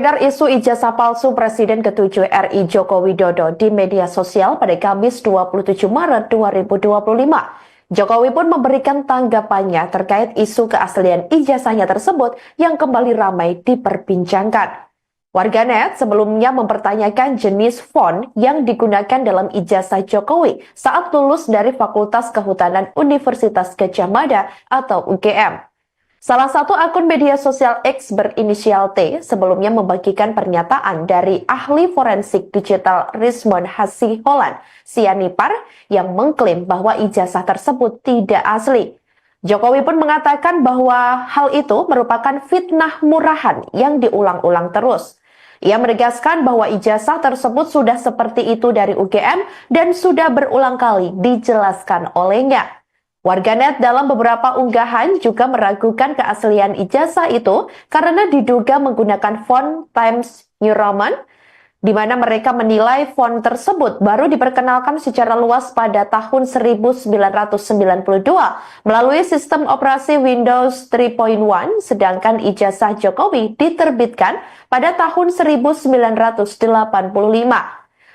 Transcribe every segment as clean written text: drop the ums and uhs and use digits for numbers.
Beredar isu ijazah palsu Presiden ke-7 RI Joko Widodo di media sosial pada Kamis 27 Maret 2025. Jokowi pun memberikan tanggapannya terkait isu keaslian ijazahnya tersebut yang kembali ramai diperbincangkan. Warganet sebelumnya mempertanyakan jenis font yang digunakan dalam ijazah Jokowi saat lulus dari Fakultas Kehutanan Universitas Gadjah Mada atau UGM. Salah satu akun media sosial X berinisial T sebelumnya membagikan pernyataan dari ahli forensik digital Rismond Hassiholan Sianipar yang mengklaim bahwa ijazah tersebut tidak asli. Jokowi pun mengatakan bahwa hal itu merupakan fitnah murahan yang diulang-ulang terus. Ia menegaskan bahwa ijazah tersebut sudah seperti itu dari UGM dan sudah berulang kali dijelaskan olehnya. Warganet dalam beberapa unggahan juga meragukan keaslian ijazah itu karena diduga menggunakan font Times New Roman, di mana mereka menilai font tersebut baru diperkenalkan secara luas pada tahun 1992 melalui sistem operasi Windows 3.1, sedangkan ijazah Jokowi diterbitkan pada tahun 1985.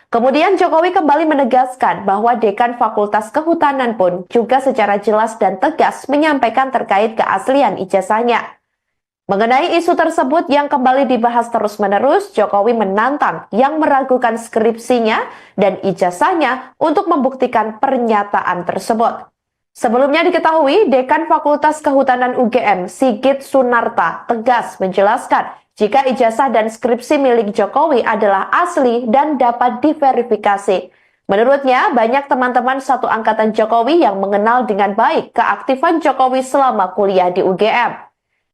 Kemudian Jokowi kembali menegaskan bahwa Dekan Fakultas Kehutanan pun juga secara jelas dan tegas menyampaikan terkait keaslian ijazahnya. Mengenai isu tersebut yang kembali dibahas terus-menerus, Jokowi menantang yang meragukan skripsinya dan ijazahnya untuk membuktikan pernyataan tersebut. Sebelumnya diketahui, Dekan Fakultas Kehutanan UGM, Sigit Sunarta, tegas menjelaskan jika ijazah dan skripsi milik Jokowi adalah asli dan dapat diverifikasi. Menurutnya, banyak teman-teman satu angkatan Jokowi yang mengenal dengan baik keaktifan Jokowi selama kuliah di UGM.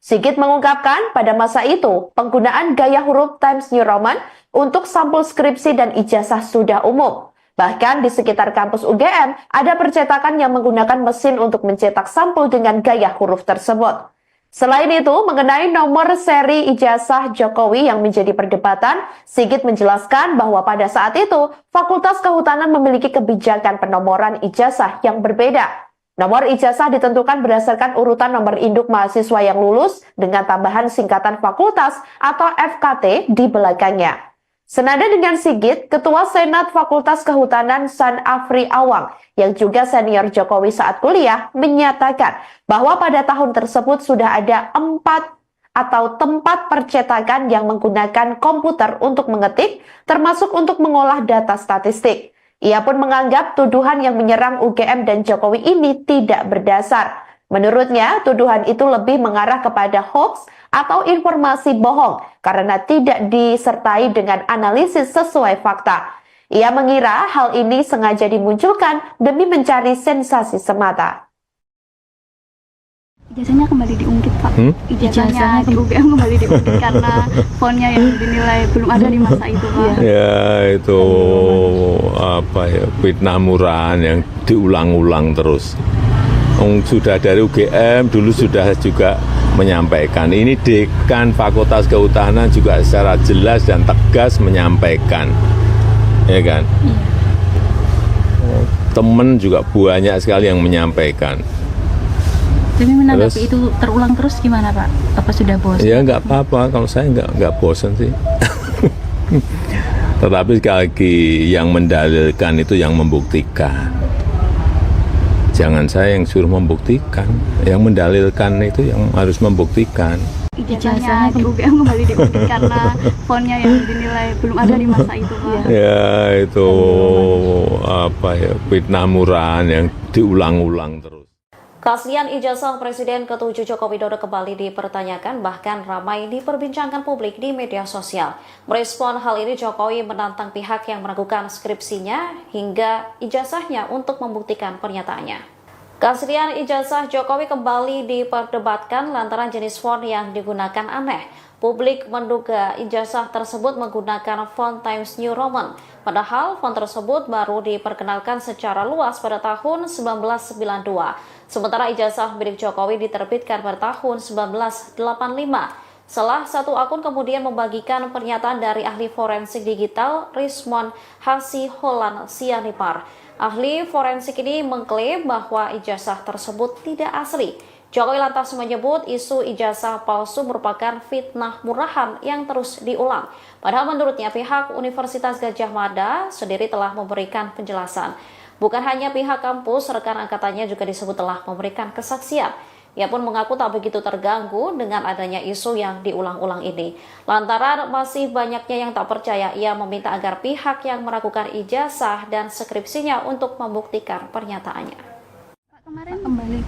Sigit mengungkapkan pada masa itu, penggunaan gaya huruf Times New Roman untuk sampul skripsi dan ijazah sudah umum. Bahkan di sekitar kampus UGM, ada percetakan yang menggunakan mesin untuk mencetak sampul dengan gaya huruf tersebut. Selain itu, mengenai nomor seri ijazah Jokowi yang menjadi perdebatan, Sigit menjelaskan bahwa pada saat itu, Fakultas Kehutanan memiliki kebijakan penomoran ijazah yang berbeda. Nomor ijazah ditentukan berdasarkan urutan nomor induk mahasiswa yang lulus dengan tambahan singkatan fakultas atau FKT di belakangnya. Senada dengan Sigit, Ketua Senat Fakultas Kehutanan San Afri Awang yang juga senior Jokowi saat kuliah menyatakan bahwa pada tahun tersebut sudah ada 4 atau tempat percetakan yang menggunakan komputer untuk mengetik, termasuk untuk mengolah data statistik. Ia pun menganggap tuduhan yang menyerang UGM dan Jokowi ini tidak berdasar. Menurutnya, tuduhan itu lebih mengarah kepada hoax atau informasi bohong karena tidak disertai dengan analisis sesuai fakta. Ia mengira hal ini sengaja dimunculkan demi mencari sensasi semata. Ijazahnya kembali diungkit, Pak. Ijazahnya di UGM kembali diungkit karena fontnya yang dinilai belum ada di masa itu, Pak. Ya, itu fitnah murahan yang diulang-ulang terus. Sudah dari UGM dulu sudah juga menyampaikan. Ini Dekan Fakultas Kehutanan juga secara jelas dan tegas menyampaikan, ya kan? Temen juga banyak sekali yang menyampaikan. Tapi menanggapi itu terulang terus gimana, Pak? Apa sudah bosan? Ya nggak apa-apa, kalau saya nggak bosan sih. Tetapi sekali lagi yang mendalilkan itu yang membuktikan. Jangan saya yang suruh membuktikan, yang mendalilkan itu yang harus membuktikan. Ijazahnya di UGM kembali diungkit karena fontnya yang dinilai belum ada di masa itu, Pak. Ya, itu fitnah murahan yang diulang-ulang terus. Keaslian ijazah Presiden ke-7 Joko Widodo kembali dipertanyakan, bahkan ramai diperbincangkan publik di media sosial. Merespon hal ini, Jokowi menantang pihak yang meragukan skripsinya hingga ijazahnya untuk membuktikan pernyataannya. Keaslian ijazah Jokowi kembali diperdebatkan lantaran jenis font yang digunakan aneh. Publik menduga ijazah tersebut menggunakan font Times New Roman, padahal font tersebut baru diperkenalkan secara luas pada tahun 1992. Sementara ijazah milik Jokowi diterbitkan pada tahun 1985. Salah satu akun kemudian membagikan pernyataan dari ahli forensik digital Rismond Hassiholan Sianipar. Ahli forensik ini mengklaim bahwa ijazah tersebut tidak asli. Jokowi lantas menyebut isu ijazah palsu merupakan fitnah murahan yang terus diulang. Padahal menurutnya pihak Universitas Gadjah Mada sendiri telah memberikan penjelasan. Bukan hanya pihak kampus, rekan angkatannya juga disebut telah memberikan kesaksian. Ia pun mengaku tak begitu terganggu dengan adanya isu yang diulang-ulang ini. Lantaran masih banyaknya yang tak percaya, ia meminta agar pihak yang meragukan ijazah dan skripsinya untuk membuktikan pernyataannya. Kemarin kembali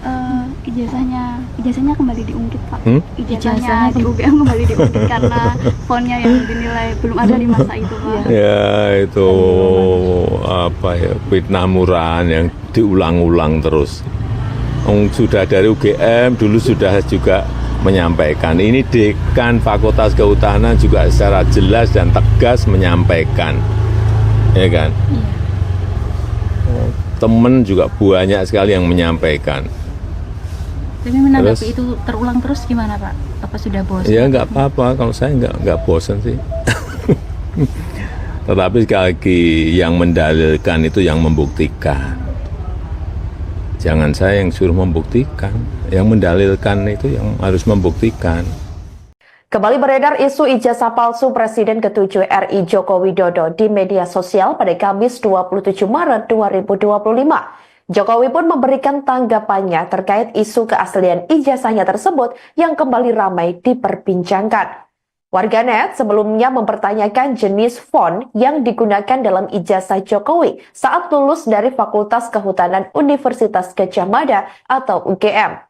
ijazahnya kembali diungkit, Pak. Ijazahnya di UGM kembali diungkit karena fontnya yang dinilai belum ada di masa itu, Pak. Ya itu fitnah murahan yang diulang-ulang terus. Sudah dari UGM dulu sudah juga menyampaikan. Ini Dekan Fakultas Kehutanan juga secara jelas dan tegas menyampaikan, ya kan? Iya. Temen juga banyak sekali yang menyampaikan. Tapi menanggapi itu terulang terus gimana, Pak? Apa sudah bosan? Ya nggak apa-apa, kalau saya nggak bosan sih. Tetapi sekali lagi yang mendalilkan itu yang membuktikan. Jangan saya yang suruh membuktikan, yang mendalilkan itu yang harus membuktikan. Kembali beredar isu ijazah palsu Presiden ke-7 RI Joko Widodo di media sosial pada Kamis 27 Maret 2025. Jokowi pun memberikan tanggapannya terkait isu keaslian ijazahnya tersebut yang kembali ramai diperbincangkan. Warganet sebelumnya mempertanyakan jenis font yang digunakan dalam ijazah Jokowi saat lulus dari Fakultas Kehutanan Universitas Gadjah Mada atau UGM.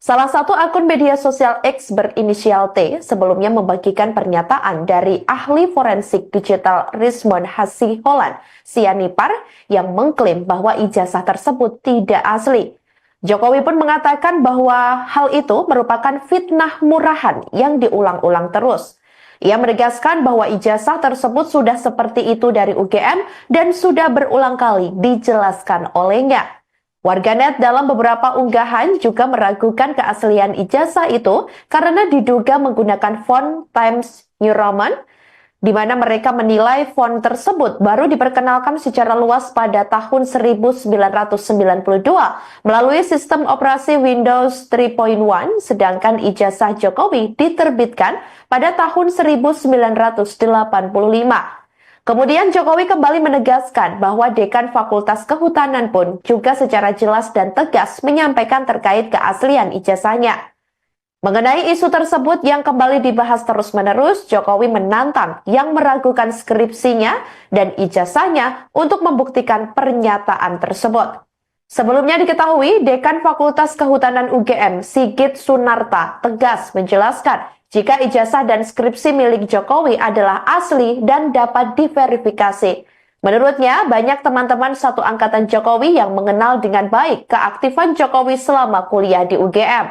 Salah satu akun media sosial X berinisial T sebelumnya membagikan pernyataan dari ahli forensik digital Rismond Hasiholan Sianipar yang mengklaim bahwa ijazah tersebut tidak asli. Jokowi pun mengatakan bahwa hal itu merupakan fitnah murahan yang diulang-ulang terus. Ia menegaskan bahwa ijazah tersebut sudah seperti itu dari UGM dan sudah berulang kali dijelaskan olehnya. Warganet dalam beberapa unggahan juga meragukan keaslian ijazah itu karena diduga menggunakan font Times New Roman, di mana mereka menilai font tersebut baru diperkenalkan secara luas pada tahun 1992 melalui sistem operasi Windows 3.1, sedangkan ijazah Jokowi diterbitkan pada tahun 1985. Kemudian Jokowi kembali menegaskan bahwa Dekan Fakultas Kehutanan pun juga secara jelas dan tegas menyampaikan terkait keaslian ijazahnya. Mengenai isu tersebut yang kembali dibahas terus-menerus, Jokowi menantang yang meragukan skripsinya dan ijazahnya untuk membuktikan pernyataan tersebut. Sebelumnya diketahui, Dekan Fakultas Kehutanan UGM, Sigit Sunarta, tegas menjelaskan jika ijazah dan skripsi milik Jokowi adalah asli dan dapat diverifikasi. Menurutnya, banyak teman-teman satu angkatan Jokowi yang mengenal dengan baik keaktifan Jokowi selama kuliah di UGM.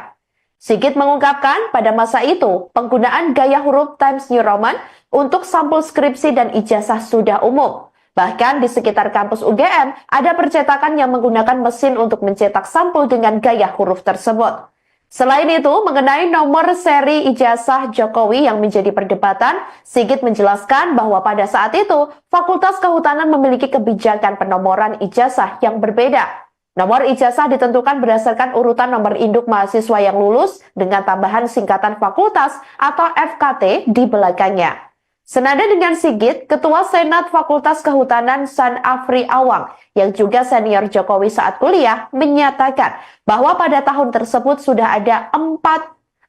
Sigit mengungkapkan pada masa itu, penggunaan gaya huruf Times New Roman untuk sampul skripsi dan ijazah sudah umum. Bahkan di sekitar kampus UGM, ada percetakan yang menggunakan mesin untuk mencetak sampul dengan gaya huruf tersebut. Selain itu, mengenai nomor seri ijazah Jokowi yang menjadi perdebatan, Sigit menjelaskan bahwa pada saat itu, Fakultas Kehutanan memiliki kebijakan penomoran ijazah yang berbeda. Nomor ijazah ditentukan berdasarkan urutan nomor induk mahasiswa yang lulus dengan tambahan singkatan fakultas atau FKT di belakangnya. Senada dengan Sigit, Ketua Senat Fakultas Kehutanan San Afri Awang yang juga senior Jokowi saat kuliah menyatakan bahwa pada tahun tersebut sudah ada 4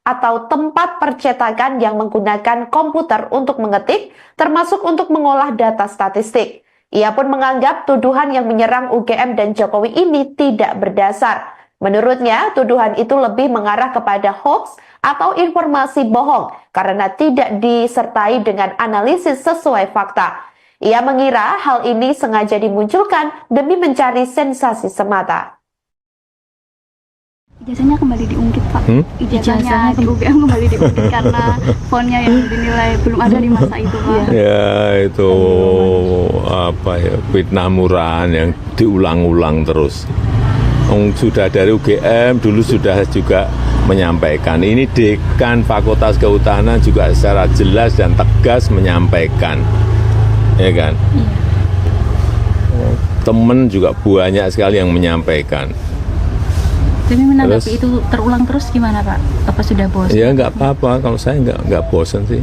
atau tempat percetakan yang menggunakan komputer untuk mengetik, termasuk untuk mengolah data statistik. Ia pun menganggap tuduhan yang menyerang UGM dan Jokowi ini tidak berdasar. Menurutnya, tuduhan itu lebih mengarah kepada hoax atau informasi bohong karena tidak disertai dengan analisis sesuai fakta. Ia mengira hal ini sengaja dimunculkan demi mencari sensasi semata. Ijazahnya kembali diungkit, Pak. Ijazahnya di UGM kembali diungkit karena fontnya yang dinilai belum ada di masa itu, Pak. Ya itu fitnah murahan yang diulang-ulang terus. Sudah dari UGM dulu sudah juga menyampaikan. Ini Dekan Fakultas Kehutanan juga secara jelas dan tegas menyampaikan, ya kan? Temen juga banyak sekali yang menyampaikan. Tapi menanggapi itu terulang terus gimana Pak? Apa sudah bosan? Ya nggak apa-apa, kalau saya nggak bosan sih.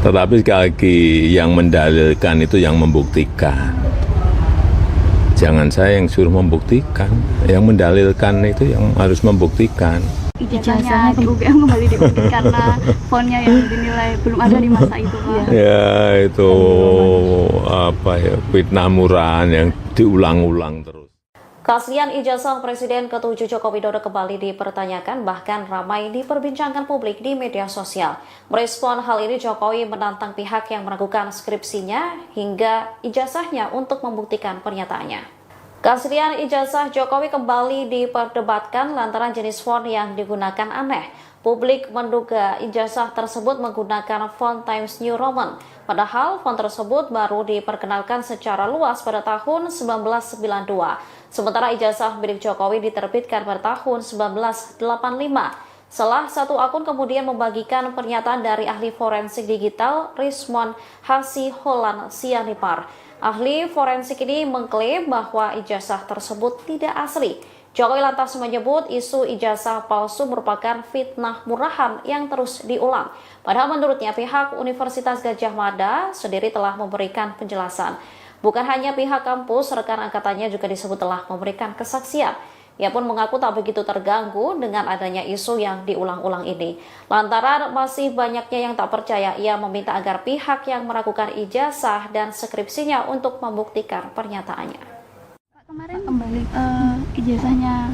Tetapi sekali lagi yang mendalilkan itu yang membuktikan. Jangan saya yang suruh membuktikan, yang mendalilkan itu yang harus membuktikan. Ijazahnya di UGM kembali diungkit karena fonnya yang dinilai belum ada di masa itu Pak. Ya itu apa ya, fitnah murahan yang diulang-ulang terus. Keaslian ijazah Presiden ke-7 Joko Widodo kembali dipertanyakan, bahkan ramai diperbincangkan publik di media sosial. Merespon hal ini, Jokowi menantang pihak yang meragukan skripsinya hingga ijazahnya untuk membuktikan pernyataannya. Keaslian ijazah Jokowi kembali diperdebatkan lantaran jenis font yang digunakan aneh. Publik menduga ijazah tersebut menggunakan font Times New Roman, padahal font tersebut baru diperkenalkan secara luas pada tahun 1992. Sementara ijazah milik Jokowi diterbitkan pada tahun 1985. Salah satu akun kemudian membagikan pernyataan dari ahli forensik digital Rizwan Hasiholan Sianipar. Ahli forensik ini mengklaim bahwa ijazah tersebut tidak asli. Jokowi lantas menyebut isu ijazah palsu merupakan fitnah murahan yang terus diulang. Padahal menurutnya pihak Universitas Gadjah Mada sendiri telah memberikan penjelasan. Bukan hanya pihak kampus, rekan angkatannya juga disebut telah memberikan kesaksian. Ia pun mengaku tak begitu terganggu dengan adanya isu yang diulang-ulang ini. Lantaran masih banyaknya yang tak percaya, ia meminta agar pihak yang meragukan ijazah dan skripsinya untuk membuktikan pernyataannya. Kemarin kembali ijazahnya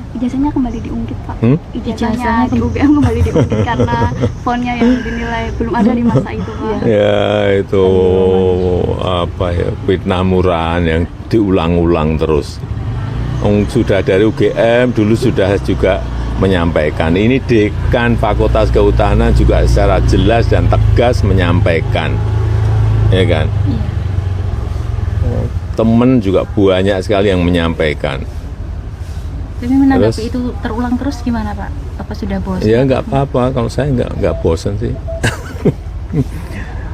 kembali diungkit Pak. Ijazahnya di UGM kembali diungkit karena fonnya yang dinilai belum ada di masa itu Pak. Ya itu apa ya, fitnah murahan yang diulang-ulang terus. Sudah dari UGM dulu sudah juga menyampaikan, ini Dekan Fakultas Kehutanan juga secara jelas dan tegas menyampaikan, ya kan? Iya. Temen juga banyak sekali yang menyampaikan. Tapi menanggapi itu terulang terus gimana Pak? Apa sudah bosan? Ya nggak apa-apa, kalau saya nggak bosan sih.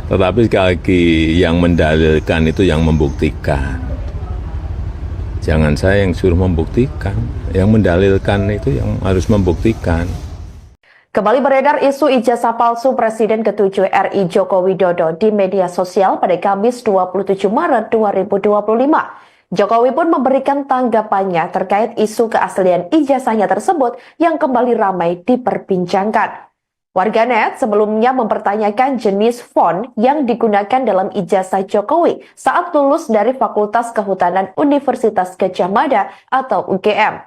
Tetapi sekali lagi yang mendalilkan itu yang membuktikan. Jangan saya yang suruh membuktikan, yang mendalilkan itu yang harus membuktikan. Kembali beredar isu ijazah palsu Presiden ke-7 RI Joko Widodo di media sosial pada Kamis 27 Maret 2025. Jokowi pun memberikan tanggapannya terkait isu keaslian ijazahnya tersebut yang kembali ramai diperbincangkan. Warganet sebelumnya mempertanyakan jenis font yang digunakan dalam ijazah Jokowi saat lulus dari Fakultas Kehutanan Universitas Gadjah Mada atau UGM.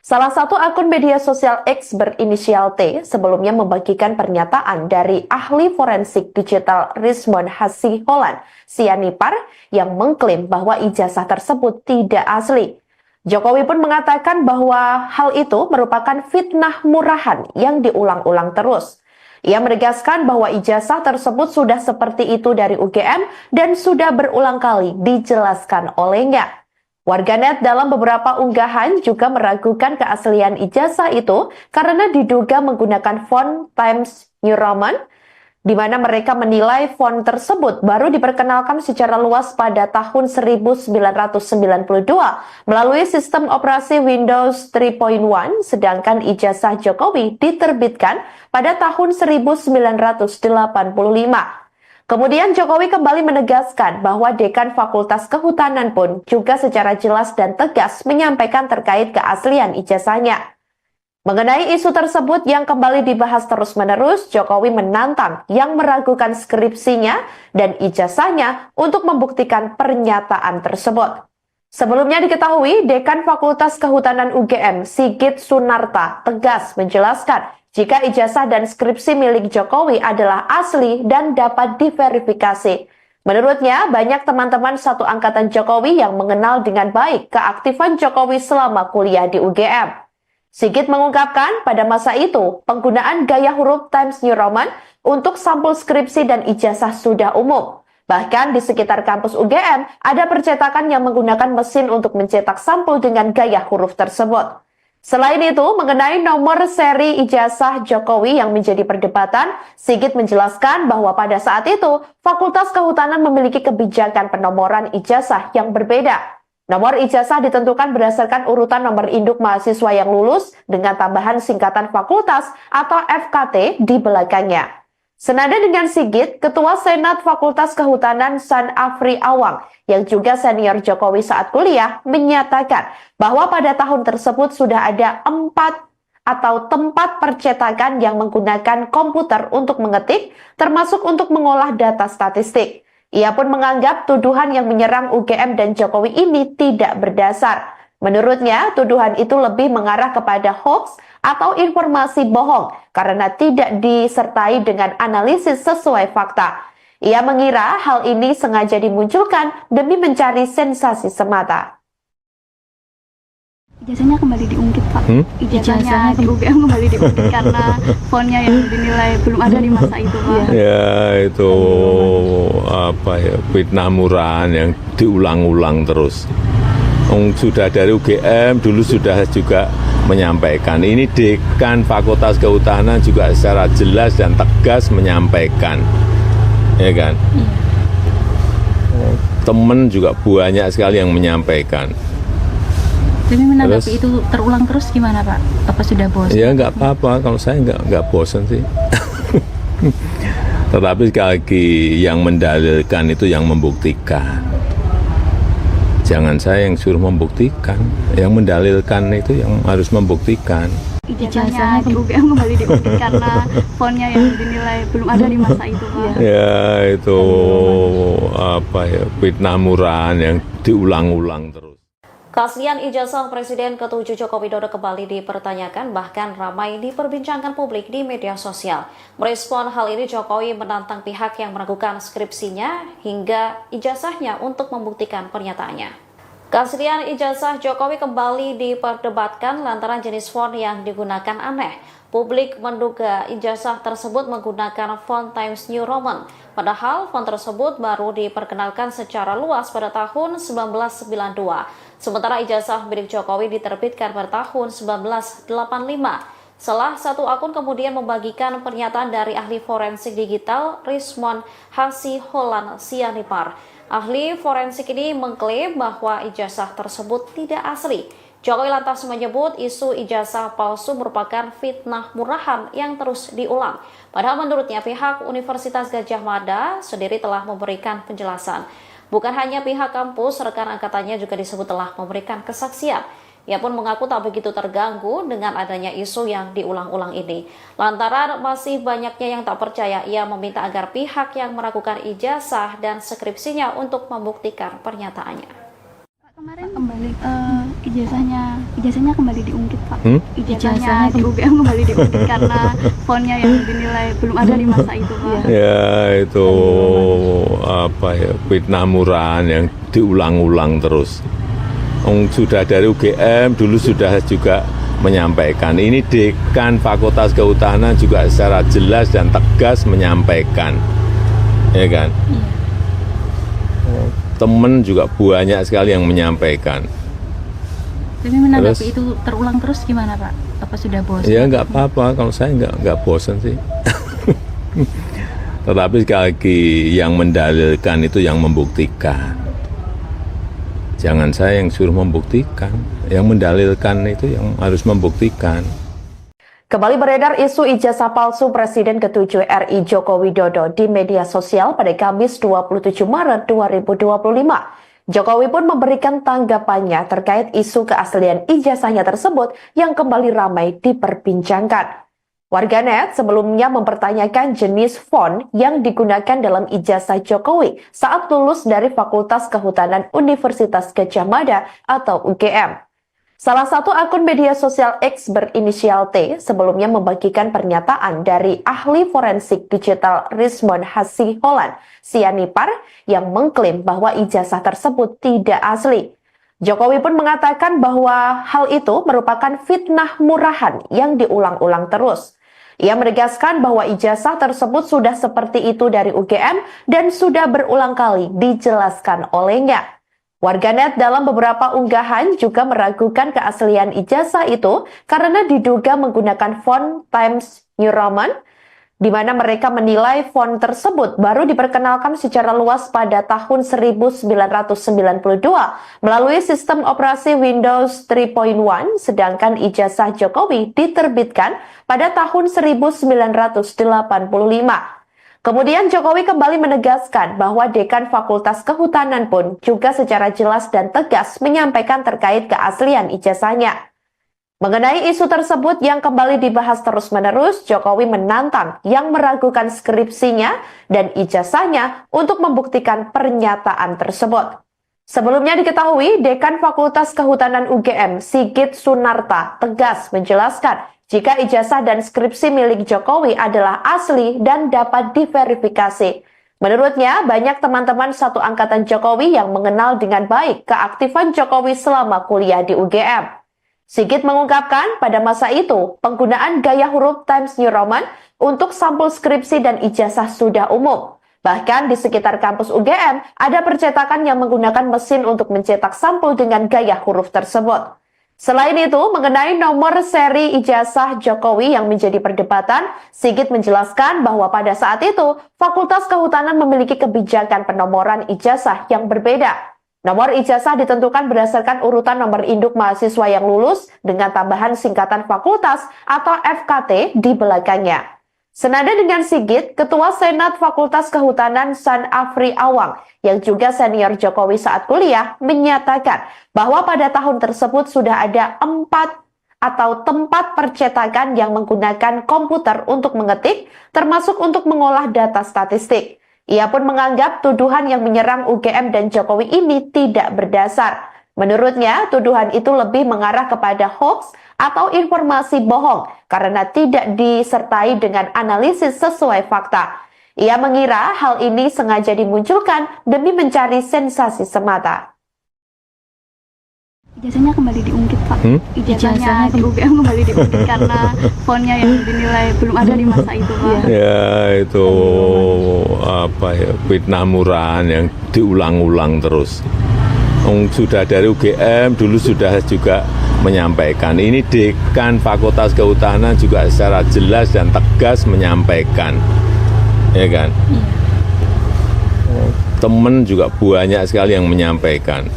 Salah satu akun media sosial X berinisial T sebelumnya membagikan pernyataan dari ahli forensik digital Rizwan Hasiholan Sianipar yang mengklaim bahwa ijazah tersebut tidak asli. Jokowi pun mengatakan bahwa hal itu merupakan fitnah murahan yang diulang-ulang terus. Ia menegaskan bahwa ijazah tersebut sudah seperti itu dari UGM dan sudah berulang kali dijelaskan olehnya. Warganet dalam beberapa unggahan juga meragukan keaslian ijazah itu karena diduga menggunakan font Times New Roman, di mana mereka menilai font tersebut baru diperkenalkan secara luas pada tahun 1992 melalui sistem operasi Windows 3.1, sedangkan ijazah Jokowi diterbitkan pada tahun 1985. Kemudian Jokowi kembali menegaskan bahwa Dekan Fakultas Kehutanan pun juga secara jelas dan tegas menyampaikan terkait keaslian ijazahnya. Mengenai isu tersebut yang kembali dibahas terus-menerus, Jokowi menantang yang meragukan skripsinya dan ijazahnya untuk membuktikan pernyataan tersebut. Sebelumnya diketahui, Dekan Fakultas Kehutanan UGM, Sigit Sunarta, tegas menjelaskan jika ijazah dan skripsi milik Jokowi adalah asli dan dapat diverifikasi. Menurutnya, banyak teman-teman satu angkatan Jokowi yang mengenal dengan baik keaktifan Jokowi selama kuliah di UGM. Sigit mengungkapkan pada masa itu, penggunaan gaya huruf Times New Roman untuk sampul skripsi dan ijazah sudah umum. Bahkan di sekitar kampus UGM, ada percetakan yang menggunakan mesin untuk mencetak sampul dengan gaya huruf tersebut. Selain itu, mengenai nomor seri ijazah Jokowi yang menjadi perdebatan, Sigit menjelaskan bahwa pada saat itu, Fakultas Kehutanan memiliki kebijakan penomoran ijazah yang berbeda. Nomor ijazah ditentukan berdasarkan urutan nomor induk mahasiswa yang lulus dengan tambahan singkatan fakultas atau FKT di belakangnya. Senada dengan Sigit, Ketua Senat Fakultas Kehutanan San Afri Awang yang juga senior Jokowi saat kuliah menyatakan bahwa pada tahun tersebut sudah ada 4 atau tempat percetakan yang menggunakan komputer untuk mengetik, termasuk untuk mengolah data statistik. Ia pun menganggap tuduhan yang menyerang UGM dan Jokowi ini tidak berdasar. Menurutnya, tuduhan itu lebih mengarah kepada hoax atau informasi bohong karena tidak disertai dengan analisis sesuai fakta. Ia mengira hal ini sengaja dimunculkan demi mencari sensasi semata. Ijazahnya kembali diungkit, Pak. Ijazahnya di UGM kembali diungkit karena fontnya yang dinilai belum ada di masa itu, Pak. Ya itu apa ya, fitnah murahan yang diulang-ulang terus. Sudah dari UGM dulu sudah juga menyampaikan, ini dekan Fakultas Kehutanan juga secara jelas dan tegas menyampaikan, ya kan? Temen juga banyak sekali yang menyampaikan. Tapi menanggapi itu terulang terus gimana Pak? Apa sudah bosan? Ya nggak apa-apa, kalau saya nggak bosan sih. Tetapi sekali lagi yang mendalilkan itu yang membuktikan. Jangan saya yang suruh membuktikan, yang mendalilkan itu yang harus membuktikan. Ijazahnya di UGM kembali diungkit karena fontnya yang dinilai belum ada di masa itu, Pak. Ya itu apa ya, fitnah murahan yang diulang-ulang terus. Keaslian ijazah Presiden ke-7 Joko Widodo kembali dipertanyakan, bahkan ramai diperbincangkan publik di media sosial. Merespon hal ini, Jokowi menantang pihak yang meragukan skripsinya hingga ijazahnya untuk membuktikan pernyataannya. Keaslian ijazah Jokowi kembali diperdebatkan lantaran jenis font yang digunakan aneh. Publik menduga ijazah tersebut menggunakan font Times New Roman, padahal font tersebut baru diperkenalkan secara luas pada tahun 1992. Sementara ijazah milik Jokowi diterbitkan pada tahun 1985. Salah satu akun kemudian membagikan pernyataan dari ahli forensik digital Rismon Hasiholan Sianipar. Ahli forensik ini mengklaim bahwa ijazah tersebut tidak asli. Jokowi lantas menyebut isu ijazah palsu merupakan fitnah murahan yang terus diulang. Padahal menurutnya pihak Universitas Gadjah Mada sendiri telah memberikan penjelasan. Bukan hanya pihak kampus, rekan angkatannya juga disebut telah memberikan kesaksian. Ia pun mengaku tak begitu terganggu dengan adanya isu yang diulang-ulang ini. Lantaran masih banyaknya yang tak percaya, ia meminta agar pihak yang meragukan ijazah dan skripsinya untuk membuktikan pernyataannya. Kemarin kembali ijazahnya kembali diungkit, Pak. Ijazahnya di UGM kembali diungkit karena fontnya yang dinilai belum ada di masa itu, Pak. Ya itu apa ya, fitnah murahan yang diulang-ulang terus. Sudah dari UGM dulu sudah juga menyampaikan, ini dekan Fakultas Kehutanan juga secara jelas dan tegas menyampaikan, ya kan? Temen juga banyak sekali yang menyampaikan. Tapi menanggapi itu terulang terus gimana Pak? Apa sudah bosan? Ya nggak apa-apa, kalau saya nggak bosan sih. Tetapi sekali lagi yang mendalilkan itu yang membuktikan. Jangan saya yang suruh membuktikan, yang mendalilkan itu yang harus membuktikan. Kembali beredar isu ijazah palsu Presiden ke-7 RI Joko Widodo di media sosial pada Kamis 27 Maret 2025. Jokowi pun memberikan tanggapannya terkait isu keaslian ijazahnya tersebut yang kembali ramai diperbincangkan. Warganet sebelumnya mempertanyakan jenis font yang digunakan dalam ijazah Jokowi saat lulus dari Fakultas Kehutanan Universitas Gadjah Mada atau UGM. Salah satu akun media sosial X berinisial T sebelumnya membagikan pernyataan dari ahli forensik digital Rismon Hasiholan Sianipar yang mengklaim bahwa ijazah tersebut tidak asli. Jokowi pun mengatakan bahwa hal itu merupakan fitnah murahan yang diulang-ulang terus. Ia menegaskan bahwa ijazah tersebut sudah seperti itu dari UGM dan sudah berulang kali dijelaskan olehnya. Warganet dalam beberapa unggahan juga meragukan keaslian ijazah itu karena diduga menggunakan font Times New Roman. di mana mereka menilai font tersebut baru diperkenalkan secara luas pada tahun 1992 melalui sistem operasi Windows 3.1, sedangkan ijazah Jokowi diterbitkan pada tahun 1985. Kemudian Jokowi kembali menegaskan bahwa Dekan Fakultas Kehutanan pun juga secara jelas dan tegas menyampaikan terkait keaslian ijazahnya. Mengenai isu tersebut yang kembali dibahas terus-menerus, Jokowi menantang yang meragukan skripsinya dan ijazahnya untuk membuktikan pernyataan tersebut. Sebelumnya diketahui, Dekan Fakultas Kehutanan UGM, Sigit Sunarta, tegas menjelaskan jika ijazah dan skripsi milik Jokowi adalah asli dan dapat diverifikasi. Menurutnya, banyak teman-teman satu angkatan Jokowi yang mengenal dengan baik keaktifan Jokowi selama kuliah di UGM. Sigit mengungkapkan pada masa itu, penggunaan gaya huruf Times New Roman untuk sampul skripsi dan ijazah sudah umum. Bahkan di sekitar kampus UGM, ada percetakan yang menggunakan mesin untuk mencetak sampul dengan gaya huruf tersebut. Selain itu, mengenai nomor seri ijazah Jokowi yang menjadi perdebatan, Sigit menjelaskan bahwa pada saat itu, Fakultas Kehutanan memiliki kebijakan penomoran ijazah yang berbeda. Nomor ijazah ditentukan berdasarkan urutan nomor induk mahasiswa yang lulus dengan tambahan singkatan fakultas atau FKT di belakangnya. Senada dengan Sigit, Ketua Senat Fakultas Kehutanan San Afri Awang yang juga senior Jokowi saat kuliah menyatakan bahwa pada tahun tersebut sudah ada 4 atau tempat percetakan yang menggunakan komputer untuk mengetik, termasuk untuk mengolah data statistik. Ia pun menganggap tuduhan yang menyerang UGM dan Jokowi ini tidak berdasar. Menurutnya, tuduhan itu lebih mengarah kepada hoax atau informasi bohong karena tidak disertai dengan analisis sesuai fakta. Ia mengira hal ini sengaja dimunculkan demi mencari sensasi semata. Ijazahnya kembali diungkit, Pak. Ijazahnya di UGM kembali diungkit karena fontnya yang dinilai belum ada di masa itu, Pak. Ya, itu fitnah murahan yang diulang-ulang terus. Sudah dari UGM dulu sudah juga menyampaikan. Ini Dekan Fakultas Kehutanan juga secara jelas dan tegas menyampaikan. Ya kan? Temen juga banyak sekali yang menyampaikan.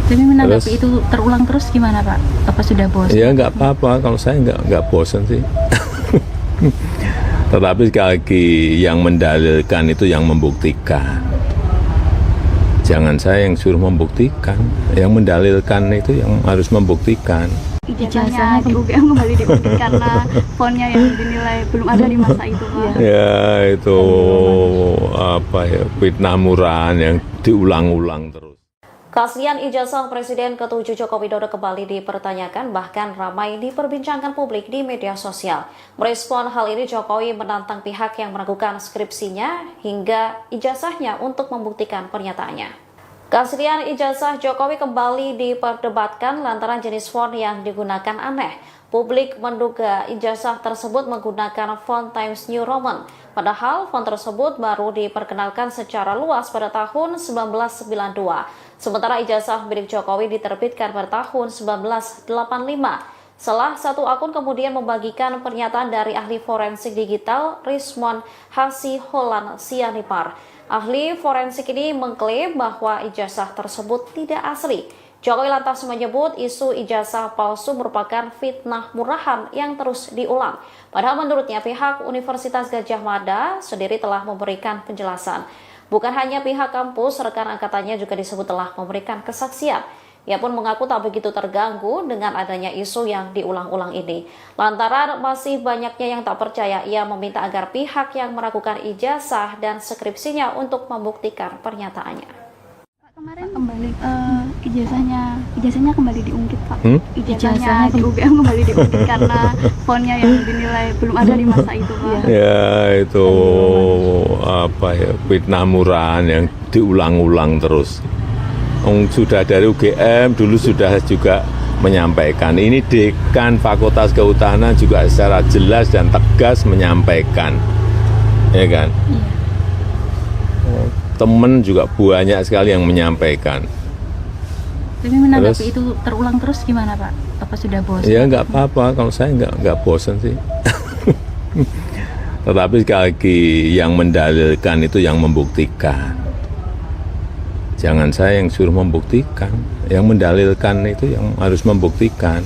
Tapi menanggapi itu terulang terus gimana Pak? Apa sudah bosan? Ya nggak apa-apa, kalau saya nggak bosan sih. Tetapi sekali lagi yang mendalilkan itu yang membuktikan. Jangan saya yang suruh membuktikan, yang mendalilkan itu yang harus membuktikan. Ijazahnya di UGM kembali diungkit karena fontnya yang dinilai belum ada di masa itu, Pak. Ya itu fitnah murahan yang diulang-ulang terus. Keaslian ijazah Presiden ke-7 Joko Widodo kembali dipertanyakan, bahkan ramai diperbincangkan publik di media sosial. Merespon hal ini, Jokowi menantang pihak yang meragukan skripsinya hingga ijazahnya untuk membuktikan pernyataannya. Keaslian ijazah Jokowi kembali diperdebatkan lantaran jenis font yang digunakan aneh. Publik menduga ijazah tersebut menggunakan font Times New Roman. Padahal font tersebut baru diperkenalkan secara luas pada tahun 1992. Sementara ijazah milik Jokowi diterbitkan pada tahun 1985. Salah satu akun kemudian membagikan pernyataan dari ahli forensik digital Rizwan Hasiholan Sianipar. Ahli forensik ini mengklaim bahwa ijazah tersebut tidak asli. Jokowi lantas menyebut isu ijazah palsu merupakan fitnah murahan yang terus diulang. Padahal menurutnya pihak Universitas Gadjah Mada sendiri telah memberikan penjelasan. Bukan hanya pihak kampus, rekan angkatannya juga disebut telah memberikan kesaksian. Ia pun mengaku tak begitu terganggu dengan adanya isu yang diulang-ulang ini. Lantaran masih banyaknya yang tak percaya, ia meminta agar pihak yang meragukan ijazah dan skripsinya untuk membuktikan pernyataannya. Kemarin kembali ijazahnya kembali diungkit, Pak. Ijazahnya di UGM kembali diungkit karena fontnya yang dinilai belum ada di masa itu, Pak. Ya itu fitnah murahan yang diulang-ulang terus. Sudah dari UGM dulu sudah juga menyampaikan. Ini Dekan Fakultas Kehutanan juga secara jelas dan tegas menyampaikan. Ya kan? Temen juga banyak sekali yang menyampaikan. Tapi menanggapi itu terulang terus gimana Pak? Apa sudah bosan? Ya nggak apa-apa, kalau saya nggak bosan sih. Tetapi sekali lagi yang mendalilkan itu yang membuktikan. Jangan saya yang suruh membuktikan, yang mendalilkan itu yang harus membuktikan.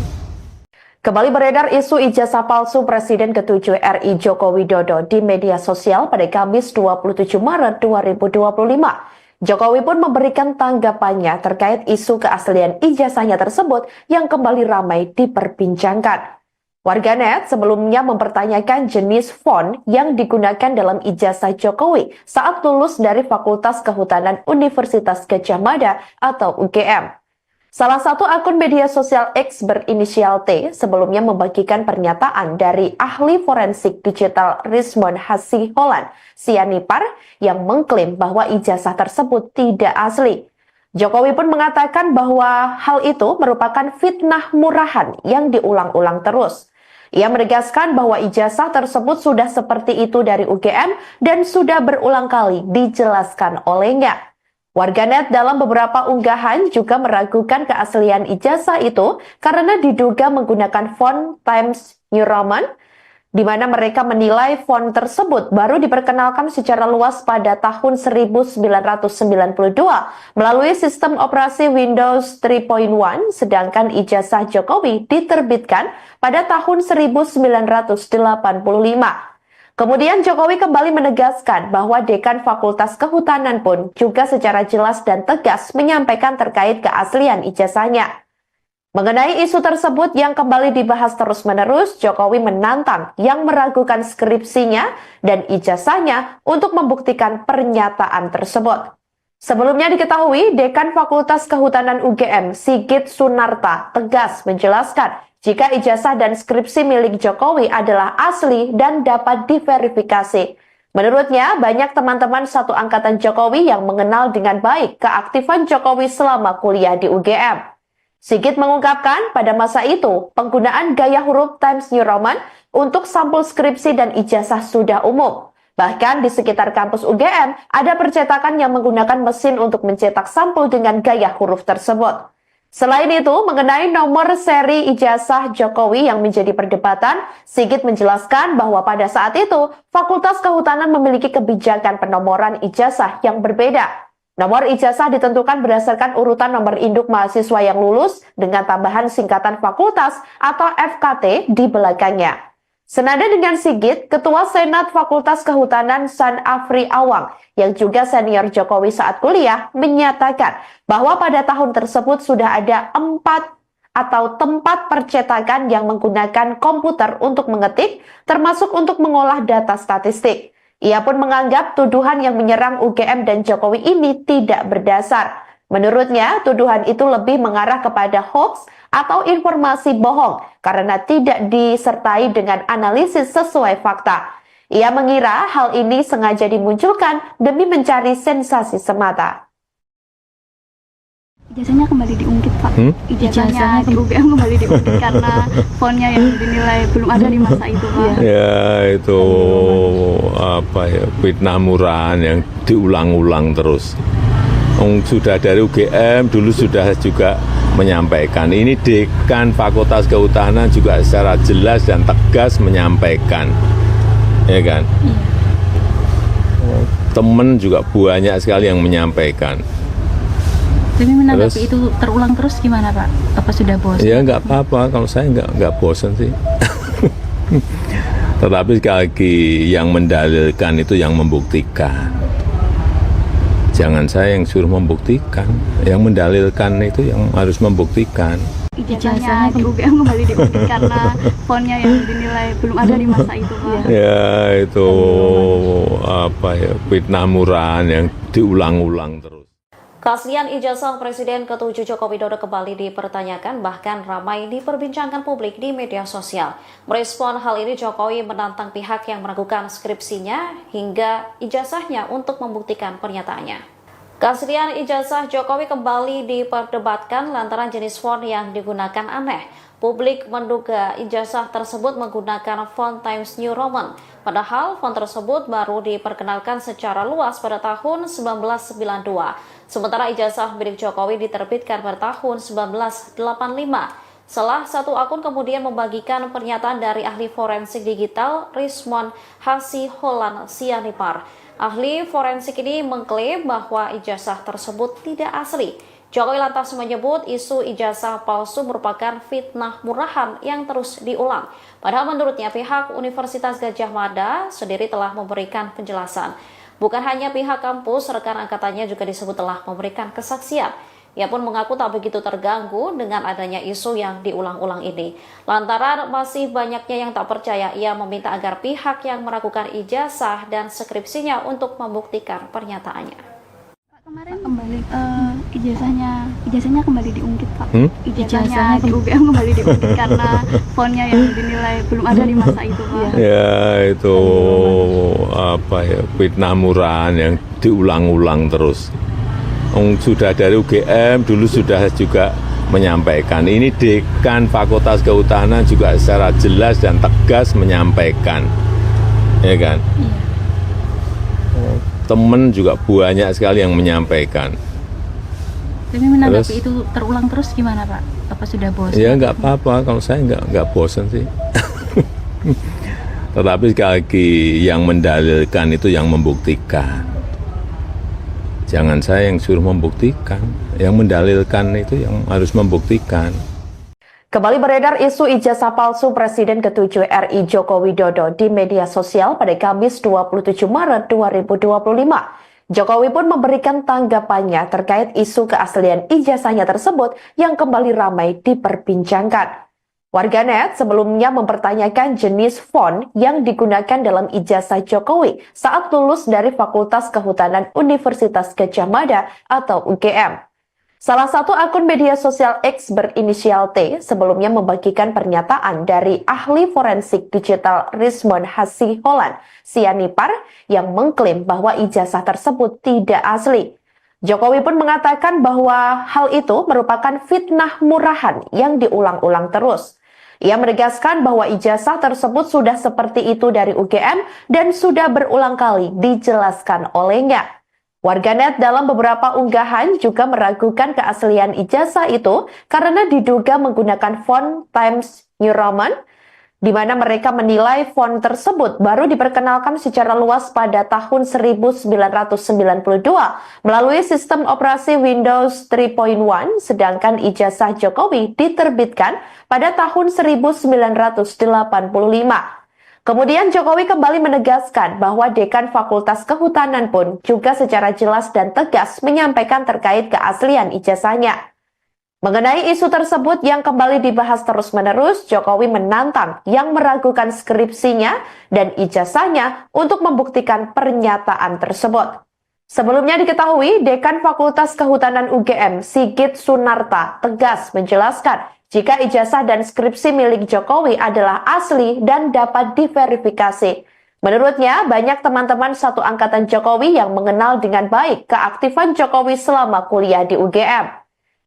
Kembali beredar isu ijazah palsu Presiden ke-7 RI Joko Widodo di media sosial pada Kamis 27 Maret 2025. Jokowi pun memberikan tanggapannya terkait isu keaslian ijazahnya tersebut yang kembali ramai diperbincangkan. Warganet sebelumnya mempertanyakan jenis font yang digunakan dalam ijazah Jokowi saat lulus dari Fakultas Kehutanan Universitas Gadjah Mada atau UGM. Salah satu akun media sosial X berinisial T sebelumnya membagikan pernyataan dari ahli forensik digital Rismond Hasiholan Sianipar yang mengklaim bahwa ijazah tersebut tidak asli. Jokowi pun mengatakan bahwa hal itu merupakan fitnah murahan yang diulang-ulang terus. Ia menegaskan bahwa ijazah tersebut sudah seperti itu dari UGM dan sudah berulang kali dijelaskan olehnya. Warganet dalam beberapa unggahan juga meragukan keaslian ijazah itu karena diduga menggunakan font Times New Roman, di mana mereka menilai font tersebut baru diperkenalkan secara luas pada tahun 1992 melalui sistem operasi Windows 3.1, sedangkan ijazah Jokowi diterbitkan pada tahun 1985. Kemudian Jokowi kembali menegaskan bahwa Dekan Fakultas Kehutanan pun juga secara jelas dan tegas menyampaikan terkait keaslian ijazahnya. Mengenai isu tersebut yang kembali dibahas terus-menerus, Jokowi menantang yang meragukan skripsinya dan ijazahnya untuk membuktikan pernyataan tersebut. Sebelumnya diketahui, Dekan Fakultas Kehutanan UGM, Sigit Sunarta, tegas menjelaskan jika ijazah dan skripsi milik Jokowi adalah asli dan dapat diverifikasi. Menurutnya, banyak teman-teman satu angkatan Jokowi yang mengenal dengan baik keaktifan Jokowi selama kuliah di UGM. Sigit mengungkapkan pada masa itu, penggunaan gaya huruf Times New Roman untuk sampul skripsi dan ijazah sudah umum. Bahkan di sekitar kampus UGM, ada percetakan yang menggunakan mesin untuk mencetak sampul dengan gaya huruf tersebut. Selain itu, mengenai nomor seri ijazah Jokowi yang menjadi perdebatan, Sigit menjelaskan bahwa pada saat itu, Fakultas Kehutanan memiliki kebijakan penomoran ijazah yang berbeda. Nomor ijazah ditentukan berdasarkan urutan nomor induk mahasiswa yang lulus dengan tambahan singkatan fakultas atau FKT di belakangnya. Senada dengan Sigit, Ketua Senat Fakultas Kehutanan San Afri Awang yang juga senior Jokowi saat kuliah menyatakan bahwa pada tahun tersebut sudah ada 4 atau tempat percetakan yang menggunakan komputer untuk mengetik, termasuk untuk mengolah data statistik. Ia pun menganggap tuduhan yang menyerang UGM dan Jokowi ini tidak berdasar. Menurutnya, tuduhan itu lebih mengarah kepada hoax atau informasi bohong karena tidak disertai dengan analisis sesuai fakta. Ia mengira hal ini sengaja dimunculkan demi mencari sensasi semata. Ijazahnya kembali diungkit, Pak. Ijazahnya di UGM kembali diungkit karena fontnya yang dinilai belum ada di masa itu, Pak. Ya itu fitnah murahan yang diulang-ulang terus. Sudah dari UGM dulu sudah juga menyampaikan. Ini Dekan Fakultas Kehutanan juga secara jelas dan tegas menyampaikan, ya kan? Temen juga banyak sekali yang menyampaikan. Tapi menanggapi itu terulang terus gimana Pak? Apa sudah bosan? Ya nggak apa-apa, kalau saya nggak bosan sih. Tetapi sekali lagi yang mendalilkan itu yang membuktikan. Jangan saya yang suruh membuktikan, yang mendalilkan itu yang harus membuktikan. Ijazahnya di UGM kembali diungkit karena fontnya yang dinilai belum ada di masa itu, Pak. Ya itu fitnah murahan yang diulang-ulang terus. Keaslian ijazah Presiden ke-7 Joko Widodo kembali dipertanyakan, bahkan ramai diperbincangkan publik di media sosial. Merespon hal ini, Jokowi menantang pihak yang meragukan skripsinya hingga ijazahnya untuk membuktikan pernyataannya. Keaslian ijazah Jokowi kembali diperdebatkan lantaran jenis font yang digunakan aneh. Publik menduga ijazah tersebut menggunakan font Times New Roman, padahal font tersebut baru diperkenalkan secara luas pada tahun 1992. Sementara ijazah milik Jokowi diterbitkan pada tahun 1985. Salah satu akun kemudian membagikan pernyataan dari ahli forensik digital Rizwan Hasiholan Sianipar. Ahli forensik ini mengklaim bahwa ijazah tersebut tidak asli. Jokowi lantas menyebut isu ijazah palsu merupakan fitnah murahan yang terus diulang. Padahal menurutnya pihak Universitas Gadjah Mada sendiri telah memberikan penjelasan. Bukan hanya pihak kampus, rekan angkatannya juga disebut telah memberikan kesaksian. Ia pun mengaku tak begitu terganggu dengan adanya isu yang diulang-ulang ini. Lantaran masih banyaknya yang tak percaya, ia meminta agar pihak yang meragukan ijazah dan skripsinya untuk membuktikan pernyataannya. Kemarin kembali ijazahnya kembali diungkit, Pak. Ijazahnya di UGM kembali diungkit karena fontnya yang dinilai belum ada di masa itu, Pak. Ya itu apa ya, fitnah murahan yang diulang-ulang terus. Sudah dari UGM dulu sudah juga menyampaikan, ini dekan Fakultas Kehutanan juga secara jelas dan tegas menyampaikan, ya kan? Iya. Temen juga banyak sekali yang menyampaikan. Tapi menanggapi itu terulang terus gimana, Pak? Apa sudah bosan? Ya nggak apa-apa, kalau saya nggak bosan sih. Tetapi sekali lagi yang mendalilkan itu yang membuktikan. Jangan saya yang suruh membuktikan, yang mendalilkan itu yang harus membuktikan. Kembali beredar isu ijazah palsu Presiden ke-7 RI Joko Widodo di media sosial pada Kamis 27 Maret 2025. Jokowi pun memberikan tanggapannya terkait isu keaslian ijazahnya tersebut yang kembali ramai diperbincangkan. Warganet sebelumnya mempertanyakan jenis font yang digunakan dalam ijazah Jokowi saat lulus dari Fakultas Kehutanan Universitas Gadjah Mada atau UGM. Salah satu akun media sosial X berinisial T sebelumnya membagikan pernyataan dari ahli forensik digital Rizwan Hasiholan Sianipar yang mengklaim bahwa ijazah tersebut tidak asli. Jokowi pun mengatakan bahwa hal itu merupakan fitnah murahan yang diulang-ulang terus. Ia menegaskan bahwa ijazah tersebut sudah seperti itu dari UGM dan sudah berulang kali dijelaskan olehnya. Warganet dalam beberapa unggahan juga meragukan keaslian ijazah itu karena diduga menggunakan font Times New Roman, di mana mereka menilai font tersebut baru diperkenalkan secara luas pada tahun 1992 melalui sistem operasi Windows 3.1, sedangkan ijazah Jokowi diterbitkan pada tahun 1985. Kemudian Jokowi kembali menegaskan bahwa Dekan Fakultas Kehutanan pun juga secara jelas dan tegas menyampaikan terkait keaslian ijazahnya. Mengenai isu tersebut yang kembali dibahas terus-menerus, Jokowi menantang yang meragukan skripsinya dan ijazahnya untuk membuktikan pernyataan tersebut. Sebelumnya diketahui, Dekan Fakultas Kehutanan UGM, Sigit Sunarta, tegas menjelaskan jika ijazah dan skripsi milik Jokowi adalah asli dan dapat diverifikasi. Menurutnya, banyak teman-teman satu angkatan Jokowi yang mengenal dengan baik keaktifan Jokowi selama kuliah di UGM.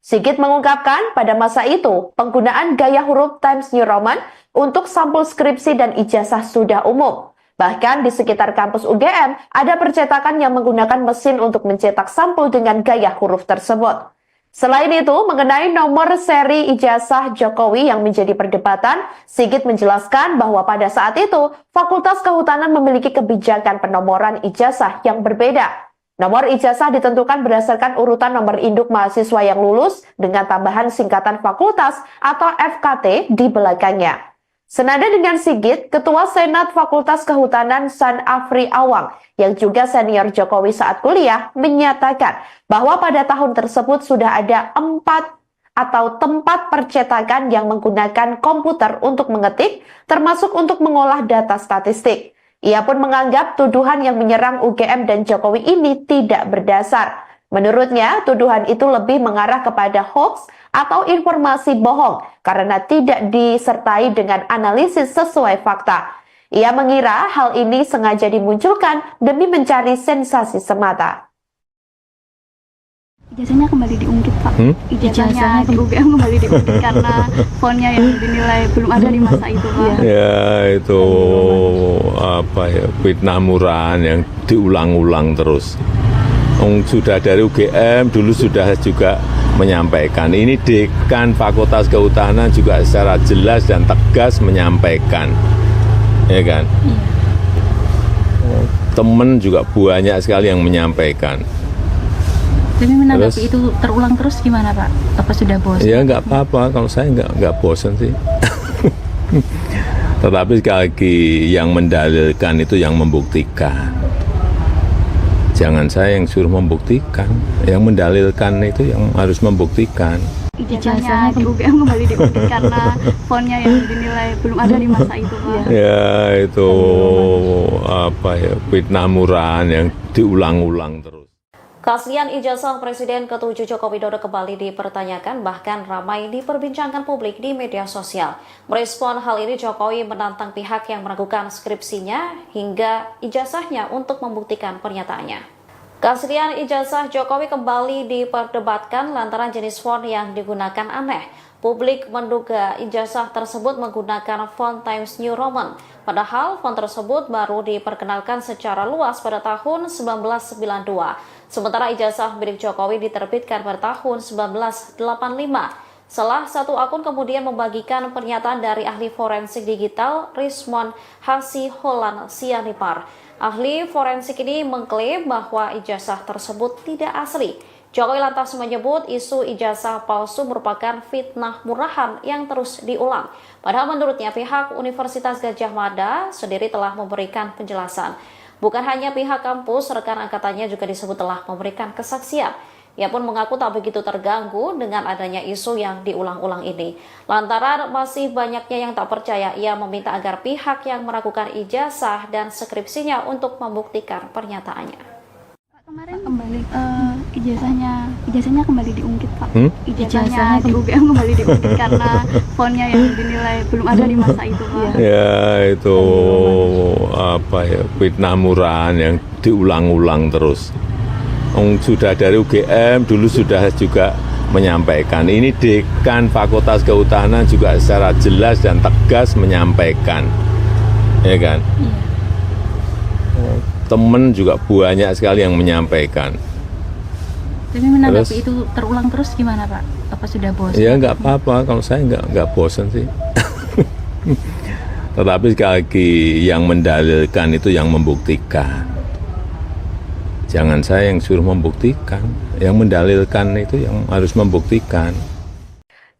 Sigit mengungkapkan pada masa itu, penggunaan gaya huruf Times New Roman untuk sampul skripsi dan ijazah sudah umum. Bahkan di sekitar kampus UGM, ada percetakan yang menggunakan mesin untuk mencetak sampul dengan gaya huruf tersebut. Selain itu, mengenai nomor seri ijazah Jokowi yang menjadi perdebatan, Sigit menjelaskan bahwa pada saat itu, Fakultas Kehutanan memiliki kebijakan penomoran ijazah yang berbeda. Nomor ijazah ditentukan berdasarkan urutan nomor induk mahasiswa yang lulus dengan tambahan singkatan fakultas atau FKT di belakangnya. Senada dengan Sigit, Ketua Senat Fakultas Kehutanan San Afri Awang yang juga senior Jokowi saat kuliah menyatakan bahwa pada tahun tersebut sudah ada 4 atau tempat percetakan yang menggunakan komputer untuk mengetik, termasuk untuk mengolah data statistik. Ia pun menganggap tuduhan yang menyerang UGM dan Jokowi ini tidak berdasar. Menurutnya, tuduhan itu lebih mengarah kepada hoax atau informasi bohong karena tidak disertai dengan analisis sesuai fakta. Ia mengira hal ini sengaja dimunculkan demi mencari sensasi semata. Ijazahnya kembali diungkit, Pak. Ijazahnya di UGM kembali diungkit karena fontnya yang dinilai belum ada di masa itu, Pak. Ya itu apa ya, fitnah murahan yang diulang-ulang terus. Sudah dari UGM dulu sudah juga menyampaikan. Ini Dekan Fakultas Kehutanan juga secara jelas dan tegas menyampaikan, ya kan? Temen juga banyak sekali yang menyampaikan. Tapi menanggapi itu terulang terus gimana Pak? Apa sudah bosan? Ya nggak apa-apa, kalau saya nggak bosan sih. Tetapi sekali lagi yang mendalilkan itu yang membuktikan. Jangan saya yang suruh membuktikan, yang mendalilkan itu yang harus membuktikan. Ijazahnya di UGM kembali diungkit karena fonnya yang dinilai belum ada di masa itu Pak. Ya itu apa ya, fitnah murahan yang diulang-ulang terus. Keaslian ijazah Presiden ke-7 Joko Widodo kembali dipertanyakan, bahkan ramai diperbincangkan publik di media sosial. Merespon hal ini, Jokowi menantang pihak yang meragukan skripsinya hingga ijazahnya untuk membuktikan pernyataannya. Keaslian ijazah Jokowi kembali diperdebatkan lantaran jenis font yang digunakan aneh. Publik menduga ijazah tersebut menggunakan font Times New Roman. Padahal font tersebut baru diperkenalkan secara luas pada tahun 1992. Sementara ijazah milik Jokowi diterbitkan pada tahun 1985. Salah satu akun kemudian membagikan pernyataan dari ahli forensik digital Rizwan Hasiholan Sianipar. Ahli forensik ini mengklaim bahwa ijazah tersebut tidak asli. Jokowi lantas menyebut isu ijazah palsu merupakan fitnah murahan yang terus diulang. Padahal menurutnya pihak Universitas Gadjah Mada sendiri telah memberikan penjelasan. Bukan hanya pihak kampus, rekan angkatannya juga disebut telah memberikan kesaksian. Ia pun mengaku tak begitu terganggu dengan adanya isu yang diulang-ulang ini. Lantaran masih banyaknya yang tak percaya, ia meminta agar pihak yang meragukan ijazah dan skripsinya untuk membuktikan pernyataannya. Kemarin kembali ijazahnya kembali diungkit Pak. Ijazahnya di UGM kembali diungkit karena fonnya yang dinilai belum ada di masa itu Pak. Ya itu apa ya, fitnah murahan yang diulang-ulang terus. Sudah dari UGM dulu sudah juga menyampaikan. Ini Dekan Fakultas Kehutanan juga secara jelas dan tegas menyampaikan, ya kan? Temen juga banyak sekali yang menyampaikan. Tapi menanggapi itu terulang terus gimana Pak? Apa sudah bosan? Ya nggak apa-apa, kalau saya nggak bosan sih. Tetapi sekali lagi yang mendalilkan itu yang membuktikan. Jangan saya yang suruh membuktikan, yang mendalilkan itu yang harus membuktikan.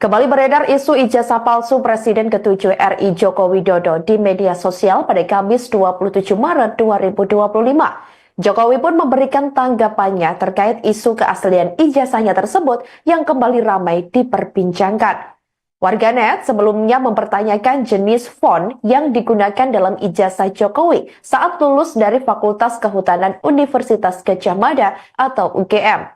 Kembali beredar isu ijazah palsu Presiden ke-7 RI Joko Widodo di media sosial pada Kamis 27 Maret 2025. Jokowi pun memberikan tanggapannya terkait isu keaslian ijazahnya tersebut yang kembali ramai diperbincangkan. Warganet sebelumnya mempertanyakan jenis font yang digunakan dalam ijazah Jokowi saat lulus dari Fakultas Kehutanan Universitas Gadjah Mada atau UGM.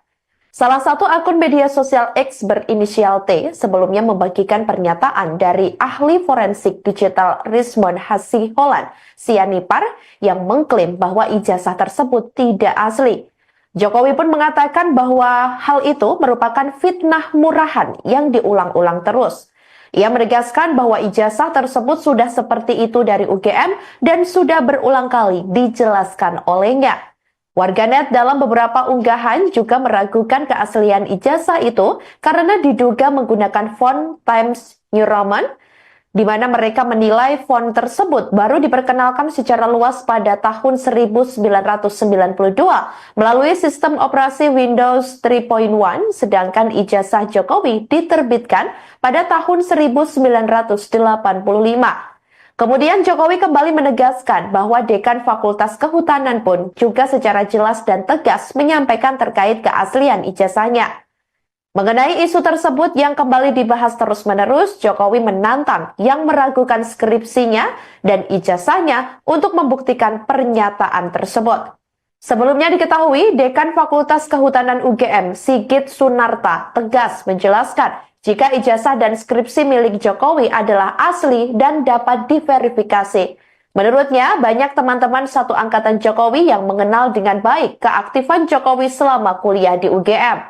Salah satu akun media sosial X berinisial T sebelumnya membagikan pernyataan dari ahli forensik digital Rizwan Hasiholan Sianipar yang mengklaim bahwa ijazah tersebut tidak asli. Jokowi pun mengatakan bahwa hal itu merupakan fitnah murahan yang diulang-ulang terus. Ia menegaskan bahwa ijazah tersebut sudah seperti itu dari UGM dan sudah berulang kali dijelaskan olehnya. Warganet dalam beberapa unggahan juga meragukan keaslian ijazah itu karena diduga menggunakan font Times New Roman, di mana mereka menilai font tersebut baru diperkenalkan secara luas pada tahun 1992 melalui sistem operasi Windows 3.1, sedangkan ijazah Jokowi diterbitkan pada tahun 1985. Kemudian Jokowi kembali menegaskan bahwa Dekan Fakultas Kehutanan pun juga secara jelas dan tegas menyampaikan terkait keaslian ijazahnya. Mengenai isu tersebut yang kembali dibahas terus-menerus, Jokowi menantang yang meragukan skripsinya dan ijazahnya untuk membuktikan pernyataan tersebut. Sebelumnya diketahui, Dekan Fakultas Kehutanan UGM, Sigit Sunarta, tegas menjelaskan jika ijazah dan skripsi milik Jokowi adalah asli dan dapat diverifikasi. Menurutnya, banyak teman-teman satu angkatan Jokowi yang mengenal dengan baik keaktifan Jokowi selama kuliah di UGM.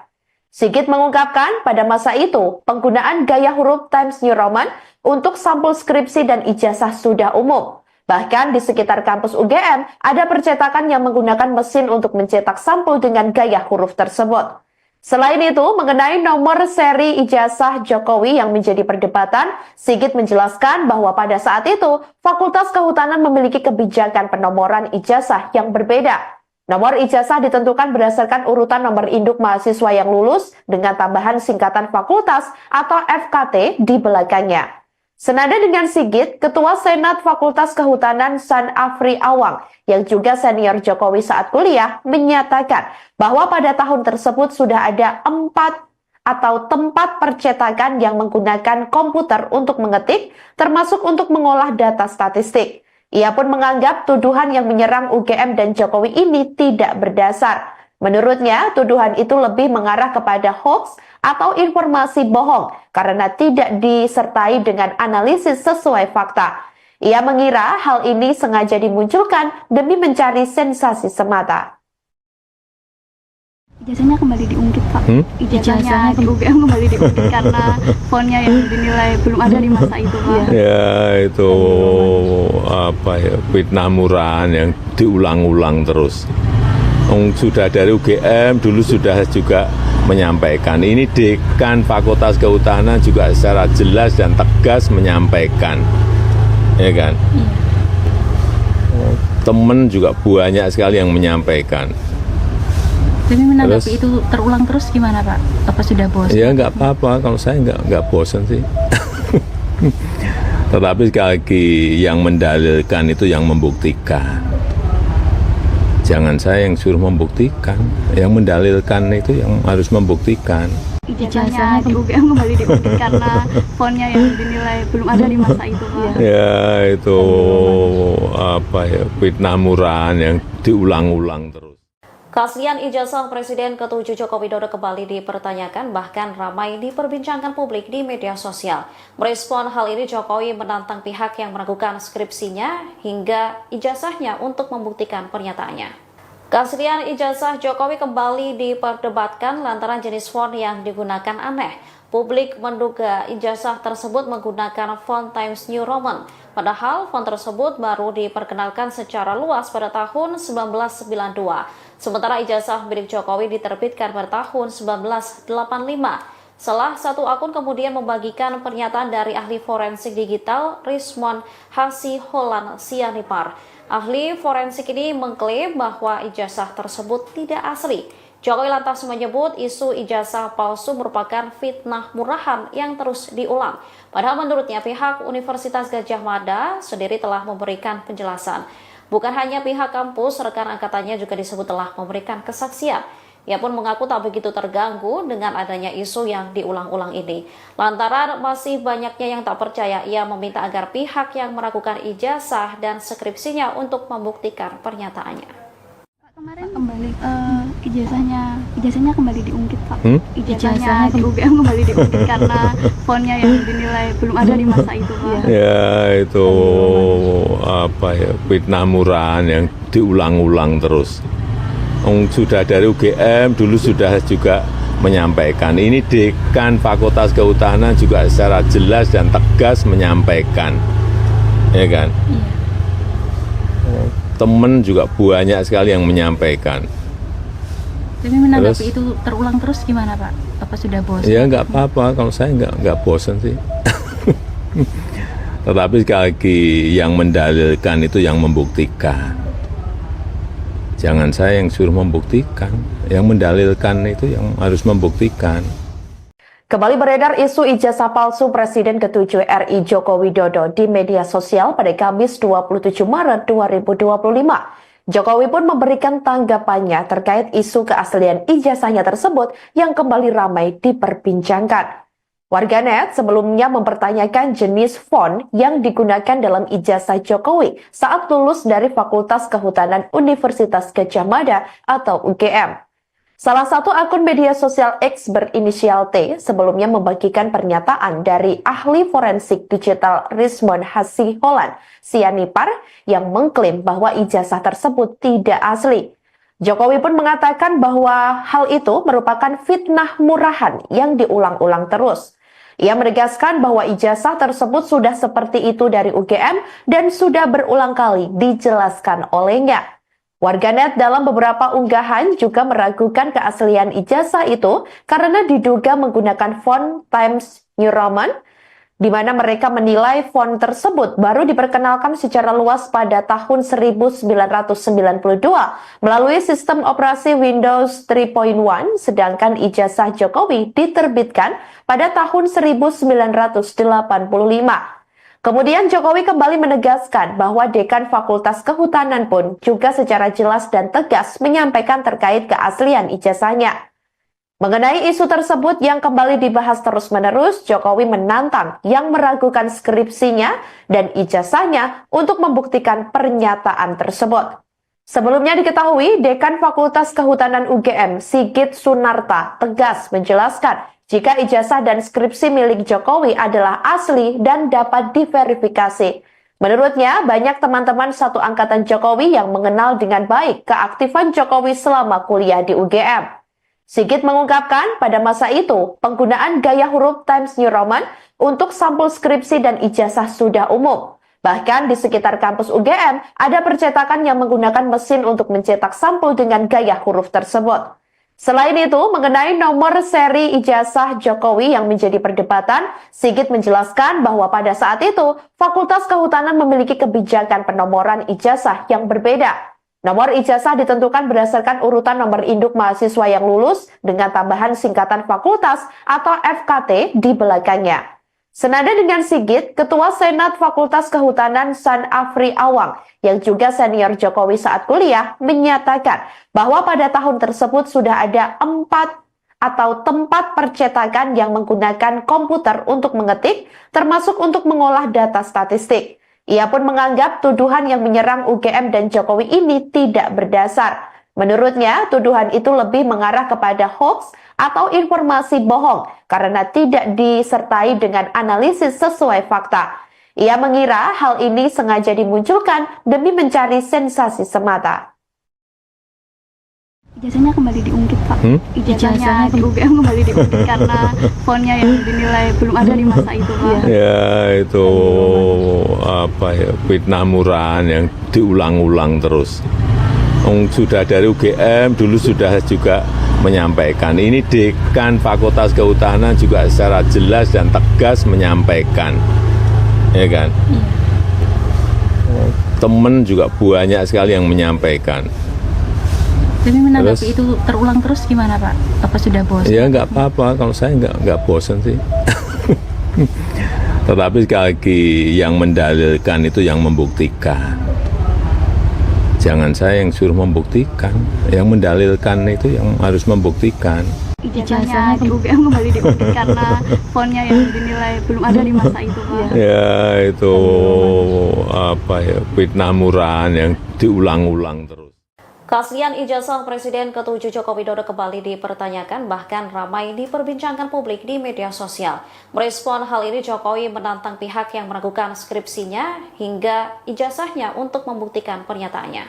Sigit mengungkapkan pada masa itu, penggunaan gaya huruf Times New Roman untuk sampul skripsi dan ijazah sudah umum. Bahkan di sekitar kampus UGM, ada percetakan yang menggunakan mesin untuk mencetak sampul dengan gaya huruf tersebut. Selain itu, mengenai nomor seri ijazah Jokowi yang menjadi perdebatan, Sigit menjelaskan bahwa pada saat itu, Fakultas Kehutanan memiliki kebijakan penomoran ijazah yang berbeda. Nomor ijazah ditentukan berdasarkan urutan nomor induk mahasiswa yang lulus dengan tambahan singkatan fakultas atau FKT di belakangnya. Senada dengan Sigit, Ketua Senat Fakultas Kehutanan San Afri Awang yang juga senior Jokowi saat kuliah menyatakan bahwa pada tahun tersebut sudah ada 4 atau tempat percetakan yang menggunakan komputer untuk mengetik, termasuk untuk mengolah data statistik. Ia pun menganggap tuduhan yang menyerang UGM dan Jokowi ini tidak berdasar. Menurutnya, tuduhan itu lebih mengarah kepada hoax atau informasi bohong karena tidak disertai dengan analisis sesuai fakta. Ia mengira hal ini sengaja dimunculkan demi mencari sensasi semata. Ijazahnya kembali diungkit, Pak. Ijazahnya di UGM kembali diungkit karena fonnya yang dinilai belum ada di masa itu, Pak. Ya itu fitnah murahan yang diulang-ulang terus. Sudah dari UGM dulu sudah juga menyampaikan, ini dekan Fakultas Kehutanan juga secara jelas dan tegas menyampaikan, ya kan? Temen juga banyak sekali yang menyampaikan. Tapi menanggapi itu terulang terus gimana Pak? Apa sudah bosan? Ya nggak apa-apa, kalau saya nggak bosan sih. Tetapi sekali lagi yang mendalilkan itu yang membuktikan. Jangan saya yang suruh membuktikan, yang mendalilkan itu yang harus membuktikan. Ijazahnya di UGM kembali diungkit karena fonnya yang dinilai belum ada di masa itu, Pak. Ya itu fitnah murahan yang diulang-ulang terus. Keaslian ijazah Presiden ke-7 Joko Widodo kembali dipertanyakan, bahkan ramai diperbincangkan publik di media sosial. Merespon hal ini, Jokowi menantang pihak yang meragukan skripsinya hingga ijazahnya untuk membuktikan pernyataannya. Keaslian ijazah Jokowi kembali diperdebatkan lantaran jenis font yang digunakan aneh. Publik menduga ijazah tersebut menggunakan font Times New Roman. Padahal font tersebut baru diperkenalkan secara luas pada tahun 1992. Sementara ijazah milik Jokowi diterbitkan pada tahun 1985. Salah satu akun kemudian membagikan pernyataan dari ahli forensik digital Rizwan Hasiholan Sianipar. Ahli forensik ini mengklaim bahwa ijazah tersebut tidak asli. Jokowi lantas menyebut isu ijazah palsu merupakan fitnah murahan yang terus diulang. Padahal menurutnya pihak Universitas Gadjah Mada sendiri telah memberikan penjelasan. Bukan hanya pihak kampus, rekan angkatannya juga disebut telah memberikan kesaksian. Ia pun mengaku tak begitu terganggu dengan adanya isu yang diulang-ulang ini. Lantaran masih banyaknya yang tak percaya, ia meminta agar pihak yang meragukan ijazah dan skripsinya untuk membuktikan pernyataannya. Kemarin kembali ijazahnya kembali diungkit, Pak. Ijazahnya di UGM kembali diungkit karena fonnya yang dinilai belum ada di masa itu, Pak. Ya itu fitnah murahan yang diulang-ulang terus. Sudah dari UGM dulu sudah juga menyampaikan, ini dekan Fakultas Kehutanan juga secara jelas dan tegas menyampaikan, ya kan? Temen juga banyak sekali yang menyampaikan. Tapi menanggapi itu terulang terus gimana Pak? Apa sudah bosan? Ya nggak apa-apa, kalau saya nggak bosan sih. Tetapi sekali lagi yang mendalilkan itu yang membuktikan. Jangan saya yang suruh membuktikan, yang mendalilkan itu yang harus membuktikan. Kembali beredar isu ijazah palsu Presiden ke-7 RI Joko Widodo di media sosial pada Kamis 27 Maret 2025. Jokowi pun memberikan tanggapannya terkait isu keaslian ijazahnya tersebut yang kembali ramai diperbincangkan. Warganet sebelumnya mempertanyakan jenis font yang digunakan dalam ijazah Jokowi saat lulus dari Fakultas Kehutanan Universitas Gadjah Mada atau UGM. Salah satu akun media sosial X berinisial T sebelumnya membagikan pernyataan dari ahli forensik digital Rizwan Hasiholan Sianipar yang mengklaim bahwa ijazah tersebut tidak asli. Jokowi pun mengatakan bahwa hal itu merupakan fitnah murahan yang diulang-ulang terus. Ia menegaskan bahwa ijazah tersebut sudah seperti itu dari UGM dan sudah berulang kali dijelaskan olehnya. Warganet dalam beberapa unggahan juga meragukan keaslian ijazah itu karena diduga menggunakan font Times New Roman, di mana mereka menilai font tersebut baru diperkenalkan secara luas pada tahun 1992 melalui sistem operasi Windows 3.1, sedangkan ijazah Jokowi diterbitkan pada tahun 1985. Kemudian Jokowi kembali menegaskan bahwa Dekan Fakultas Kehutanan pun juga secara jelas dan tegas menyampaikan terkait keaslian ijazahnya. Mengenai isu tersebut yang kembali dibahas terus-menerus, Jokowi menantang yang meragukan skripsinya dan ijazahnya untuk membuktikan pernyataan tersebut. Sebelumnya diketahui, Dekan Fakultas Kehutanan UGM, Sigit Sunarta, tegas menjelaskan jika ijazah dan skripsi milik Jokowi adalah asli dan dapat diverifikasi. Menurutnya, banyak teman-teman satu angkatan Jokowi yang mengenal dengan baik keaktifan Jokowi selama kuliah di UGM. Sigit mengungkapkan pada masa itu, penggunaan gaya huruf Times New Roman untuk sampul skripsi dan ijazah sudah umum. Bahkan di sekitar kampus UGM, ada percetakan yang menggunakan mesin untuk mencetak sampul dengan gaya huruf tersebut. Selain itu, mengenai nomor seri ijazah Jokowi yang menjadi perdebatan, Sigit menjelaskan bahwa pada saat itu, Fakultas Kehutanan memiliki kebijakan penomoran ijazah yang berbeda. Nomor ijazah ditentukan berdasarkan urutan nomor induk mahasiswa yang lulus dengan tambahan singkatan fakultas atau FKT di belakangnya. Senada dengan Sigit, Ketua Senat Fakultas Kehutanan San Afri Awang, yang juga senior Jokowi saat kuliah, menyatakan bahwa pada tahun tersebut sudah ada 4 atau tempat percetakan yang menggunakan komputer untuk mengetik, termasuk untuk mengolah data statistik. Ia pun menganggap tuduhan yang menyerang UGM dan Jokowi ini tidak berdasar. Menurutnya, tuduhan itu lebih mengarah kepada hoax atau informasi bohong karena tidak disertai dengan analisis sesuai fakta. Ia mengira hal ini sengaja dimunculkan demi mencari sensasi semata. Ijazahnya kembali diungkit, Pak. Ijazahnya di UGM kembali diungkit karena fontnya yang dinilai belum ada di masa itu, Pak. Ya itu apa ya, fitnah murahan yang diulang-ulang terus. Sudah dari UGM dulu sudah juga menyampaikan, ini Dekan Fakultas Kehutanan juga secara jelas dan tegas menyampaikan, ya kan? Temen juga banyak sekali yang menyampaikan. Tapi menanggapi itu terulang terus gimana Pak? Apa sudah bosan? Ya nggak apa-apa, kalau saya nggak bosan sih. Tetapi sekali lagi yang mendalilkan itu yang membuktikan. Jangan saya yang suruh membuktikan, yang mendalilkan itu yang harus membuktikan. Ijazahnya di UGM kembali diungkit karena fontnya yang dinilai belum ada di masa itu, Pak. Ya itu apa ya, fitnah murahan yang diulang-ulang terus. Keaslian ijazah Presiden ke-7 Joko Widodo kembali dipertanyakan, bahkan ramai diperbincangkan publik di media sosial. Merespon hal ini, Jokowi menantang pihak yang meragukan skripsinya hingga ijazahnya untuk membuktikan pernyataannya.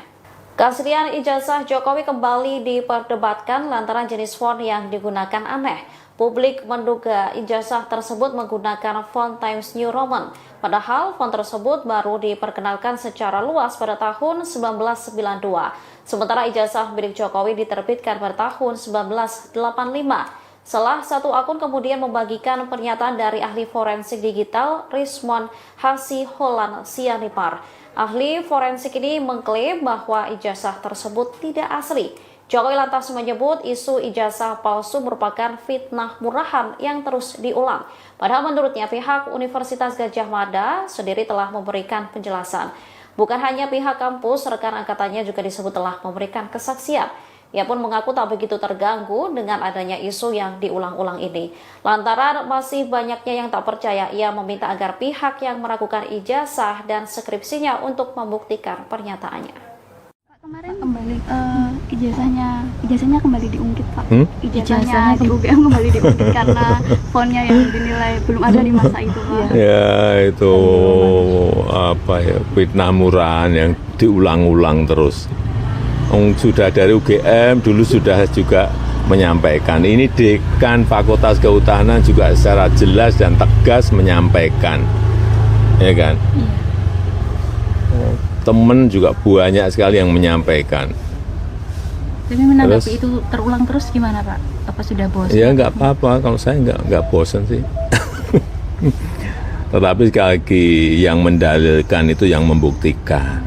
Keaslian ijazah Jokowi kembali diperdebatkan lantaran jenis font yang digunakan aneh. Publik menduga ijazah tersebut menggunakan font Times New Roman, padahal font tersebut baru diperkenalkan secara luas pada tahun 1992. Sementara ijazah milik Jokowi diterbitkan pada tahun 1985. Salah satu akun kemudian membagikan pernyataan dari ahli forensik digital Rismon Hasiholan Sianipar. Ahli forensik ini mengklaim bahwa ijazah tersebut tidak asli. Jokowi lantas menyebut isu ijazah palsu merupakan fitnah murahan yang terus diulang. Padahal menurutnya pihak Universitas Gadjah Mada sendiri telah memberikan penjelasan. Bukan hanya pihak kampus, rekan angkatannya juga disebut telah memberikan kesaksian. Ia pun mengaku tak begitu terganggu dengan adanya isu yang diulang-ulang ini. Lantaran masih banyaknya yang tak percaya, ia meminta agar pihak yang meragukan ijazah dan skripsinya untuk membuktikan pernyataannya. Kemarin kembali ijazahnya kembali diungkit, Pak. Ijazahnya di UGM kembali diungkit karena fontnya yang dinilai belum ada di masa itu, Pak. Ya itu apa ya, fitnah murahan yang diulang-ulang terus. Sudah dari UGM dulu sudah juga menyampaikan, ini Dekan Fakultas Kehutanan juga secara jelas dan tegas menyampaikan, ya kan? teman juga banyak sekali yang menyampaikan. Tapi menanggapi itu terulang terus gimana Pak? Apa sudah bosan? Ya nggak apa-apa, kalau saya nggak bosan sih. Tetapi sekali lagi yang mendalilkan itu yang membuktikan.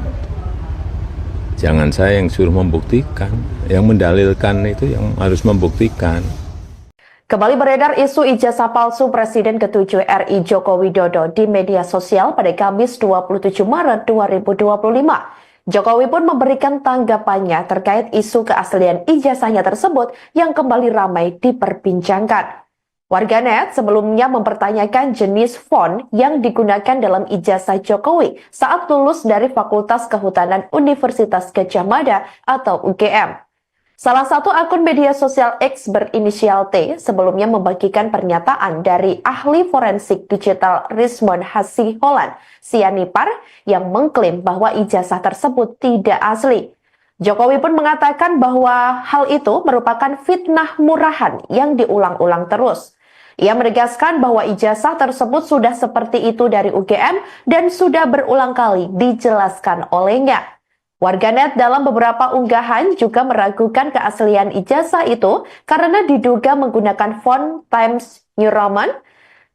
Jangan saya yang suruh membuktikan, yang mendalilkan itu yang harus membuktikan. Kembali beredar isu ijazah palsu Presiden ke-7 RI Joko Widodo di media sosial pada Kamis 27 Maret 2025. Jokowi pun memberikan tanggapannya terkait isu keaslian ijazahnya tersebut yang kembali ramai diperbincangkan. Warganet sebelumnya mempertanyakan jenis font yang digunakan dalam ijazah Jokowi saat lulus dari Fakultas Kehutanan Universitas Gadjah Mada atau UGM. Salah satu akun media sosial X berinisial T sebelumnya membagikan pernyataan dari ahli forensik digital Rismond Hasiholan Sianipar yang mengklaim bahwa ijazah tersebut tidak asli. Jokowi pun mengatakan bahwa hal itu merupakan fitnah murahan yang diulang-ulang terus. Ia menegaskan bahwa ijazah tersebut sudah seperti itu dari UGM dan sudah berulang kali dijelaskan olehnya. Warganet dalam beberapa unggahan juga meragukan keaslian ijazah itu karena diduga menggunakan font Times New Roman,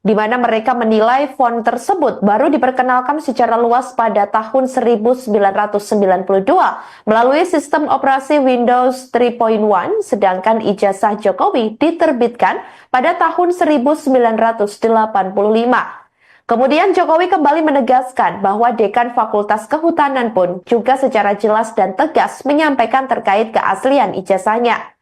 di mana mereka menilai font tersebut baru diperkenalkan secara luas pada tahun 1992 melalui sistem operasi Windows 3.1, sedangkan ijazah Jokowi diterbitkan pada tahun 1985. Kemudian Jokowi kembali menegaskan bahwa Dekan Fakultas Kehutanan pun juga secara jelas dan tegas menyampaikan terkait keaslian ijazahnya.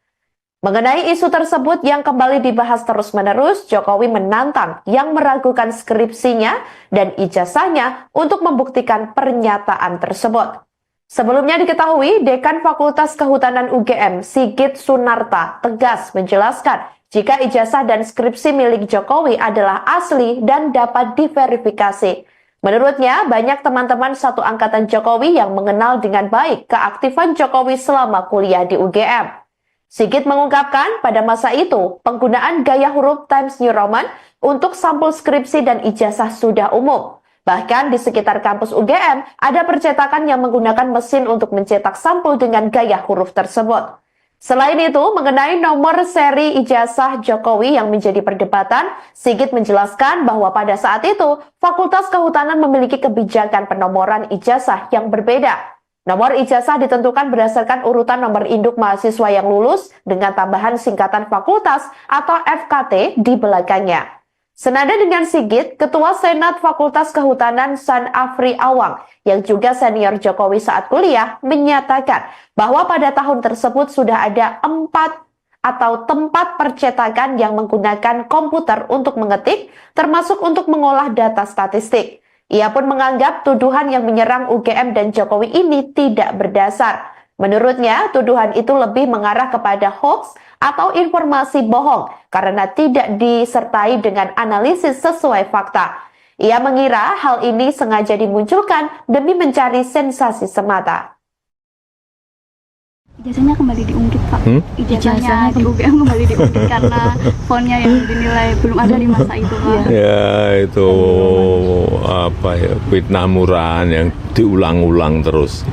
Mengenai isu tersebut yang kembali dibahas terus-menerus, Jokowi menantang yang meragukan skripsinya dan ijazahnya untuk membuktikan pernyataan tersebut. Sebelumnya diketahui, Dekan Fakultas Kehutanan UGM, Sigit Sunarta, tegas menjelaskan jika ijazah dan skripsi milik Jokowi adalah asli dan dapat diverifikasi. Menurutnya, banyak teman-teman satu angkatan Jokowi yang mengenal dengan baik keaktifan Jokowi selama kuliah di UGM. Sigit mengungkapkan pada masa itu, penggunaan gaya huruf Times New Roman untuk sampul skripsi dan ijazah sudah umum. Bahkan di sekitar kampus UGM, ada percetakan yang menggunakan mesin untuk mencetak sampul dengan gaya huruf tersebut. Selain itu, mengenai nomor seri ijazah Jokowi yang menjadi perdebatan, Sigit menjelaskan bahwa pada saat itu, Fakultas Kehutanan memiliki kebijakan penomoran ijazah yang berbeda. Nomor ijazah ditentukan berdasarkan urutan nomor induk mahasiswa yang lulus dengan tambahan singkatan fakultas atau FKT di belakangnya. Senada dengan Sigit, Ketua Senat Fakultas Kehutanan San Afri Awang yang juga senior Jokowi saat kuliah menyatakan bahwa pada tahun tersebut sudah ada 4 atau tempat percetakan yang menggunakan komputer untuk mengetik, termasuk untuk mengolah data statistik. Ia pun menganggap tuduhan yang menyerang UGM dan Jokowi ini tidak berdasar. Menurutnya, tuduhan itu lebih mengarah kepada hoax atau informasi bohong karena tidak disertai dengan analisis sesuai fakta. Ia mengira hal ini sengaja dimunculkan demi mencari sensasi semata. Ijazahnya kembali diungkit, Pak. Ijazahnya di UGM kembali diungkit karena fontnya yang dinilai belum ada di masa itu, Pak. Ya itu fitnah murahan yang diulang-ulang terus.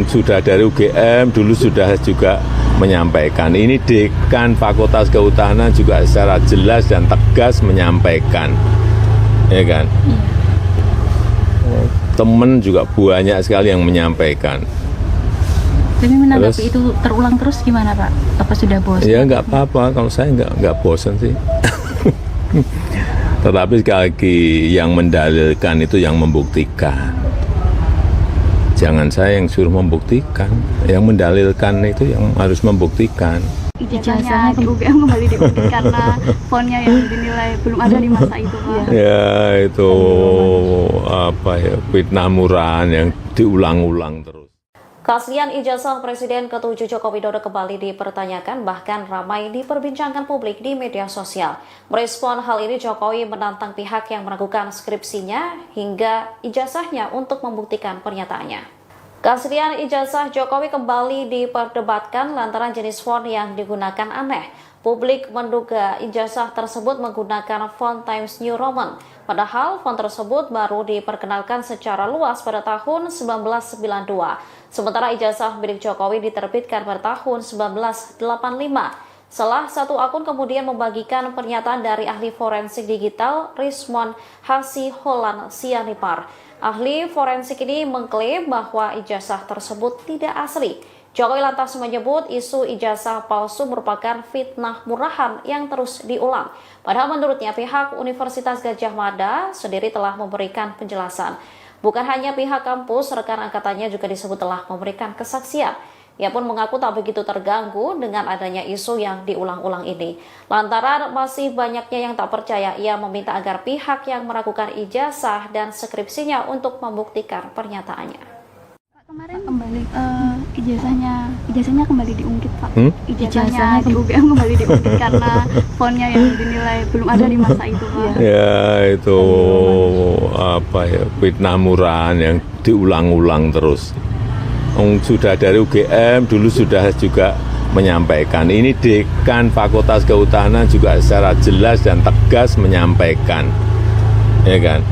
Sudah dari UGM dulu sudah juga menyampaikan. Ini Dekan Fakultas Kehutanan juga secara jelas dan tegas menyampaikan, ya kan? Teman juga banyak sekali yang menyampaikan. Tapi menanggapi itu terulang terus gimana Pak? Apa sudah bosan? Ya nggak apa-apa, kalau saya nggak bosan sih. Tetapi sekali lagi yang mendalilkan itu yang membuktikan. Jangan saya yang suruh membuktikan, yang mendalilkan itu yang harus membuktikan. Ijazahnya di UGM kembali diungkit karena fontnya yang dinilai belum ada di masa itu, Pak. Ya itu fitnah murahan yang diulang-ulang terus. Keaslian ijazah Presiden ke-7 Joko Widodo kembali dipertanyakan, bahkan ramai diperbincangkan publik di media sosial. Merespon hal ini, Jokowi menantang pihak yang meragukan skripsinya hingga ijazahnya untuk membuktikan pernyataannya. Keaslian ijazah Jokowi kembali diperdebatkan lantaran jenis font yang digunakan aneh. Publik menduga ijazah tersebut menggunakan font Times New Roman, padahal font tersebut baru diperkenalkan secara luas pada tahun 1992. Sementara ijazah milik Jokowi diterbitkan pada tahun 1985. Salah satu akun kemudian membagikan pernyataan dari ahli forensik digital Rizwan Hasiholan Sianipar. Ahli forensik ini mengklaim bahwa ijazah tersebut tidak asli. Jokowi lantas menyebut isu ijazah palsu merupakan fitnah murahan yang terus diulang. Padahal menurutnya pihak Universitas Gadjah Mada sendiri telah memberikan penjelasan. Bukan hanya pihak kampus, rekan angkatannya juga disebut telah memberikan kesaksian. Ia pun mengaku tak begitu terganggu dengan adanya isu yang diulang-ulang ini. Lantaran masih banyaknya yang tak percaya, ia meminta agar pihak yang meragukan ijazah dan skripsinya untuk membuktikan pernyataannya. Kemarin kembali ijazahnya kembali diungkit, Pak. Ijazahnya di UGM kembali diungkit karena fontnya yang dinilai belum ada di masa itu, Pak. Ya itu fitnah murahan yang diulang-ulang terus. Sudah dari UGM dulu sudah juga menyampaikan, ini Dekan Fakultas Kehutanan juga secara jelas dan tegas menyampaikan, ya kan?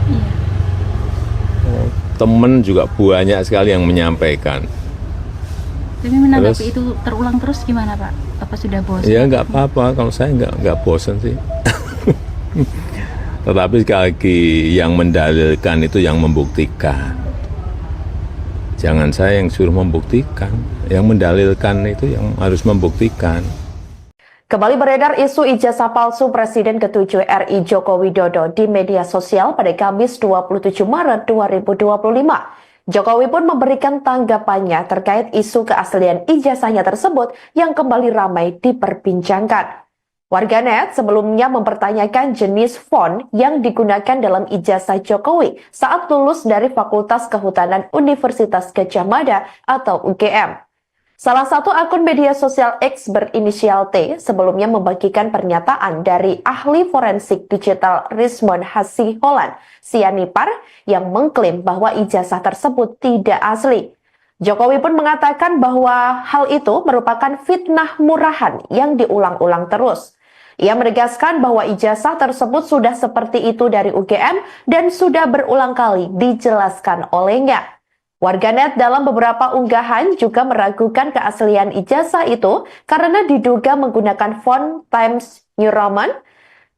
Temen juga banyak sekali yang menyampaikan. Tapi menanggapi itu terulang terus gimana Pak? Apa sudah bosan? Ya nggak apa-apa, kalau saya nggak bosan sih. Tetapi sekali lagi yang mendalilkan itu yang membuktikan. Jangan saya yang suruh membuktikan, yang mendalilkan itu yang harus membuktikan. Kembali beredar isu ijazah palsu Presiden ke-7 RI Joko Widodo di media sosial pada Kamis 27 Maret 2025. Jokowi pun memberikan tanggapannya terkait isu keaslian ijazahnya tersebut yang kembali ramai diperbincangkan. Warganet sebelumnya mempertanyakan jenis font yang digunakan dalam ijazah Jokowi saat lulus dari Fakultas Kehutanan Universitas Gadjah Mada atau UGM. Salah satu akun media sosial X berinisial T sebelumnya membagikan pernyataan dari ahli forensik digital Rizwan Hasiholan Sianipar yang mengklaim bahwa ijazah tersebut tidak asli. Jokowi pun mengatakan bahwa hal itu merupakan fitnah murahan yang diulang-ulang terus. Ia menegaskan bahwa ijazah tersebut sudah seperti itu dari UGM dan sudah berulang kali dijelaskan olehnya. Warganet dalam beberapa unggahan juga meragukan keaslian ijazah itu karena diduga menggunakan font Times New Roman,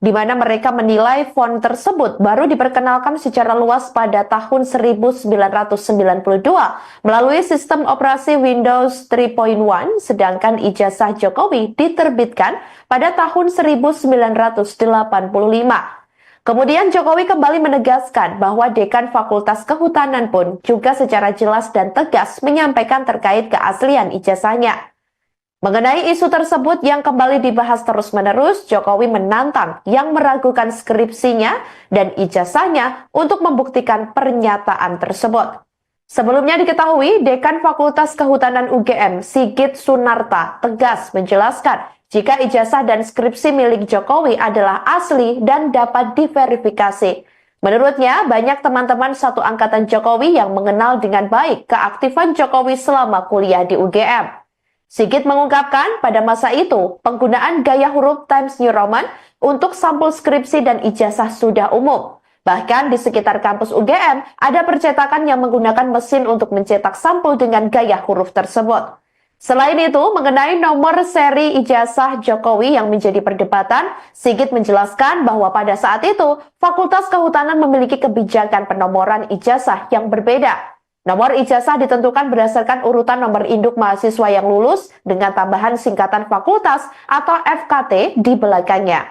di mana mereka menilai font tersebut baru diperkenalkan secara luas pada tahun 1992 melalui sistem operasi Windows 3.1, sedangkan ijazah Jokowi diterbitkan pada tahun 1985. Kemudian Jokowi kembali menegaskan bahwa Dekan Fakultas Kehutanan pun juga secara jelas dan tegas menyampaikan terkait keaslian ijazahnya. Mengenai isu tersebut yang kembali dibahas terus-menerus, Jokowi menantang yang meragukan skripsinya dan ijazahnya untuk membuktikan pernyataan tersebut. Sebelumnya diketahui, Dekan Fakultas Kehutanan UGM, Sigit Sunarta, tegas menjelaskan jika ijazah dan skripsi milik Jokowi adalah asli dan dapat diverifikasi. Menurutnya, banyak teman-teman satu angkatan Jokowi yang mengenal dengan baik keaktifan Jokowi selama kuliah di UGM. Sigit mengungkapkan pada masa itu, penggunaan gaya huruf Times New Roman untuk sampul skripsi dan ijazah sudah umum. Bahkan di sekitar kampus UGM, ada percetakan yang menggunakan mesin untuk mencetak sampul dengan gaya huruf tersebut. Selain itu, mengenai nomor seri ijazah Jokowi yang menjadi perdebatan, Sigit menjelaskan bahwa pada saat itu, Fakultas Kehutanan memiliki kebijakan penomoran ijazah yang berbeda. Nomor ijazah ditentukan berdasarkan urutan nomor induk mahasiswa yang lulus dengan tambahan singkatan fakultas atau FKT di belakangnya.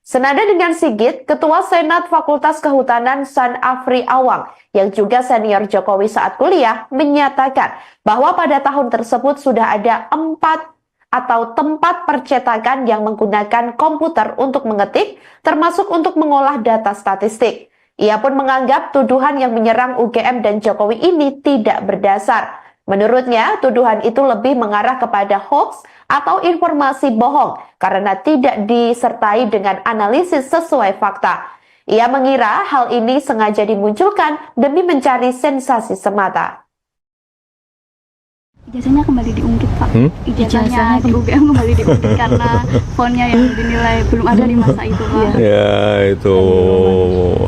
Senada dengan Sigit, Ketua Senat Fakultas Kehutanan San Afri Awang, yang juga senior Jokowi saat kuliah, menyatakan bahwa pada tahun tersebut sudah ada 4 atau tempat percetakan yang menggunakan komputer untuk mengetik, termasuk untuk mengolah data statistik. Ia pun menganggap tuduhan yang menyerang UGM dan Jokowi ini tidak berdasar. Menurutnya, tuduhan itu lebih mengarah kepada hoax atau informasi bohong karena tidak disertai dengan analisis sesuai fakta. Ia mengira hal ini sengaja dimunculkan demi mencari sensasi semata. Ijazahnya kembali diungkit Pak. Ijazahnya Ijazahnya di UGM kembali diungkit karena fonnya yang dinilai belum ada di masa itu Pak. Ya itu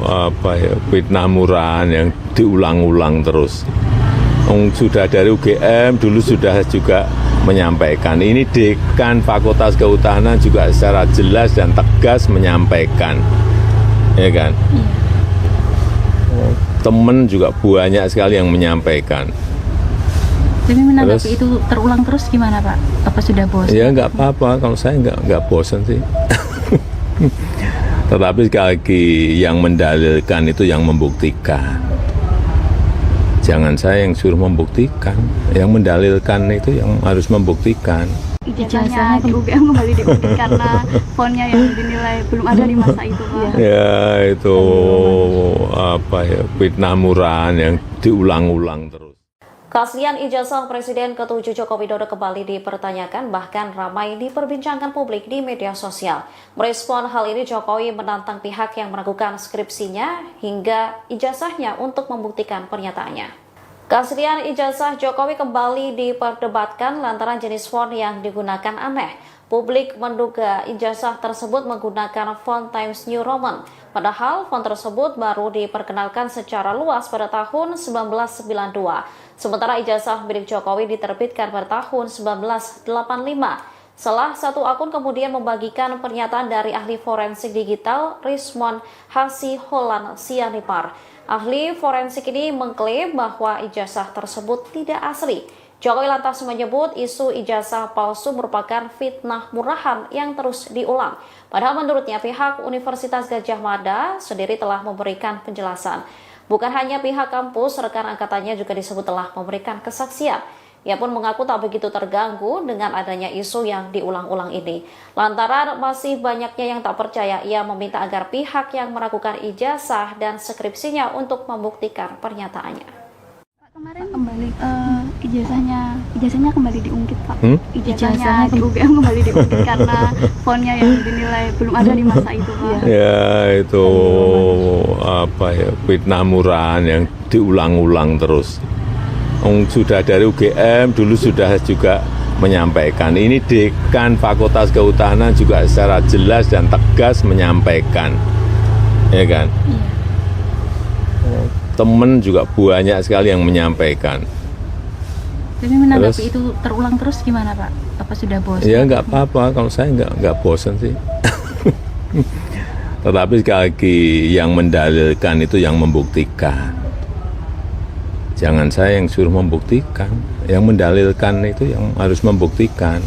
apa ya, fitnah murahan yang diulang-ulang terus. Sudah dari UGM dulu sudah juga menyampaikan, ini dekan Fakultas Kehutanan juga secara jelas dan tegas menyampaikan, ya kan? Temen juga banyak sekali yang menyampaikan. Tapi menanggapi itu terulang terus gimana Pak? Apa sudah bosan? Ya nggak apa-apa, kalau saya nggak bosan sih. Tetapi sekali lagi yang mendalilkan itu yang membuktikan. Jangan saya yang suruh membuktikan, yang mendalilkan itu yang harus membuktikan. Ijazahnya di UGM kembali diungkit karena fonnya yang dinilai belum ada di masa itu Pak. Ya itu apa ya, fitnah murahan yang diulang-ulang terus. Keaslian ijazah Presiden ke-7 Joko Widodo kembali dipertanyakan, bahkan ramai diperbincangkan publik di media sosial. Merespon hal ini, Jokowi menantang pihak yang meragukan skripsinya hingga ijazahnya untuk membuktikan pernyataannya. Keaslian ijazah Jokowi kembali diperdebatkan lantaran jenis font yang digunakan aneh. Publik menduga ijazah tersebut menggunakan font Times New Roman, padahal font tersebut baru diperkenalkan secara luas pada tahun 1992. Sementara ijazah milik Jokowi diterbitkan pada tahun 1985. Salah satu akun kemudian membagikan pernyataan dari ahli forensik digital Rizwan Hasiholan Sianipar. Ahli forensik ini mengklaim bahwa ijazah tersebut tidak asli. Jokowi lantas menyebut isu ijazah palsu merupakan fitnah murahan yang terus diulang. Padahal menurutnya pihak Universitas Gadjah Mada sendiri telah memberikan penjelasan. Bukan hanya pihak kampus, rekan angkatannya juga disebut telah memberikan kesaksian. Ia pun mengaku tak begitu terganggu dengan adanya isu yang diulang-ulang ini. Lantaran masih banyaknya yang tak percaya, ia meminta agar pihak yang meragukan ijazah dan skripsinya untuk membuktikan pernyataannya. Kemarin kembali ijazahnya kembali diungkit Pak. Ijazahnya Ijazahnya di UGM kembali diungkit karena fonnya yang dinilai belum ada di masa itu Pak. Ya itu apa ya, fitnah murahan yang diulang-ulang terus. Sudah dari UGM dulu sudah juga menyampaikan, ini dekan Fakultas Kehutanan juga secara jelas dan tegas menyampaikan, ya kan? Temen juga banyak sekali yang menyampaikan. Tapi menanggapi itu terulang terus gimana Pak? Apa sudah bosan? Ya nggak apa-apa, kalau saya nggak bosan sih. Tetapi sekali lagi yang mendalilkan itu yang membuktikan. Jangan saya yang suruh membuktikan, yang mendalilkan itu yang harus membuktikan.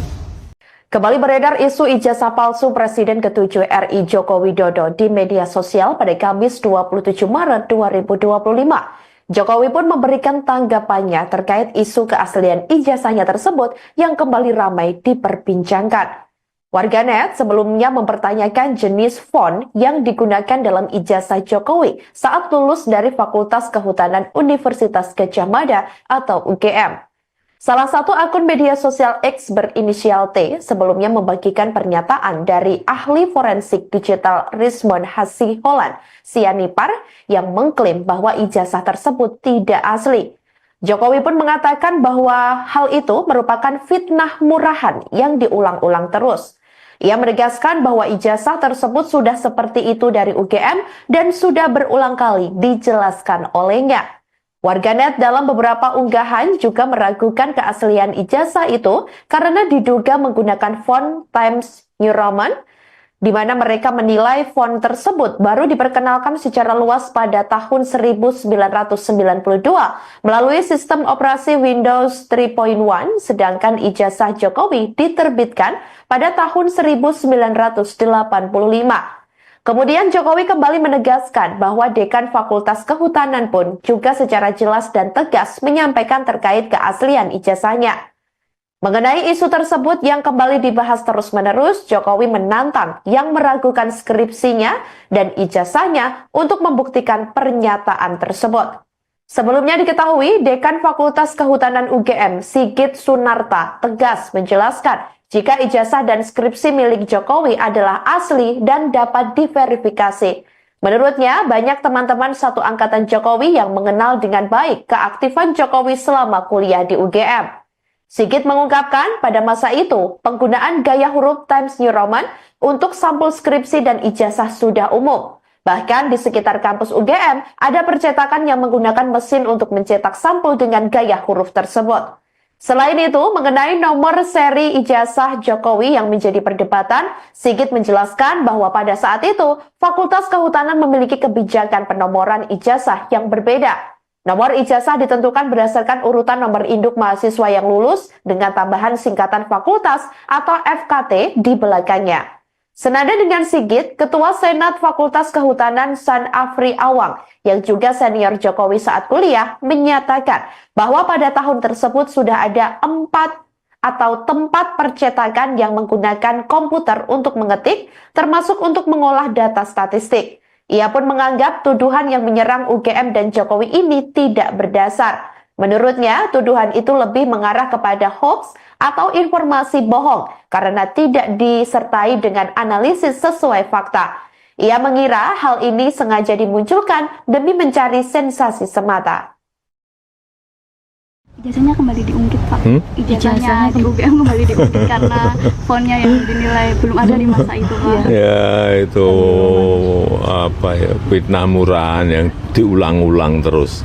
Kembali beredar isu ijazah palsu Presiden ke-7 RI Joko Widodo di media sosial pada Kamis 27 Maret 2025. Jokowi pun memberikan tanggapannya terkait isu keaslian ijazahnya tersebut yang kembali ramai diperbincangkan. Warganet sebelumnya mempertanyakan jenis font yang digunakan dalam ijazah Jokowi saat lulus dari Fakultas Kehutanan Universitas Gadjah Mada atau UGM. Salah satu akun media sosial X berinisial T sebelumnya membagikan pernyataan dari ahli forensik digital Rizwan Hasiholan Sianipar yang mengklaim bahwa ijazah tersebut tidak asli. Jokowi pun mengatakan bahwa hal itu merupakan fitnah murahan yang diulang-ulang terus. Ia menegaskan bahwa ijazah tersebut sudah seperti itu dari UGM dan sudah berulang kali dijelaskan olehnya. Warganet dalam beberapa unggahan juga meragukan keaslian ijazah itu karena diduga menggunakan font Times New Roman, di mana mereka menilai font tersebut baru diperkenalkan secara luas pada tahun 1992 melalui sistem operasi Windows 3.1, sedangkan ijazah Jokowi diterbitkan pada tahun 1985. Kemudian Jokowi kembali menegaskan bahwa dekan Fakultas Kehutanan pun juga secara jelas dan tegas menyampaikan terkait keaslian ijazahnya. Mengenai isu tersebut yang kembali dibahas terus-menerus, Jokowi menantang yang meragukan skripsinya dan ijazahnya untuk membuktikan pernyataan tersebut. Sebelumnya diketahui, dekan Fakultas Kehutanan UGM, Sigit Sunarta, tegas menjelaskan jika ijazah dan skripsi milik Jokowi adalah asli dan dapat diverifikasi. Menurutnya, banyak teman-teman satu angkatan Jokowi yang mengenal dengan baik keaktifan Jokowi selama kuliah di UGM. Sigit mengungkapkan pada masa itu, penggunaan gaya huruf Times New Roman untuk sampul skripsi dan ijazah sudah umum. Bahkan di sekitar kampus UGM, ada percetakan yang menggunakan mesin untuk mencetak sampul dengan gaya huruf tersebut. Selain itu, mengenai nomor seri ijazah Jokowi yang menjadi perdebatan, Sigit menjelaskan bahwa pada saat itu, Fakultas Kehutanan memiliki kebijakan penomoran ijazah yang berbeda. Nomor ijazah ditentukan berdasarkan urutan nomor induk mahasiswa yang lulus dengan tambahan singkatan fakultas atau FKT di belakangnya. Senada dengan Sigit, Ketua Senat Fakultas Kehutanan San Afri Awang yang juga senior Jokowi saat kuliah menyatakan bahwa pada tahun tersebut sudah ada 4 atau tempat percetakan yang menggunakan komputer untuk mengetik, termasuk untuk mengolah data statistik. Ia pun menganggap tuduhan yang menyerang UGM dan Jokowi ini tidak berdasar. Menurutnya, tuduhan itu lebih mengarah kepada hoax atau informasi bohong karena tidak disertai dengan analisis sesuai fakta. Ia mengira hal ini sengaja dimunculkan demi mencari sensasi semata. Ijazahnya kembali diungkit, Pak. Ijazahnya di UGM kembali diungkit karena fontnya yang dinilai belum ada di masa itu, Pak. Ya itu fitnah murahan yang diulang-ulang terus.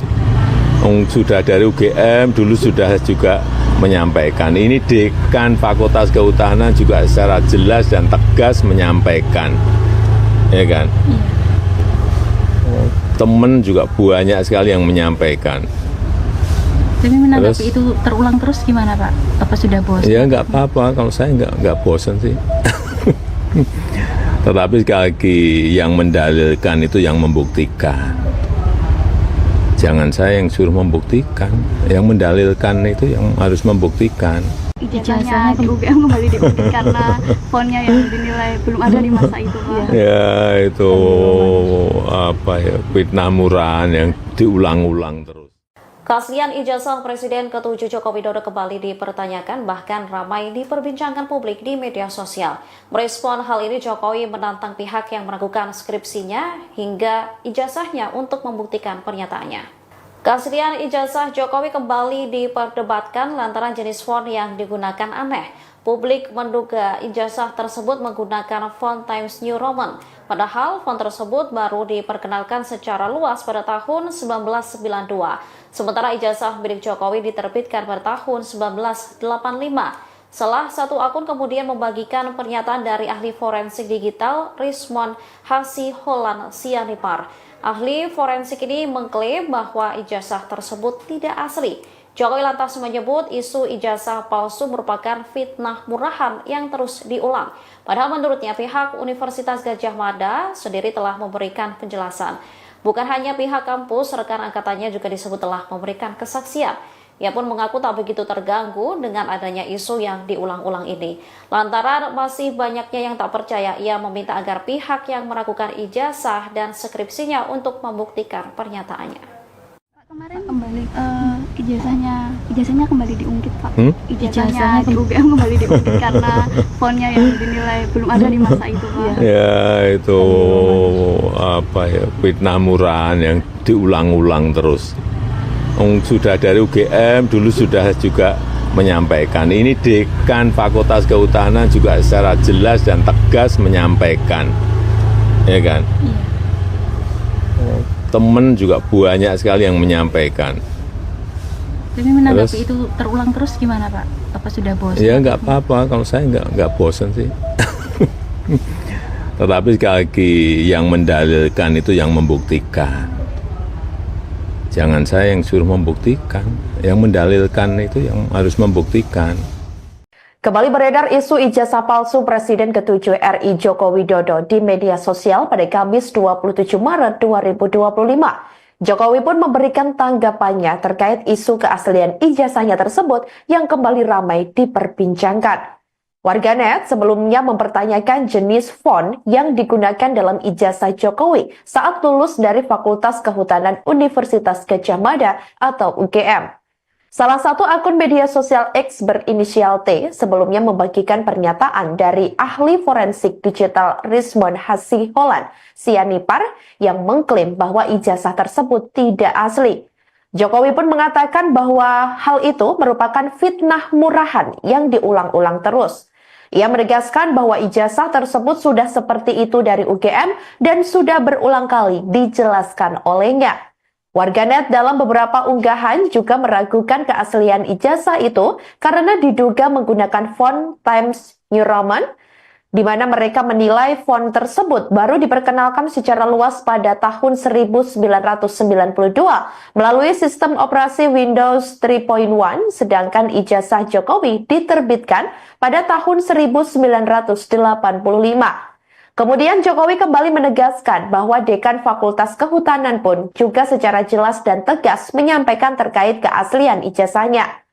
Sudah dari UGM dulu sudah juga menyampaikan. Ini Dekan Fakultas Kehutanan juga secara jelas dan tegas menyampaikan, ya kan? Temen juga banyak sekali yang menyampaikan. Tapi menanggapi itu terulang terus gimana Pak? Apa sudah bosan? Ya nggak apa-apa, kalau saya nggak bosan sih. Tetapi sekali lagi yang mendalilkan itu yang membuktikan. Jangan saya yang suruh membuktikan, yang mendalilkan itu yang harus membuktikan. Ijazahnya di UGM kembali diungkit karena fontnya yang dinilai belum ada di masa itu, Pak. Ya itu fitnah murahan yang diulang-ulang terus. Keaslian ijazah Presiden ke-7 Joko Widodo kembali dipertanyakan, bahkan ramai diperbincangkan publik di media sosial. Merespon hal ini, Jokowi menantang pihak yang meragukan skripsinya hingga ijazahnya untuk membuktikan pernyataannya. Keaslian ijazah Jokowi kembali diperdebatkan lantaran jenis font yang digunakan aneh. Publik menduga ijazah tersebut menggunakan font Times New Roman. Padahal font tersebut baru diperkenalkan secara luas pada tahun 1992. Sementara ijazah milik Jokowi diterbitkan pada tahun 1985. Salah satu akun kemudian membagikan pernyataan dari ahli forensik digital Rizwan Hasiholan Sianipar. Ahli forensik ini mengklaim bahwa ijazah tersebut tidak asli. Jokowi lantas menyebut isu ijazah palsu merupakan fitnah murahan yang terus diulang. Padahal menurutnya pihak Universitas Gadjah Mada sendiri telah memberikan penjelasan. Bukan hanya pihak kampus, rekan angkatannya juga disebut telah memberikan kesaksian. Ia pun mengaku tak begitu terganggu dengan adanya isu yang diulang-ulang ini. Lantaran masih banyaknya yang tak percaya, ia meminta agar pihak yang meragukan ijazah dan skripsinya untuk membuktikan pernyataannya. Kemarin kembali ijazahnya kembali diungkit, Pak. Ijazahnya di UGM kembali diungkit karena fontnya yang dinilai belum ada di masa itu, Pak. Ya itu fitnah murahan yang diulang-ulang terus. Sudah dari UGM dulu sudah juga menyampaikan. Ini Dekan Fakultas Kehutanan juga secara jelas dan tegas menyampaikan, ya kan? Temen juga banyak sekali yang menyampaikan. Tapi menanggapi itu terulang terus gimana Pak? Apa sudah bosan? Ya nggak apa-apa, kalau saya nggak bosan sih. Tetapi sekali lagi yang mendalilkan itu yang membuktikan. Jangan saya yang suruh membuktikan, yang mendalilkan itu yang harus membuktikan. Kembali beredar isu ijazah palsu Presiden ke-7 RI Joko Widodo di media sosial pada Kamis 27 Maret 2025. Jokowi pun memberikan tanggapannya terkait isu keaslian ijazahnya tersebut yang kembali ramai diperbincangkan. Warganet sebelumnya mempertanyakan jenis font yang digunakan dalam ijazah Jokowi saat lulus dari Fakultas Kehutanan Universitas Gadjah Mada atau UGM. Salah satu akun media sosial X berinisial T sebelumnya membagikan pernyataan dari ahli forensik digital Rizwan Hasiholan Sianipar yang mengklaim bahwa ijazah tersebut tidak asli. Jokowi pun mengatakan bahwa hal itu merupakan fitnah murahan yang diulang-ulang terus. Ia menegaskan bahwa ijazah tersebut sudah seperti itu dari UGM dan sudah berulang kali dijelaskan olehnya. Warganet dalam beberapa unggahan juga meragukan keaslian ijazah itu karena diduga menggunakan font Times New Roman, di mana mereka menilai font tersebut baru diperkenalkan secara luas pada tahun 1992 melalui sistem operasi Windows 3.1, sedangkan ijazah Jokowi diterbitkan pada tahun 1985. Kemudian Jokowi kembali menegaskan bahwa Dekan Fakultas Kehutanan pun juga secara jelas dan tegas menyampaikan terkait keaslian ijazahnya.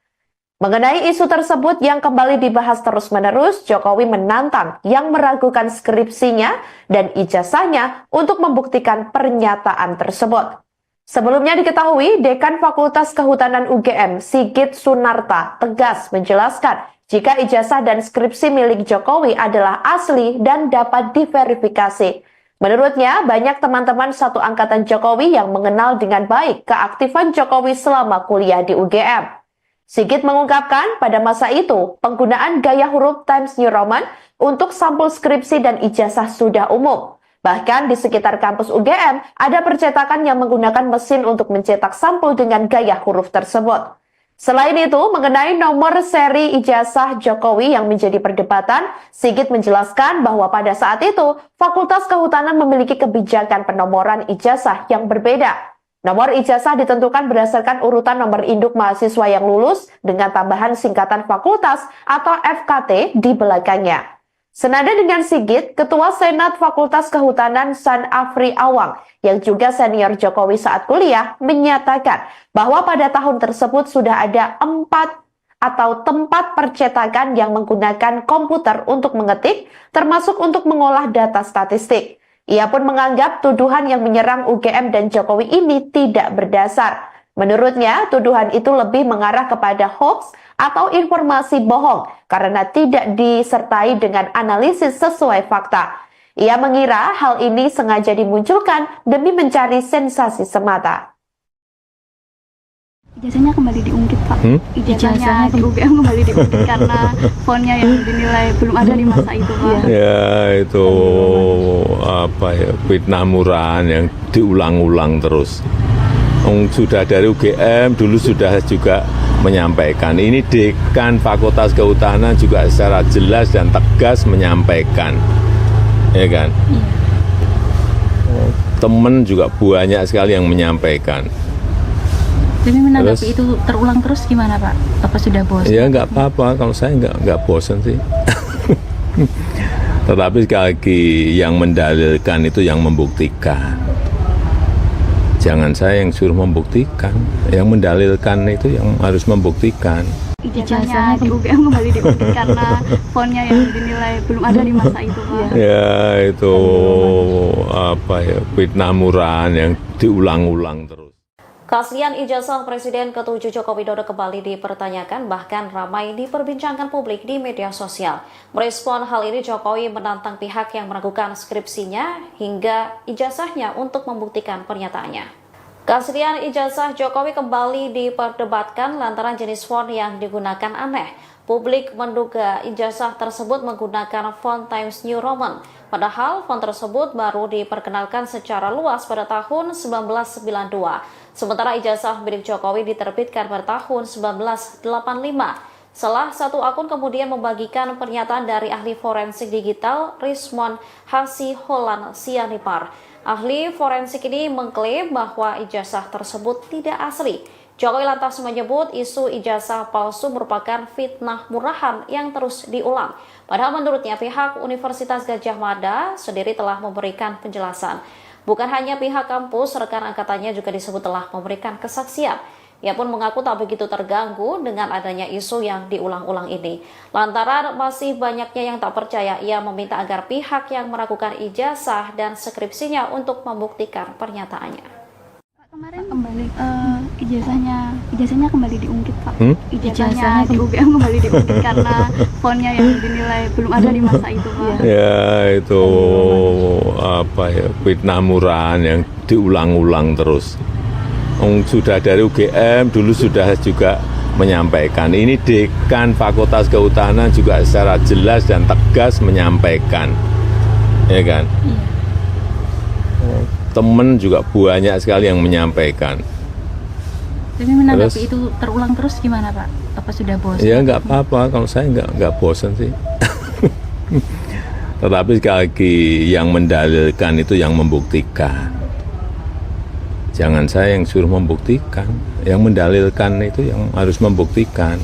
Mengenai isu tersebut yang kembali dibahas terus-menerus, Jokowi menantang yang meragukan skripsinya dan ijazahnya untuk membuktikan pernyataan tersebut. Sebelumnya diketahui, Dekan Fakultas Kehutanan UGM, Sigit Sunarta, tegas menjelaskan jika ijazah dan skripsi milik Jokowi adalah asli dan dapat diverifikasi. Menurutnya, banyak teman-teman satu angkatan Jokowi yang mengenal dengan baik keaktifan Jokowi selama kuliah di UGM. Sigit mengungkapkan pada masa itu, penggunaan gaya huruf Times New Roman untuk sampul skripsi dan ijazah sudah umum. Bahkan di sekitar kampus UGM, ada percetakan yang menggunakan mesin untuk mencetak sampul dengan gaya huruf tersebut. Selain itu, mengenai nomor seri ijazah Jokowi yang menjadi perdebatan, Sigit menjelaskan bahwa pada saat itu, Fakultas Kehutanan memiliki kebijakan penomoran ijazah yang berbeda. Nomor ijazah ditentukan berdasarkan urutan nomor induk mahasiswa yang lulus dengan tambahan singkatan fakultas atau FKT di belakangnya. Senada dengan Sigit, Ketua Senat Fakultas Kehutanan San Afri Awang yang juga senior Jokowi saat kuliah menyatakan bahwa pada tahun tersebut sudah ada 4 atau tempat percetakan yang menggunakan komputer untuk mengetik, termasuk untuk mengolah data statistik. Ia pun menganggap tuduhan yang menyerang UGM dan Jokowi ini tidak berdasar. Menurutnya, tuduhan itu lebih mengarah kepada hoax atau informasi bohong karena tidak disertai dengan analisis sesuai fakta. Ia mengira hal ini sengaja dimunculkan demi mencari sensasi semata. Ijazahnya kembali diungkit, Pak. Ijazahnya di UGM kembali diungkit karena fontnya yang dinilai belum ada di masa itu, Pak. Ya, itu fitnah murahan yang diulang-ulang terus. Sudah dari UGM dulu sudah juga menyampaikan. Ini Dekan Fakultas Kehutanan juga secara jelas dan tegas menyampaikan. Ya kan? Iya. Temen juga banyak sekali yang menyampaikan. Tapi menanggapi itu terulang terus gimana Pak? Apa sudah bosan? Ya nggak apa-apa, kalau saya nggak bosan sih. Tetapi sekali lagi yang mendalilkan itu yang membuktikan. Jangan saya yang suruh membuktikan, yang mendalilkan itu yang harus membuktikan. Ijazahnya di UGM kembali diungkit karena fontnya yang dinilai belum ada di masa itu, Pak. Ya itu fitnah murahan yang diulang-ulang terus. Keaslian ijazah Presiden ke-7 Joko Widodo kembali dipertanyakan, bahkan ramai diperbincangkan publik di media sosial. Merespon hal ini, Jokowi menantang pihak yang meragukan skripsinya hingga ijazahnya untuk membuktikan pernyataannya. Keaslian ijazah Jokowi kembali diperdebatkan lantaran jenis font yang digunakan aneh. Publik menduga ijazah tersebut menggunakan font Times New Roman, padahal font tersebut baru diperkenalkan secara luas pada tahun 1992. Sementara ijazah milik Jokowi diterbitkan pada tahun 1985. Salah satu akun kemudian membagikan pernyataan dari ahli forensik digital Rismon Hasiholan Sianipar. Ahli forensik ini mengklaim bahwa ijazah tersebut tidak asli. Jokowi lantas menyebut isu ijazah palsu merupakan fitnah murahan yang terus diulang. Padahal menurutnya pihak Universitas Gadjah Mada sendiri telah memberikan penjelasan. Bukan hanya pihak kampus, rekan angkatannya juga disebut telah memberikan kesaksian. Ia pun mengaku tak begitu terganggu dengan adanya isu yang diulang-ulang ini. Lantaran masih banyaknya yang tak percaya, ia meminta agar pihak yang meragukan ijazah dan skripsinya untuk membuktikan pernyataannya. Kemarin kembali ijazahnya kembali diungkit, Pak. Ijazahnya di UGM kembali diungkit karena fontnya yang dinilai belum ada di masa itu, Pak. Ya itu fitnah murahan yang diulang-ulang terus. Sudah dari UGM dulu sudah juga menyampaikan. Ini Dekan Fakultas Kehutanan juga secara jelas dan tegas menyampaikan, ya kan? Iya. Temen juga banyak sekali yang menyampaikan. Tapi menanggapi itu terulang terus gimana Pak? Apa sudah bosan? Ya nggak apa-apa, kalau saya nggak bosan sih. Tetapi sekali lagi yang mendalilkan itu yang membuktikan. Jangan saya yang suruh membuktikan, yang mendalilkan itu yang harus membuktikan.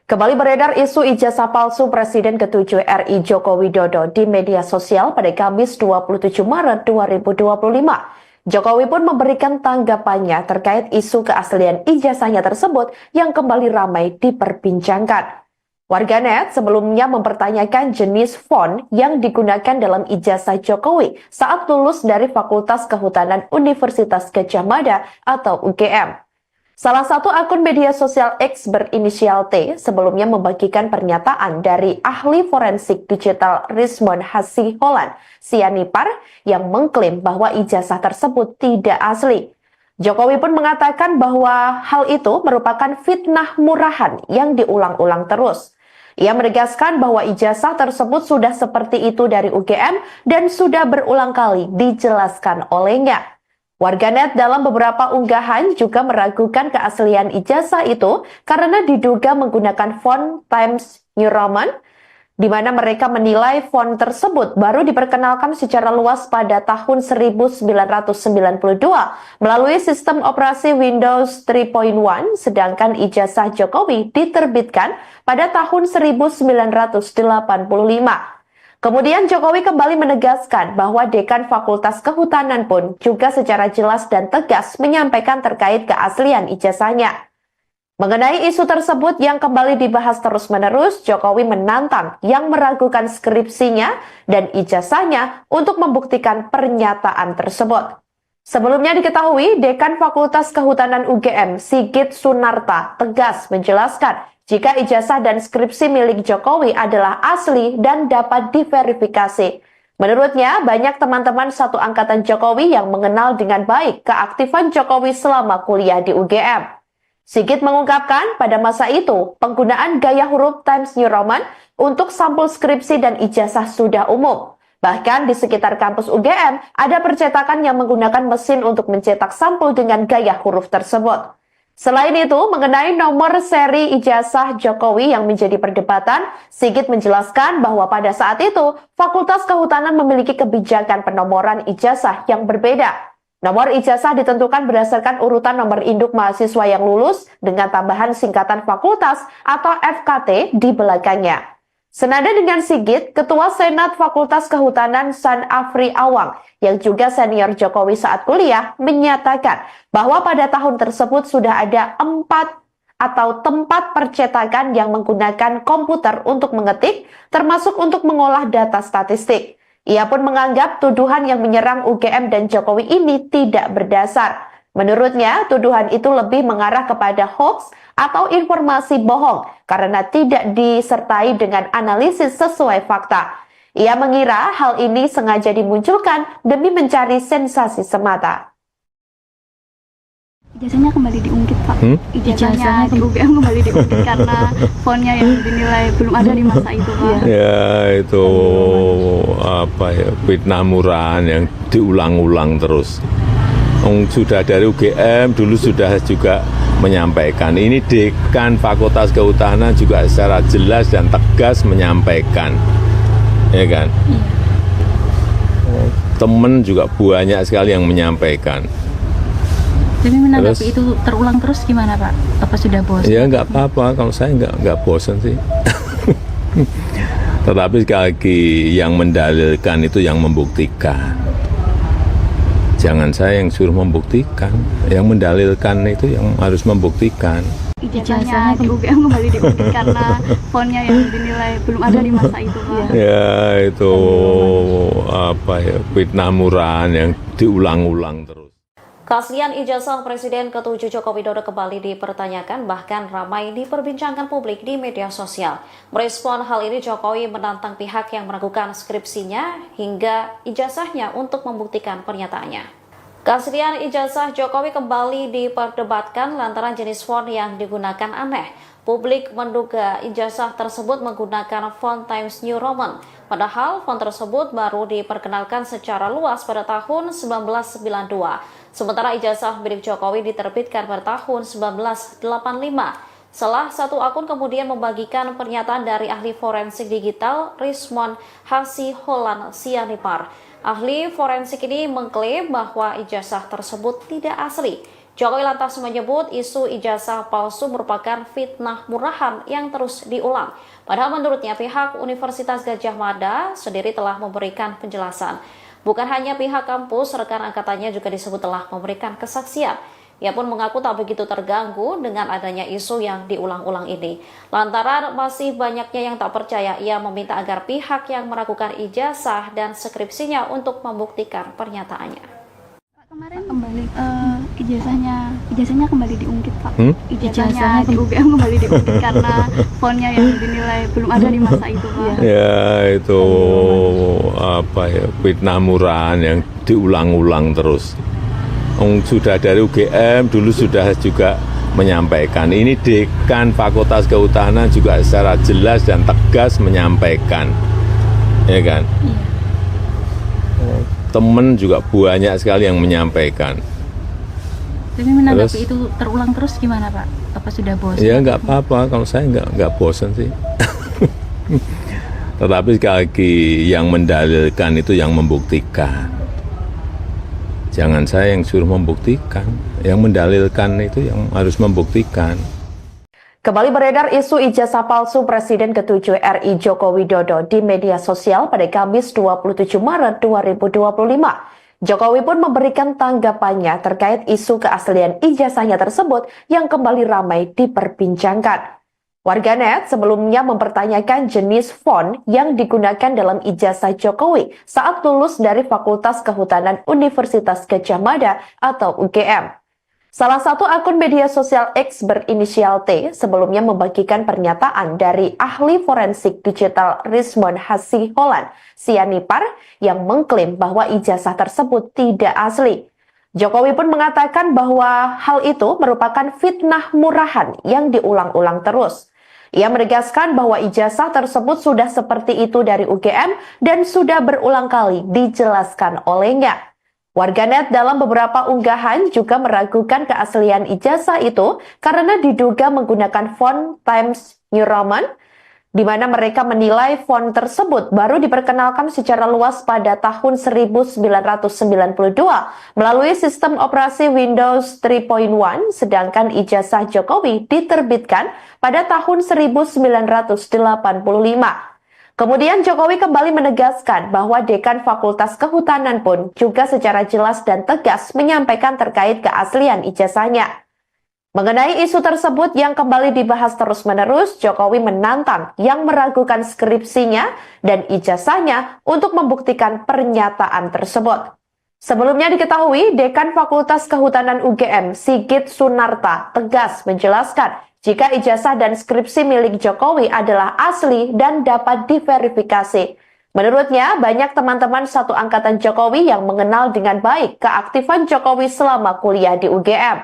Kembali beredar isu ijazah palsu Presiden ke-7 RI Joko Widodo di media sosial pada Kamis 27 Maret 2025. Jokowi pun memberikan tanggapannya terkait isu keaslian ijazahnya tersebut yang kembali ramai diperbincangkan. Warganet sebelumnya mempertanyakan jenis font yang digunakan dalam ijazah Jokowi saat lulus dari Fakultas Kehutanan Universitas Gadjah Mada atau UGM. Salah satu akun media sosial X berinisial T sebelumnya membagikan pernyataan dari ahli forensik digital Rismond Hasiholan Sianipar yang mengklaim bahwa ijazah tersebut tidak asli. Jokowi pun mengatakan bahwa hal itu merupakan fitnah murahan yang diulang-ulang terus. Ia menegaskan bahwa ijazah tersebut sudah seperti itu dari UGM dan sudah berulang kali dijelaskan olehnya. Warganet dalam beberapa unggahan juga meragukan keaslian ijazah itu karena diduga menggunakan font Times New Roman, di mana mereka menilai font tersebut baru diperkenalkan secara luas pada tahun 1992 melalui sistem operasi Windows 3.1, sedangkan ijazah Jokowi diterbitkan pada tahun 1985. Kemudian Jokowi kembali menegaskan bahwa Dekan Fakultas Kehutanan pun juga secara jelas dan tegas menyampaikan terkait keaslian ijazahnya. Mengenai isu tersebut yang kembali dibahas terus-menerus, Jokowi menantang yang meragukan skripsinya dan ijazahnya untuk membuktikan pernyataan tersebut. Sebelumnya diketahui, Dekan Fakultas Kehutanan UGM, Sigit Sunarta, tegas menjelaskan jika ijazah dan skripsi milik Jokowi adalah asli dan dapat diverifikasi. Menurutnya, banyak teman-teman satu angkatan Jokowi yang mengenal dengan baik keaktifan Jokowi selama kuliah di UGM. Sigit mengungkapkan pada masa itu, penggunaan gaya huruf Times New Roman untuk sampul skripsi dan ijazah sudah umum. Bahkan di sekitar kampus UGM, ada percetakan yang menggunakan mesin untuk mencetak sampul dengan gaya huruf tersebut. Selain itu, mengenai nomor seri ijazah Jokowi yang menjadi perdebatan, Sigit menjelaskan bahwa pada saat itu, Fakultas Kehutanan memiliki kebijakan penomoran ijazah yang berbeda. Nomor ijazah ditentukan berdasarkan urutan nomor induk mahasiswa yang lulus dengan tambahan singkatan fakultas atau FKT di belakangnya. Senada dengan Sigit, Ketua Senat Fakultas Kehutanan San Afri Awang yang juga senior Jokowi saat kuliah menyatakan bahwa pada tahun tersebut sudah ada 4 atau tempat percetakan yang menggunakan komputer untuk mengetik, termasuk untuk mengolah data statistik. Ia pun menganggap tuduhan yang menyerang UGM dan Jokowi ini tidak berdasar. Menurutnya, tuduhan itu lebih mengarah kepada hoax atau informasi bohong karena tidak disertai dengan analisis sesuai fakta. Ia mengira hal ini sengaja dimunculkan demi mencari sensasi semata. Ijazahnya kembali diungkit, Pak. Ijazahnya di UGM kembali diungkit karena fontnya yang dinilai belum ada di masa itu, Pak. Ya itu apa ya, fitnah murahan yang diulang-ulang terus. Sudah dari UGM dulu sudah juga menyampaikan. Ini Dekan Fakultas Kehutanan juga secara jelas dan tegas menyampaikan, ya kan? Temen juga banyak sekali yang menyampaikan. Tapi menanggapi itu terulang terus gimana Pak? Apa sudah bosan? Ya nggak apa-apa, kalau saya nggak bosan sih. Tetapi sekali lagi yang mendalilkan itu yang membuktikan. Jangan saya yang suruh membuktikan, yang mendalilkan itu yang harus membuktikan. Ijazahnya di UGM kembali diungkit karena fontnya yang dinilai belum ada di masa itu, Pak. Ya itu apa ya, fitnah murahan yang diulang-ulang terus. Keaslian ijazah Presiden ke-7 Joko Widodo kembali dipertanyakan, bahkan ramai diperbincangkan publik di media sosial. Merespon hal ini, Jokowi menantang pihak yang meragukan skripsinya hingga ijazahnya untuk membuktikan pernyataannya. Keaslian ijazah Jokowi kembali diperdebatkan lantaran jenis font yang digunakan aneh. Publik menduga ijazah tersebut menggunakan font Times New Roman, padahal font tersebut baru diperkenalkan secara luas pada tahun 1992. Sementara ijazah milik Jokowi diterbitkan pada tahun 1985. Salah satu akun kemudian membagikan pernyataan dari ahli forensik digital Rizwan Hasiholan Sianipar. Ahli forensik ini mengklaim bahwa ijazah tersebut tidak asli. Jokowi lantas menyebut isu ijazah palsu merupakan fitnah murahan yang terus diulang. Padahal menurutnya pihak Universitas Gadjah Mada sendiri telah memberikan penjelasan. Bukan hanya pihak kampus, rekan angkatannya juga disebut telah memberikan kesaksian. Ia pun mengaku tak begitu terganggu dengan adanya isu yang diulang-ulang ini. Lantaran masih banyaknya yang tak percaya, ia meminta agar pihak yang meragukan ijazah dan skripsinya untuk membuktikan pernyataannya. Kemarin kembali ijazahnya kembali diungkit, Pak. Ijazahnya di UGM kembali diungkit karena fontnya yang dinilai belum ada di masa itu, Pak. Ya itu fitnah murahan yang diulang-ulang terus. Sudah dari UGM dulu sudah juga menyampaikan, ini Dekan Fakultas Kehutanan juga secara jelas dan tegas menyampaikan, ya kan? Iya. Temen juga banyak sekali yang menyampaikan. Tapi menanggapi itu terulang terus gimana Pak? Apa sudah bosan? Ya nggak apa-apa, kalau saya nggak bosan sih. Tetapi sekali lagi yang mendalilkan itu yang membuktikan. Jangan saya yang suruh membuktikan, yang mendalilkan itu yang harus membuktikan. Kembali beredar isu ijazah palsu Presiden ke-7 RI Joko Widodo di media sosial pada Kamis 27 Maret 2025. Jokowi pun memberikan tanggapannya terkait isu keaslian ijazahnya tersebut yang kembali ramai diperbincangkan. Warganet sebelumnya mempertanyakan jenis font yang digunakan dalam ijazah Jokowi saat lulus dari Fakultas Kehutanan Universitas Gadjah Mada atau UGM. Salah satu akun media sosial X berinisial T sebelumnya membagikan pernyataan dari ahli forensik digital Rizwan Hasiholan Sianipar yang mengklaim bahwa ijazah tersebut tidak asli. Jokowi pun mengatakan bahwa hal itu merupakan fitnah murahan yang diulang-ulang terus. Ia menegaskan bahwa ijazah tersebut sudah seperti itu dari UGM dan sudah berulang kali dijelaskan olehnya. Warganet dalam beberapa unggahan juga meragukan keaslian ijazah itu karena diduga menggunakan font Times New Roman, di mana mereka menilai font tersebut baru diperkenalkan secara luas pada tahun 1992 melalui sistem operasi Windows 3.1, sedangkan ijazah Jokowi diterbitkan pada tahun 1985. Kemudian Jokowi kembali menegaskan bahwa Dekan Fakultas Kehutanan pun juga secara jelas dan tegas menyampaikan terkait keaslian ijazahnya. Mengenai isu tersebut yang kembali dibahas terus-menerus, Jokowi menantang yang meragukan skripsinya dan ijazahnya untuk membuktikan pernyataan tersebut. Sebelumnya diketahui, Dekan Fakultas Kehutanan UGM, Sigit Sunarta, tegas menjelaskan jika ijazah dan skripsi milik Jokowi adalah asli dan dapat diverifikasi. Menurutnya, banyak teman-teman satu angkatan Jokowi yang mengenal dengan baik keaktifan Jokowi selama kuliah di UGM.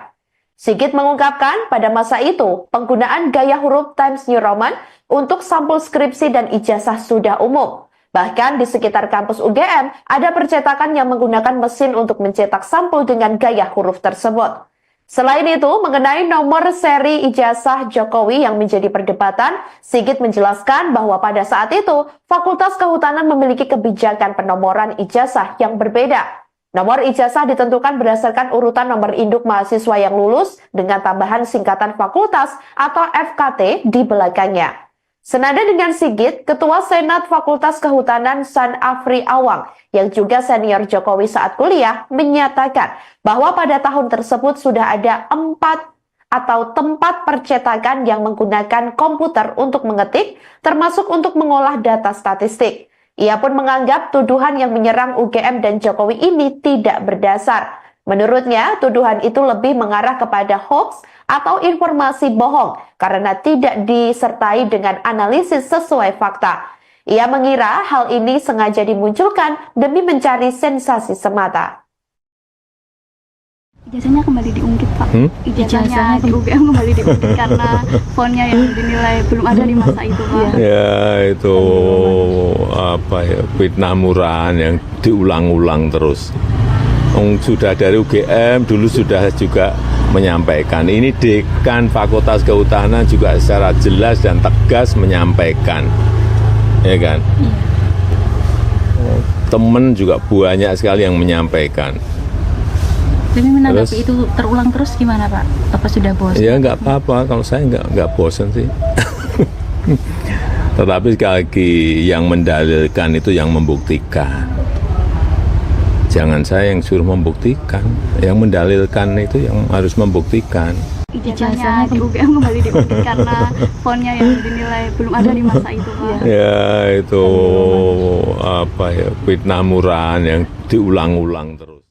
Sigit mengungkapkan pada masa itu, penggunaan gaya huruf Times New Roman untuk sampul skripsi dan ijazah sudah umum. Bahkan di sekitar kampus UGM, ada percetakan yang menggunakan mesin untuk mencetak sampul dengan gaya huruf tersebut. Selain itu, mengenai nomor seri ijazah Jokowi yang menjadi perdebatan, Sigit menjelaskan bahwa pada saat itu, Fakultas Kehutanan memiliki kebijakan penomoran ijazah yang berbeda. Nomor ijazah ditentukan berdasarkan urutan nomor induk mahasiswa yang lulus dengan tambahan singkatan fakultas atau FKT di belakangnya. Senada dengan Sigit, Ketua Senat Fakultas Kehutanan San Afri Awang, yang juga senior Jokowi saat kuliah, menyatakan bahwa pada tahun tersebut sudah ada 4 atau tempat percetakan yang menggunakan komputer untuk mengetik, termasuk untuk mengolah data statistik. Ia pun menganggap tuduhan yang menyerang UGM dan Jokowi ini tidak berdasar. Menurutnya, tuduhan itu lebih mengarah kepada hoax atau informasi bohong karena tidak disertai dengan analisis sesuai fakta. Ia mengira hal ini sengaja dimunculkan demi mencari sensasi semata. Ijazahnya kembali diungkit Pak. Ijazahnya di UGM kembali diungkit karena fonnya yang dinilai belum ada di masa itu Pak. Ya itu apa ya, fitnah murahan yang diulang-ulang terus. Sudah dari UGM dulu sudah juga menyampaikan, ini dekan Fakultas Kehutanan juga secara jelas dan tegas menyampaikan, ya kan? Temen juga banyak sekali yang menyampaikan. Tapi menanggapi itu terulang terus gimana Pak? Apa sudah bosan? Ya nggak apa-apa, kalau saya nggak bosan sih. Tetapi sekali lagi yang mendalilkan itu yang membuktikan. Jangan saya yang suruh membuktikan, yang mendalilkan itu yang harus membuktikan. Ijazahnya di UGM kembali diungkit karena fonnya yang dinilai belum ada di masa itu Pak. Ya itu apa ya, fitnah murahan yang diulang-ulang terus.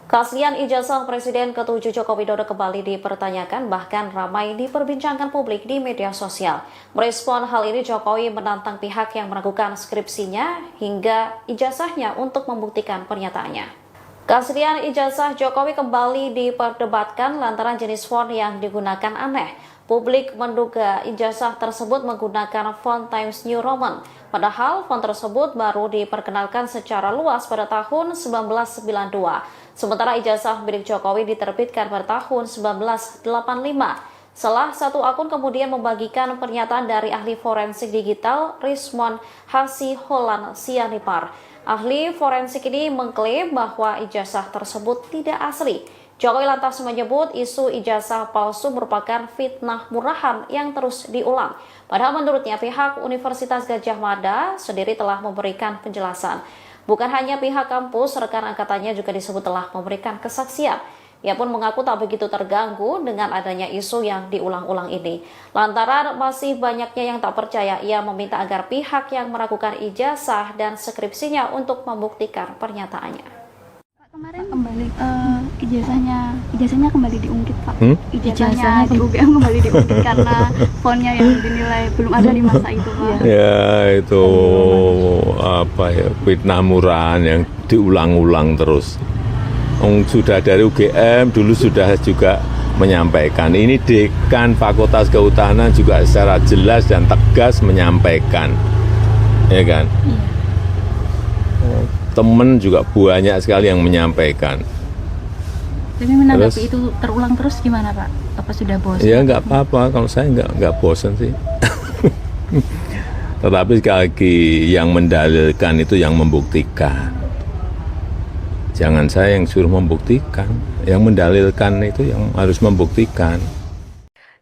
Keaslian ijazah Presiden ke-7 Joko Widodo kembali dipertanyakan, bahkan ramai diperbincangkan publik di media sosial. Merespon hal ini, Jokowi menantang pihak yang meragukan skripsinya hingga ijazahnya untuk membuktikan pernyataannya. Keaslian ijazah Jokowi kembali diperdebatkan lantaran jenis font yang digunakan aneh. Publik menduga ijazah tersebut menggunakan font Times New Roman, padahal font tersebut baru diperkenalkan secara luas pada tahun 1992. Sementara ijazah milik Jokowi diterbitkan pada tahun 1985. Salah satu akun kemudian membagikan pernyataan dari ahli forensik digital Rizwan Hasiholan Sianipar. Ahli forensik ini mengklaim bahwa ijazah tersebut tidak asli. Jokowi lantas menyebut isu ijazah palsu merupakan fitnah murahan yang terus diulang. Padahal menurutnya pihak Universitas Gadjah Mada sendiri telah memberikan penjelasan. Bukan hanya pihak kampus, rekan angkatannya juga disebut telah memberikan kesaksian. Ia pun mengaku tak begitu terganggu dengan adanya isu yang diulang-ulang ini. Lantaran masih banyaknya yang tak percaya, ia meminta agar pihak yang meragukan ijazah dan skripsinya untuk membuktikan pernyataannya. Kemarin kembali ijazahnya kembali diungkit Pak. Ijazahnya di UGM kembali diungkit karena fonnya yang dinilai belum ada di masa itu Pak. Ya itu apa ya, fitnah murahan yang diulang-ulang terus. Sudah dari UGM dulu sudah juga menyampaikan, ini dekan Fakultas Kehutanan juga secara jelas dan tegas menyampaikan, ya kan? Temen juga banyak sekali yang menyampaikan. Tapi menanggapi itu terulang terus gimana Pak? Apa sudah bosan? Ya nggak apa-apa, kalau saya nggak bosan sih. Tetapi sekali lagi yang mendalilkan itu yang membuktikan. Jangan saya yang suruh membuktikan, yang mendalilkan itu yang harus membuktikan.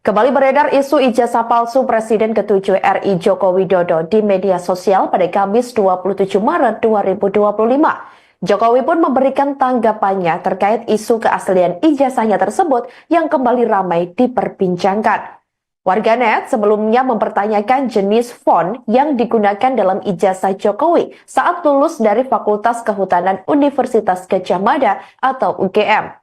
Kembali beredar isu ijazah palsu Presiden ke-7 RI Joko Widodo di media sosial pada Kamis 27 Maret 2025. Jokowi pun memberikan tanggapannya terkait isu keaslian ijazahnya tersebut yang kembali ramai diperbincangkan. Warganet sebelumnya mempertanyakan jenis font yang digunakan dalam ijazah Jokowi saat lulus dari Fakultas Kehutanan Universitas Gadjah Mada atau UGM.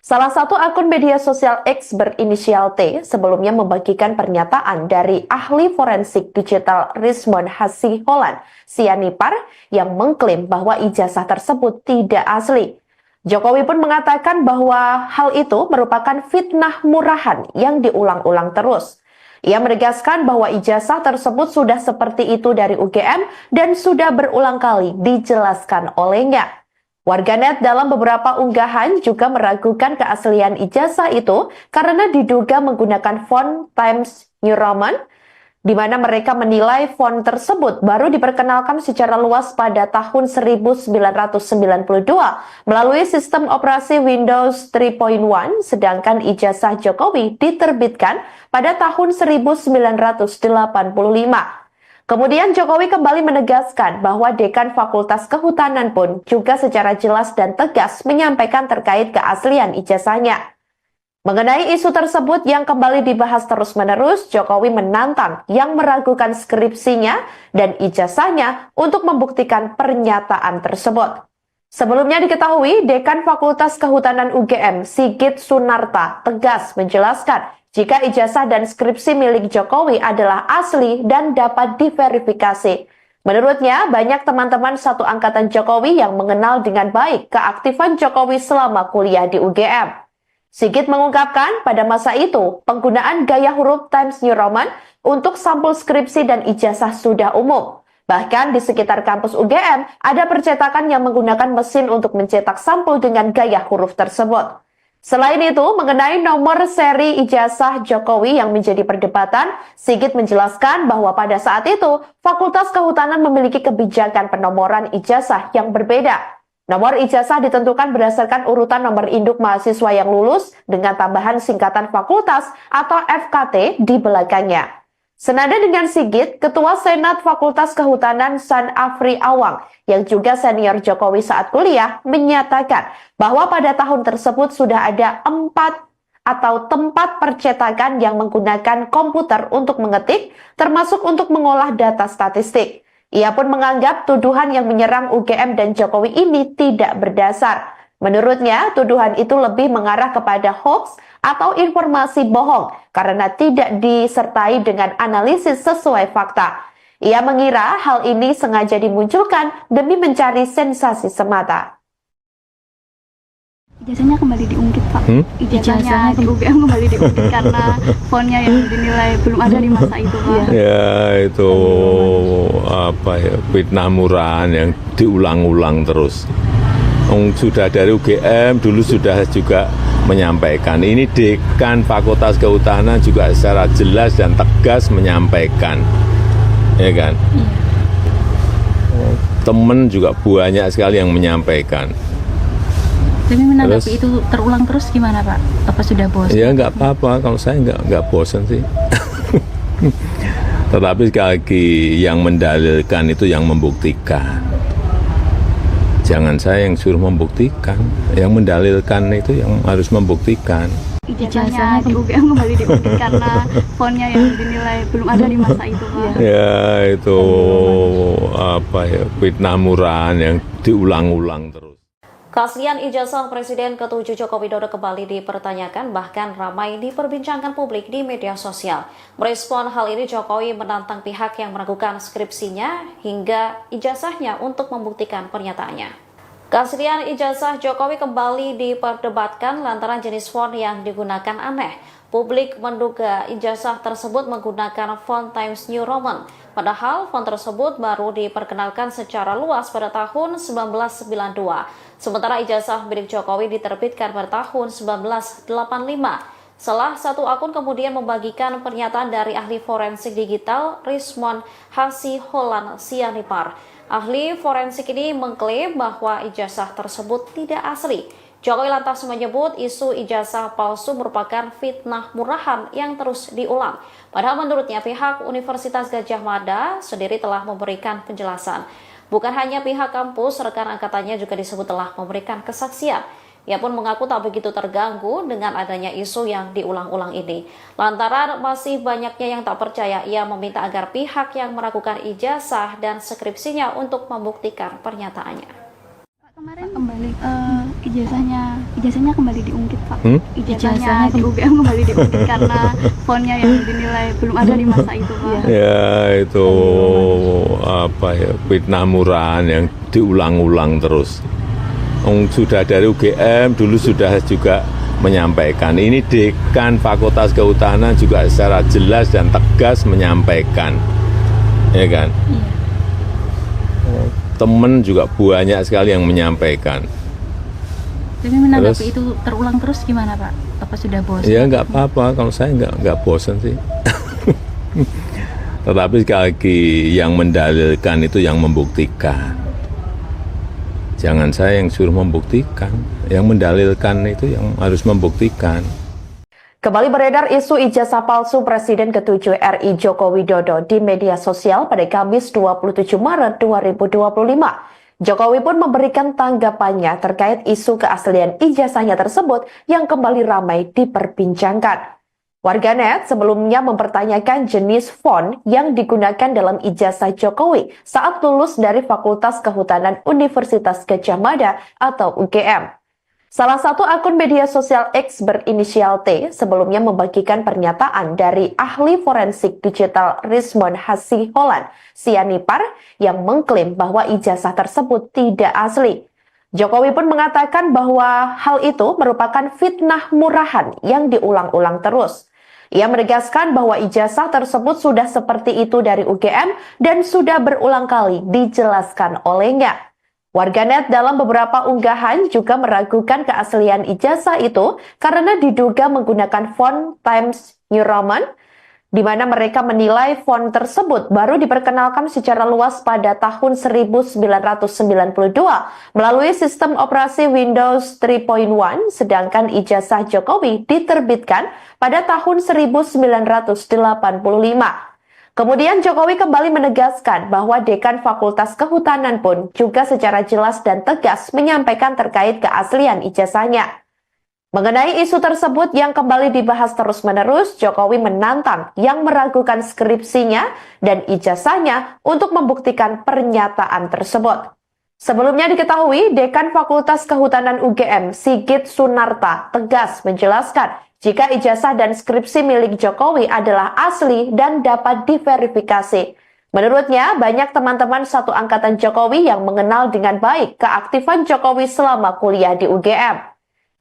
Salah satu akun media sosial X berinisial T sebelumnya membagikan pernyataan dari ahli forensik digital Rizwan Hasiholan Sianipar yang mengklaim bahwa ijazah tersebut tidak asli. Jokowi pun mengatakan bahwa hal itu merupakan fitnah murahan yang diulang-ulang terus. Ia menegaskan bahwa ijazah tersebut sudah seperti itu dari UGM dan sudah berulang kali dijelaskan olehnya. Warganet dalam beberapa unggahan juga meragukan keaslian ijazah itu karena diduga menggunakan font Times New Roman, di mana mereka menilai font tersebut baru diperkenalkan secara luas pada tahun 1992 melalui sistem operasi Windows 3.1, sedangkan ijazah Jokowi diterbitkan pada tahun 1985. Kemudian Jokowi kembali menegaskan bahwa Dekan Fakultas Kehutanan pun juga secara jelas dan tegas menyampaikan terkait keaslian ijazahnya. Mengenai isu tersebut yang kembali dibahas terus-menerus, Jokowi menantang yang meragukan skripsinya dan ijazahnya untuk membuktikan pernyataan tersebut. Sebelumnya diketahui, Dekan Fakultas Kehutanan UGM, Sigit Sunarta, tegas menjelaskan jika ijazah dan skripsi milik Jokowi adalah asli dan dapat diverifikasi. Menurutnya, banyak teman-teman satu angkatan Jokowi yang mengenal dengan baik keaktifan Jokowi selama kuliah di UGM. Sigit mengungkapkan pada masa itu, penggunaan gaya huruf Times New Roman untuk sampul skripsi dan ijazah sudah umum. Bahkan di sekitar kampus UGM, ada percetakan yang menggunakan mesin untuk mencetak sampul dengan gaya huruf tersebut. Selain itu, mengenai nomor seri ijazah Jokowi yang menjadi perdebatan, Sigit menjelaskan bahwa pada saat itu, Fakultas Kehutanan memiliki kebijakan penomoran ijazah yang berbeda. Nomor ijazah ditentukan berdasarkan urutan nomor induk mahasiswa yang lulus dengan tambahan singkatan fakultas atau FKT di belakangnya. Senada dengan Sigit, Ketua Senat Fakultas Kehutanan San Afri Awang yang juga senior Jokowi saat kuliah menyatakan bahwa pada tahun tersebut sudah ada 4 atau tempat percetakan yang menggunakan komputer untuk mengetik, termasuk untuk mengolah data statistik. Ia pun menganggap tuduhan yang menyerang UGM dan Jokowi ini tidak berdasar. Menurutnya, tuduhan itu lebih mengarah kepada hoax atau informasi bohong karena tidak disertai dengan analisis sesuai fakta. Ia mengira hal ini sengaja dimunculkan demi mencari sensasi semata. Ijazahnya kembali diungkit, Pak. Ijazahnya di UGM kembali diungkit karena fontnya yang dinilai belum ada di masa itu, Pak. Ya itu fitnah murahan yang diulang-ulang terus. Sudah dari UGM dulu sudah juga menyampaikan. Ini dekan Fakultas Kehutanan juga secara jelas dan tegas menyampaikan, ya kan? Temen juga banyak sekali yang menyampaikan. Tapi menanggapi itu terulang terus gimana Pak? Apa sudah bosan? Ya nggak apa-apa, kalau saya nggak bosan sih. Tetapi sekali lagi yang mendalilkan itu yang membuktikan. Jangan saya yang suruh membuktikan, yang mendalilkan itu yang harus membuktikan. Ijazahnya di UGM kembali diungkit karena fontnya yang dinilai belum ada di masa itu, Pak. Ya itu fitnah murahan yang diulang-ulang terus. Keaslian ijazah Presiden ke-7 Joko Widodo kembali dipertanyakan, bahkan ramai diperbincangkan publik di media sosial. Merespon hal ini, Jokowi menantang pihak yang meragukan skripsinya hingga ijazahnya untuk membuktikan pernyataannya. Keaslian ijazah Jokowi kembali diperdebatkan lantaran jenis font yang digunakan aneh. Publik menduga ijazah tersebut menggunakan font Times New Roman. Padahal font tersebut baru diperkenalkan secara luas pada tahun 1992. Sementara ijazah milik Jokowi diterbitkan pada tahun 1985. Salah satu akun kemudian membagikan pernyataan dari ahli forensik digital Rizwan Hasiholan Sianipar. Ahli forensik ini mengklaim bahwa ijazah tersebut tidak asli. Jokowi lantas menyebut isu ijazah palsu merupakan fitnah murahan yang terus diulang. Padahal menurutnya pihak Universitas Gadjah Mada sendiri telah memberikan penjelasan. Bukan hanya pihak kampus, rekan angkatannya juga disebut telah memberikan kesaksian. Ia pun mengaku tak begitu terganggu dengan adanya isu yang diulang-ulang ini. Lantaran masih banyaknya yang tak percaya, ia meminta agar pihak yang meragukan ijazah dan skripsinya untuk membuktikan pernyataannya. Kemarin kembali ijazahnya kembali diungkit, Pak. Ijazahnya di UGM kembali diungkit karena fontnya yang dinilai belum ada di masa itu, Pak. Ya itu fitnah murahan yang diulang-ulang terus. Sudah dari UGM dulu sudah juga menyampaikan. Ini dekan Fakultas Kehutanan juga secara jelas dan tegas menyampaikan, ya kan? Temen juga banyak sekali yang menyampaikan. Tapi menanggapi itu terulang terus gimana Pak? Apa sudah bosan? Ya nggak apa-apa, kalau saya nggak bosan sih. Tetapi sekali lagi yang mendalilkan itu yang membuktikan. Jangan saya yang suruh membuktikan, yang mendalilkan itu yang harus membuktikan. Kembali beredar isu ijazah palsu Presiden ke-7 RI Joko Widodo di media sosial pada Kamis 27 Maret 2025. Jokowi pun memberikan tanggapannya terkait isu keaslian ijazahnya tersebut yang kembali ramai diperbincangkan. Warganet sebelumnya mempertanyakan jenis font yang digunakan dalam ijazah Jokowi saat lulus dari Fakultas Kehutanan Universitas Gadjah Mada atau UGM. Salah satu akun media sosial X berinisial T sebelumnya membagikan pernyataan dari ahli forensik digital Rizwan Hasiholan Sianipar yang mengklaim bahwa ijazah tersebut tidak asli. Jokowi pun mengatakan bahwa hal itu merupakan fitnah murahan yang diulang-ulang terus. Ia menegaskan bahwa ijazah tersebut sudah seperti itu dari UGM dan sudah berulang kali dijelaskan olehnya. Warganet dalam beberapa unggahan juga meragukan keaslian ijazah itu karena diduga menggunakan font Times New Roman, di mana mereka menilai font tersebut baru diperkenalkan secara luas pada tahun 1992 melalui sistem operasi Windows 3.1, sedangkan ijazah Jokowi diterbitkan pada tahun 1985. Kemudian Jokowi kembali menegaskan bahwa Dekan Fakultas Kehutanan pun juga secara jelas dan tegas menyampaikan terkait keaslian ijazahnya. Mengenai isu tersebut yang kembali dibahas terus-menerus, Jokowi menantang yang meragukan skripsinya dan ijazahnya untuk membuktikan pernyataan tersebut. Sebelumnya diketahui, Dekan Fakultas Kehutanan UGM, Sigit Sunarta, tegas menjelaskan jika ijazah dan skripsi milik Jokowi adalah asli dan dapat diverifikasi. Menurutnya, banyak teman-teman satu angkatan Jokowi yang mengenal dengan baik keaktifan Jokowi selama kuliah di UGM.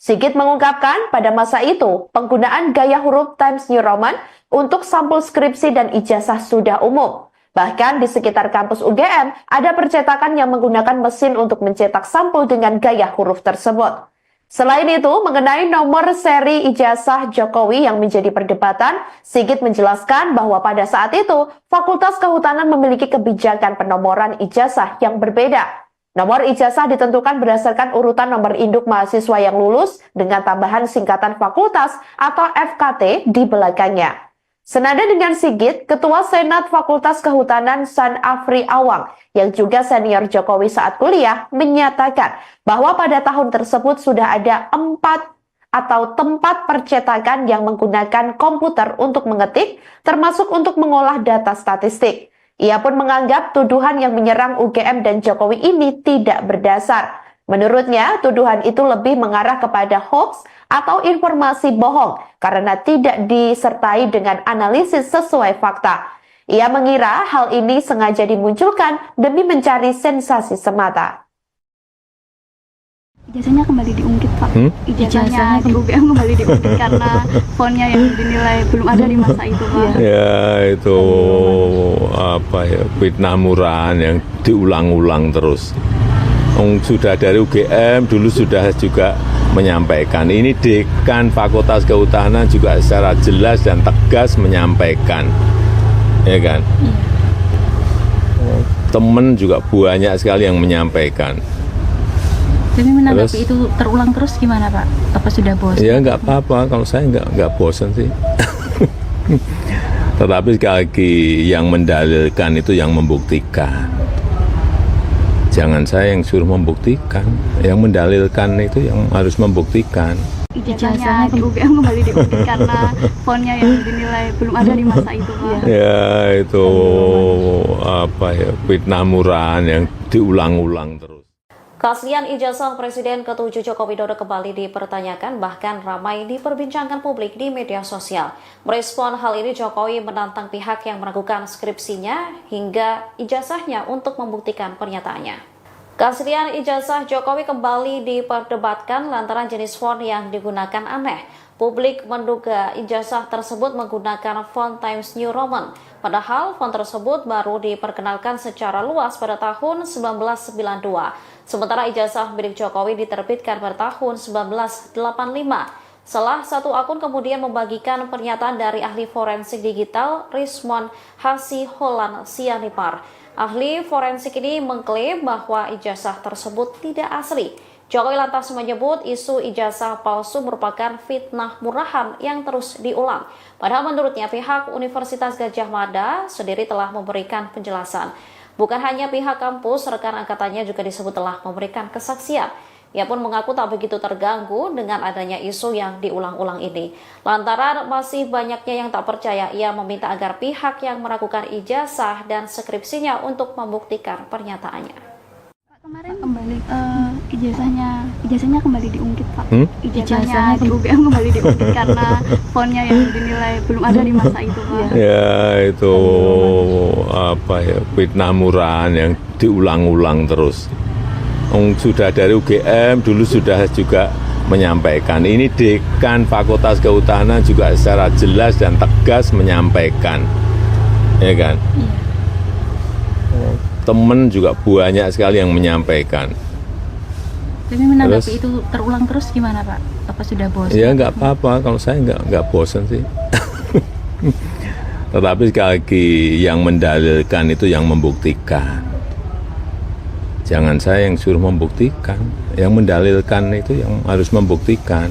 Sigit mengungkapkan pada masa itu, penggunaan gaya huruf Times New Roman untuk sampul skripsi dan ijazah sudah umum. Bahkan di sekitar kampus UGM, ada percetakan yang menggunakan mesin untuk mencetak sampul dengan gaya huruf tersebut. Selain itu, mengenai nomor seri ijazah Jokowi yang menjadi perdebatan, Sigit menjelaskan bahwa pada saat itu, Fakultas Kehutanan memiliki kebijakan penomoran ijazah yang berbeda. Nomor ijazah ditentukan berdasarkan urutan nomor induk mahasiswa yang lulus dengan tambahan singkatan fakultas atau FKT di belakangnya. Senada dengan Sigit, Ketua Senat Fakultas Kehutanan San Afri Awang yang juga senior Jokowi saat kuliah menyatakan bahwa pada tahun tersebut sudah ada 4 atau tempat percetakan yang menggunakan komputer untuk mengetik, termasuk untuk mengolah data statistik. Ia pun menganggap tuduhan yang menyerang UGM dan Jokowi ini tidak berdasar. Menurutnya, tuduhan itu lebih mengarah kepada hoax atau informasi bohong karena tidak disertai dengan analisis sesuai fakta. Ia mengira hal ini sengaja dimunculkan demi mencari sensasi semata. Ijazahnya kembali diungkit, Pak. Ijazahnya di UGM kembali diungkit karena fontnya yang dinilai belum ada di masa itu, Pak. Ya, itu fitnah murahan yang diulang-ulang terus. Sudah dari UGM dulu sudah juga menyampaikan. Ini Dekan Fakultas Kehutanan juga secara jelas dan tegas menyampaikan. Ya kan? Temen juga banyak sekali yang menyampaikan. Tapi menanggapi itu terulang terus gimana Pak? Apa sudah bosan? Ya nggak apa-apa, kalau saya nggak bosan sih. Tetapi sekali lagi yang mendalilkan itu yang membuktikan. Jangan saya yang suruh membuktikan, yang mendalilkan itu yang harus membuktikan. Ijazahnya di UGM kembali diungkit karena fontnya yang dinilai belum ada di masa itu, Pak. Ya itu fitnah murahan yang diulang-ulang terus. Keaslian ijazah Presiden ke-7 Joko Widodo kembali dipertanyakan, bahkan ramai diperbincangkan publik di media sosial. Merespon hal ini, Jokowi menantang pihak yang meragukan skripsinya hingga ijazahnya untuk membuktikan pernyataannya. Keaslian ijazah Jokowi kembali diperdebatkan lantaran jenis font yang digunakan aneh. Publik menduga ijazah tersebut menggunakan font Times New Roman. Padahal font tersebut baru diperkenalkan secara luas pada tahun 1992. Sementara ijazah milik Jokowi diterbitkan pada tahun 1985. Salah satu akun kemudian membagikan pernyataan dari ahli forensik digital Rizwan Hasiholan Sianipar. Ahli forensik ini mengklaim bahwa ijazah tersebut tidak asli. Jokowi lantas menyebut isu ijazah palsu merupakan fitnah murahan yang terus diulang. Padahal menurutnya pihak Universitas Gadjah Mada sendiri telah memberikan penjelasan. Bukan hanya pihak kampus, rekan angkatannya juga disebut telah memberikan kesaksian. Ia pun mengaku tak begitu terganggu dengan adanya isu yang diulang-ulang ini. Lantaran masih banyaknya yang tak percaya, ia meminta agar pihak yang meragukan ijazah dan skripsinya untuk membuktikan pernyataannya. Kemarin kembali ijazahnya kembali diungkit, Pak. Ijazahnya di UGM kembali diungkit karena fontnya yang dinilai belum ada di masa itu, Pak. Ya itu fitnah murahan yang diulang-ulang terus. Sudah dari UGM dulu sudah juga menyampaikan. Ini Dekan Fakultas Kehutanan juga secara jelas dan tegas menyampaikan, ya kan? Iya. Temen juga banyak sekali yang menyampaikan. Tapi menanggapi itu terulang terus gimana Pak? Apa sudah bosan? Ya nggak apa-apa, kalau saya nggak bosan sih. Tetapi sekali lagi yang mendalilkan itu yang membuktikan. Jangan saya yang suruh membuktikan, yang mendalilkan itu yang harus membuktikan.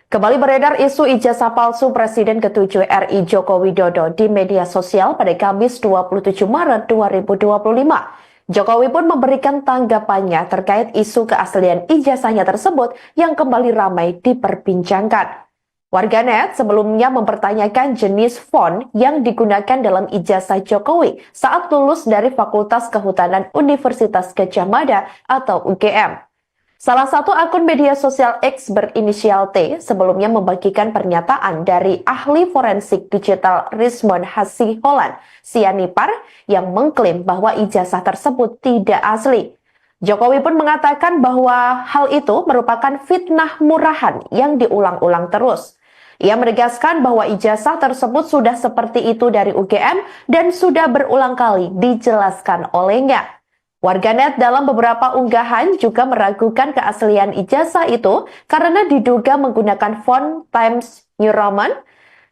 Kembali beredar isu ijazah palsu Presiden ke-7 RI Joko Widodo di media sosial pada Kamis 27 Maret 2025. Jokowi pun memberikan tanggapannya terkait isu keaslian ijazahnya tersebut yang kembali ramai diperbincangkan. Warganet sebelumnya mempertanyakan jenis font yang digunakan dalam ijazah Jokowi saat lulus dari Fakultas Kehutanan Universitas Gadjah Mada atau UGM. Salah satu akun media sosial X berinisial T sebelumnya membagikan pernyataan dari ahli forensik digital Rismond Hasiholan Sianipar yang mengklaim bahwa ijazah tersebut tidak asli. Jokowi pun mengatakan bahwa hal itu merupakan fitnah murahan yang diulang-ulang terus. Ia menegaskan bahwa ijazah tersebut sudah seperti itu dari UGM dan sudah berulang kali dijelaskan olehnya. Warganet dalam beberapa unggahan juga meragukan keaslian ijazah itu karena diduga menggunakan font Times New Roman,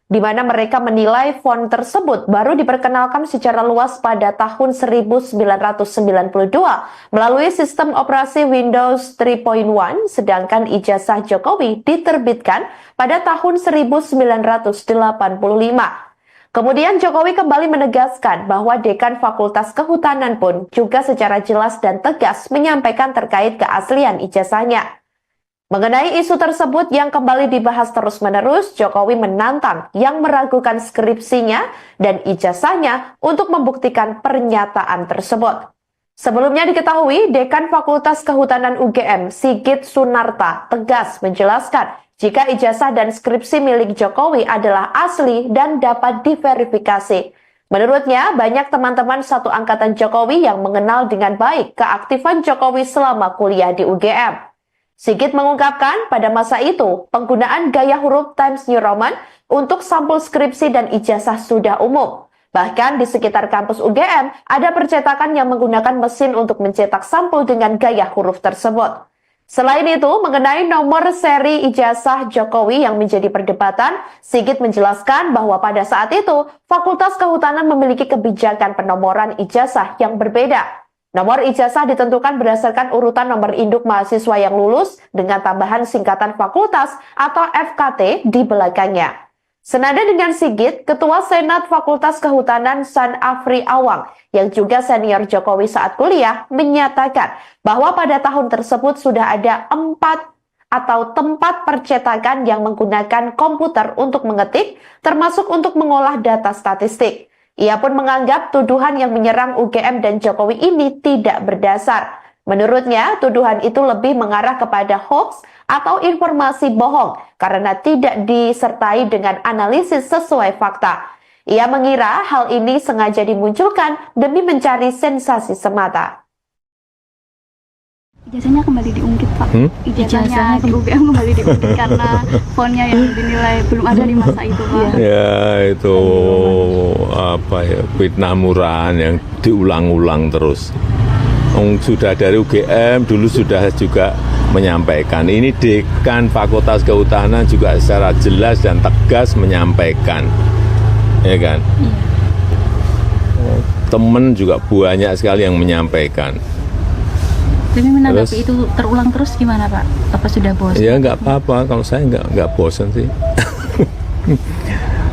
di mana mereka menilai font tersebut baru diperkenalkan secara luas pada tahun 1992 melalui sistem operasi Windows 3.1, sedangkan ijazah Jokowi diterbitkan pada tahun 1985. Kemudian Jokowi kembali menegaskan bahwa Dekan Fakultas Kehutanan pun juga secara jelas dan tegas menyampaikan terkait keaslian ijazahnya. Mengenai isu tersebut yang kembali dibahas terus-menerus, Jokowi menantang yang meragukan skripsinya dan ijazahnya untuk membuktikan pernyataan tersebut. Sebelumnya diketahui, Dekan Fakultas Kehutanan UGM, Sigit Sunarta, tegas menjelaskan jika ijazah dan skripsi milik Jokowi adalah asli dan dapat diverifikasi. Menurutnya, banyak teman-teman satu angkatan Jokowi yang mengenal dengan baik keaktifan Jokowi selama kuliah di UGM. Sigit mengungkapkan pada masa itu, penggunaan gaya huruf Times New Roman untuk sampul skripsi dan ijazah sudah umum. Bahkan di sekitar kampus UGM, ada percetakan yang menggunakan mesin untuk mencetak sampul dengan gaya huruf tersebut. Selain itu, mengenai nomor seri ijazah Jokowi yang menjadi perdebatan, Sigit menjelaskan bahwa pada saat itu, Fakultas Kehutanan memiliki kebijakan penomoran ijazah yang berbeda. Nomor ijazah ditentukan berdasarkan urutan nomor induk mahasiswa yang lulus dengan tambahan singkatan fakultas atau FKT di belakangnya. Senada dengan Sigit, Ketua Senat Fakultas Kehutanan San Afri Awang, yang juga senior Jokowi saat kuliah, menyatakan bahwa pada tahun tersebut sudah ada 4 atau tempat percetakan yang menggunakan komputer untuk mengetik, termasuk untuk mengolah data statistik. Ia pun menganggap tuduhan yang menyerang UGM dan Jokowi ini tidak berdasar. Menurutnya, tuduhan itu lebih mengarah kepada hoax atau informasi bohong karena tidak disertai dengan analisis sesuai fakta. Ia mengira hal ini sengaja dimunculkan demi mencari sensasi semata. Ijazahnya kembali diungkit Pak. Ijazahnya di UGM kembali diungkit karena fontnya yang dinilai belum ada di masa itu Pak. Ya itu apa ya, fitnah murahan yang diulang-ulang terus. Sudah dari UGM dulu sudah juga menyampaikan. Ini Dekan Fakultas Kehutanan juga secara jelas dan tegas menyampaikan, ya kan? Iya. Temen juga banyak sekali yang menyampaikan. Tapi menanggapi itu terulang terus gimana Pak? Apa sudah bosan? Ya nggak apa-apa, kalau saya nggak bosan sih.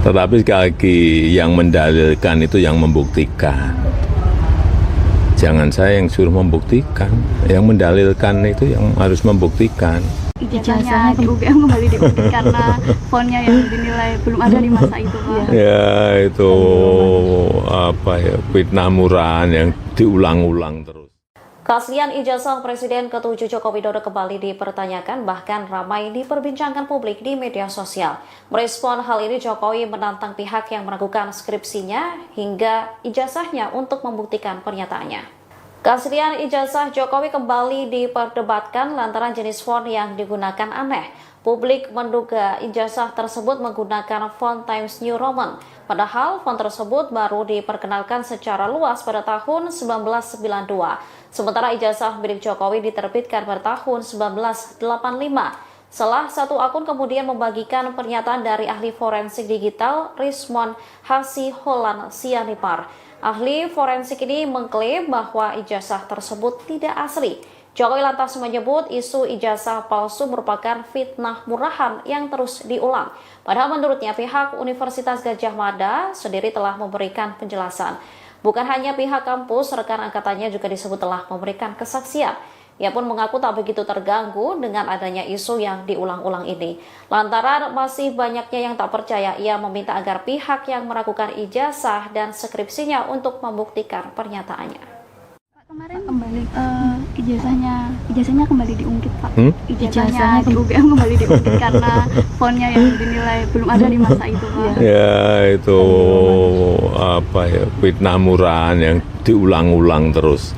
Tetapi sekali lagi yang mendalilkan itu yang membuktikan. Jangan saya yang suruh membuktikan, yang mendalilkan itu yang harus membuktikan. Ijazahnya di UGM kembali diungkit karena fontnya yang dinilai belum ada di masa itu Pak. Ya itu apa ya, fitnah murahan yang diulang-ulang terus. Keaslian ijazah Presiden ke-7 Joko Widodo kembali dipertanyakan, bahkan ramai diperbincangkan publik di media sosial. Merespon hal ini, Jokowi menantang pihak yang meragukan skripsinya hingga ijazahnya untuk membuktikan pernyataannya. Keaslian ijazah Jokowi kembali diperdebatkan lantaran jenis font yang digunakan aneh. Publik menduga ijazah tersebut menggunakan font Times New Roman, padahal font tersebut baru diperkenalkan secara luas pada tahun 1992. Sementara ijazah milik Jokowi diterbitkan pada tahun 1985. Salah satu akun kemudian membagikan pernyataan dari ahli forensik digital Rismon Hasiholan Sianipar. Ahli forensik ini mengklaim bahwa ijazah tersebut tidak asli. Jokowi lantas menyebut isu ijazah palsu merupakan fitnah murahan yang terus diulang. Padahal menurutnya pihak Universitas Gadjah Mada sendiri telah memberikan penjelasan. Bukan hanya pihak kampus, rekan angkatannya juga disebut telah memberikan kesaksian. Ia pun mengaku tak begitu terganggu dengan adanya isu yang diulang-ulang ini. Lantaran masih banyaknya yang tak percaya, ia meminta agar pihak yang meragukan ijazah dan skripsinya untuk membuktikan pernyataannya. Kemarin kembali ijazahnya kembali diungkit, Pak. Ijazahnya di UGM kembali diungkit karena fontnya yang dinilai belum ada di masa itu, Pak. Ya itu fitnah murahan yang diulang-ulang terus.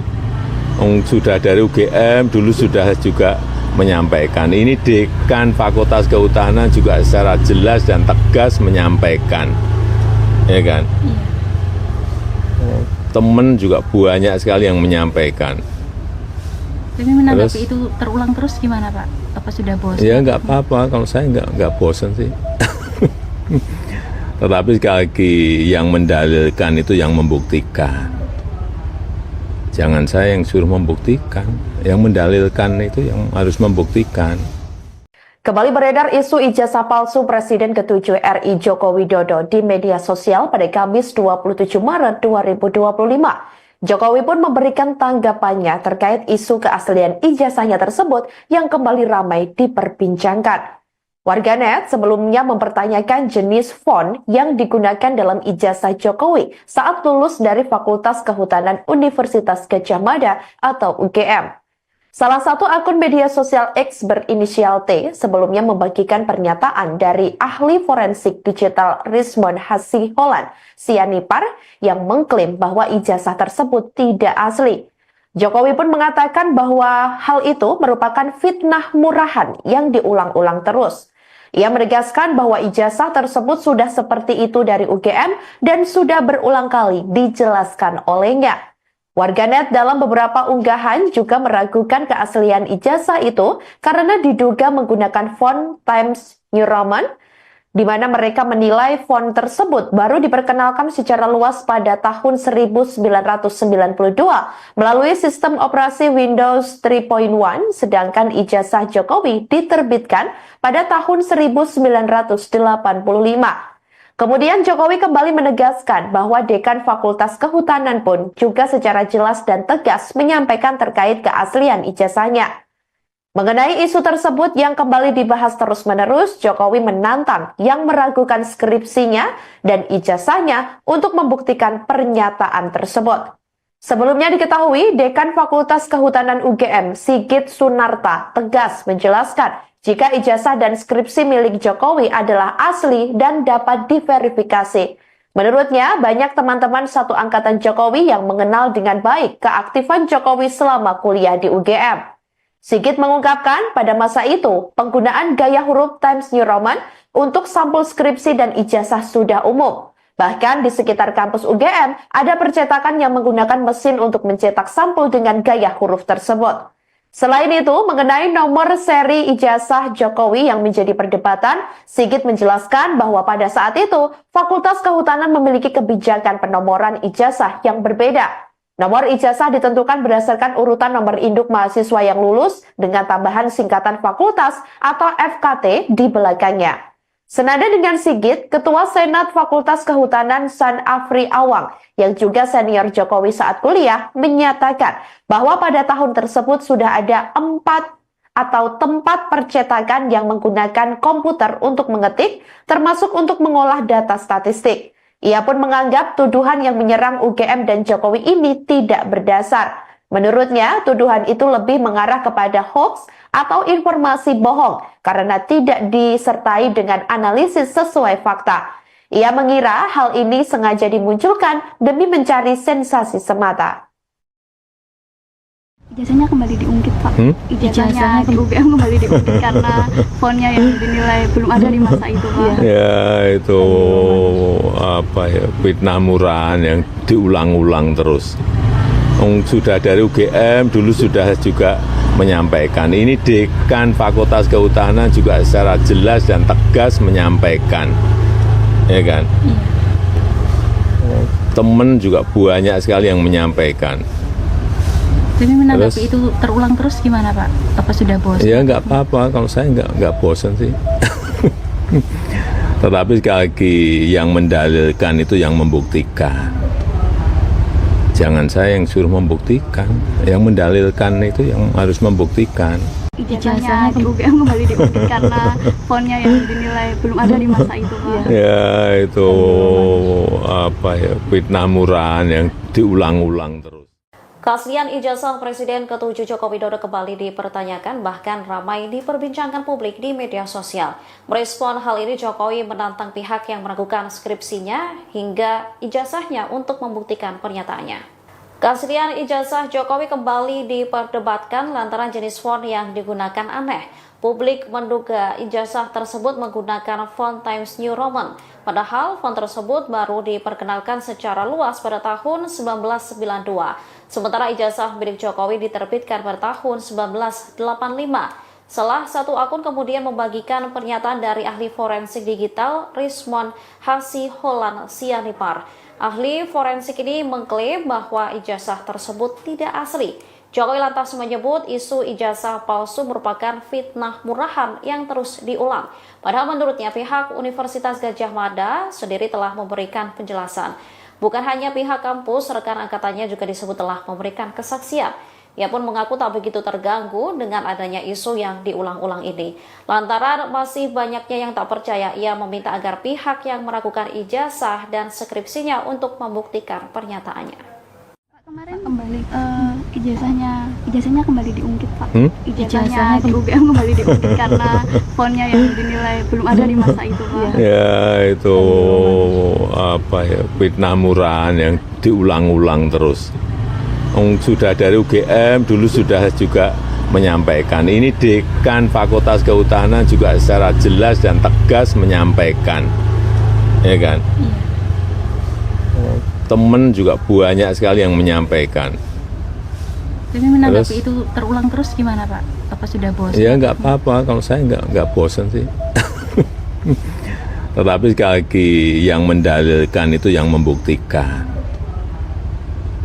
Sudah dari UGM dulu sudah juga menyampaikan, ini dekan Fakultas Kehutanan juga secara jelas dan tegas menyampaikan, ya kan? Temen juga banyak sekali yang menyampaikan. Tapi menanggapi itu terulang terus gimana Pak? Apa sudah bosan? Ya nggak apa-apa, kalau saya nggak bosan sih. Tetapi sekali lagi yang mendalilkan itu yang membuktikan. Jangan saya yang suruh membuktikan, yang mendalilkan itu yang harus membuktikan. Kembali beredar isu ijazah palsu Presiden ke-7 RI Joko Widodo di media sosial pada Kamis 27 Maret 2025. Jokowi pun memberikan tanggapannya terkait isu keaslian ijazahnya tersebut yang kembali ramai diperbincangkan. Warganet sebelumnya mempertanyakan jenis font yang digunakan dalam ijazah Jokowi saat lulus dari Fakultas Kehutanan Universitas Gadjah Mada atau UGM. Salah satu akun media sosial X berinisial T sebelumnya membagikan pernyataan dari ahli forensik digital Rismon Hasiholan Sianipar yang mengklaim bahwa ijazah tersebut tidak asli. Jokowi pun mengatakan bahwa hal itu merupakan fitnah murahan yang diulang-ulang terus. Ia menegaskan bahwa ijazah tersebut sudah seperti itu dari UGM dan sudah berulang kali dijelaskan olehnya. Warganet dalam beberapa unggahan juga meragukan keaslian ijazah itu karena diduga menggunakan font Times New Roman, di mana mereka menilai font tersebut baru diperkenalkan secara luas pada tahun 1992 melalui sistem operasi Windows 3.1, sedangkan ijazah Jokowi diterbitkan pada tahun 1985. Kemudian Jokowi kembali menegaskan bahwa Dekan Fakultas Kehutanan pun juga secara jelas dan tegas menyampaikan terkait keaslian ijazahnya. Mengenai isu tersebut yang kembali dibahas terus-menerus, Jokowi menantang yang meragukan skripsinya dan ijazahnya untuk membuktikan pernyataan tersebut. Sebelumnya diketahui, Dekan Fakultas Kehutanan UGM, Sigit Sunarta, tegas menjelaskan jika ijazah dan skripsi milik Jokowi adalah asli dan dapat diverifikasi. Menurutnya, banyak teman-teman satu angkatan Jokowi yang mengenal dengan baik keaktifan Jokowi selama kuliah di UGM. Sigit mengungkapkan pada masa itu, penggunaan gaya huruf Times New Roman untuk sampul skripsi dan ijazah sudah umum. Bahkan di sekitar kampus UGM, ada percetakan yang menggunakan mesin untuk mencetak sampul dengan gaya huruf tersebut. Selain itu, mengenai nomor seri ijazah Jokowi yang menjadi perdebatan, Sigit menjelaskan bahwa pada saat itu, Fakultas Kehutanan memiliki kebijakan penomoran ijazah yang berbeda. Nomor ijazah ditentukan berdasarkan urutan nomor induk mahasiswa yang lulus dengan tambahan singkatan fakultas atau FKT di belakangnya. Senada dengan Sigit, Ketua Senat Fakultas Kehutanan San Afri Awang yang juga senior Jokowi saat kuliah menyatakan bahwa pada tahun tersebut sudah ada 4 atau tempat percetakan yang menggunakan komputer untuk mengetik, termasuk untuk mengolah data statistik. Ia pun menganggap tuduhan yang menyerang UGM dan Jokowi ini tidak berdasar. Menurutnya, tuduhan itu lebih mengarah kepada hoax atau informasi bohong karena tidak disertai dengan analisis sesuai fakta. Ia mengira hal ini sengaja dimunculkan demi mencari sensasi semata. Ijazahnya kembali diungkit, Pak. Ijazahnya Ijazahnya di UGM kembali diungkit karena fonnya yang dinilai belum ada di masa itu, Pak. Ya itu apa ya, fitnah murahan yang diulang-ulang terus. Sudah dari UGM dulu sudah juga menyampaikan. Ini Dekan Fakultas Kehutanan juga secara jelas dan tegas menyampaikan, ya kan? Temen juga banyak sekali yang menyampaikan. Tapi menanggapi itu terulang terus gimana Pak? Apa sudah bosan? Ya nggak apa-apa, kalau saya nggak bosan sih. Tetapi sekali lagi yang mendalilkan itu yang membuktikan. Jangan saya yang suruh membuktikan, yang mendalilkan itu yang harus membuktikan. Ijazahnya di UGM kembali diungkit karena fonnya yang dinilai belum ada di masa itu, Pak. Ya itu apa ya, fitnah murahan yang diulang-ulang terus. Keaslian ijazah Presiden ke-7 Joko Widodo kembali dipertanyakan, bahkan ramai diperbincangkan publik di media sosial. Merespon hal ini, Jokowi menantang pihak yang meragukan skripsinya hingga ijazahnya untuk membuktikan pernyataannya. Keaslian ijazah Jokowi kembali diperdebatkan lantaran jenis font yang digunakan aneh. Publik menduga ijazah tersebut menggunakan font Times New Roman. Padahal font tersebut baru diperkenalkan secara luas pada tahun 1992. Sementara ijazah milik Jokowi diterbitkan pada tahun 1985. Salah satu akun kemudian membagikan pernyataan dari ahli forensik digital Rizwan Hasiholan Sianipar. Ahli forensik ini mengklaim bahwa ijazah tersebut tidak asli. Jokowi lantas menyebut isu ijazah palsu merupakan fitnah murahan yang terus diulang. Padahal menurutnya pihak Universitas Gadjah Mada sendiri telah memberikan penjelasan. Bukan hanya pihak kampus, rekan angkatannya juga disebut telah memberikan kesaksian. Ia pun mengaku tak begitu terganggu dengan adanya isu yang diulang-ulang ini. Lantaran masih banyaknya yang tak percaya, ia meminta agar pihak yang meragukan ijazah dan skripsinya untuk membuktikan pernyataannya. Kemarin kembali ijazahnya kembali diungkit, Pak. Ijazahnya di UGM kembali diungkit karena fonnya yang dinilai belum ada di masa itu, Pak. Ya itu apa ya, fitnah murahan yang diulang-ulang terus. Sudah dari UGM dulu sudah juga menyampaikan. Ini Dekan Fakultas Kehutanan juga secara jelas dan tegas menyampaikan, ya kan? Temen juga banyak sekali yang menyampaikan. Tapi menanggapi itu terulang terus gimana Pak? Apa sudah bosan? Ya nggak apa-apa, kalau saya nggak bosan sih. Tetapi sekali lagi yang mendalilkan itu yang membuktikan.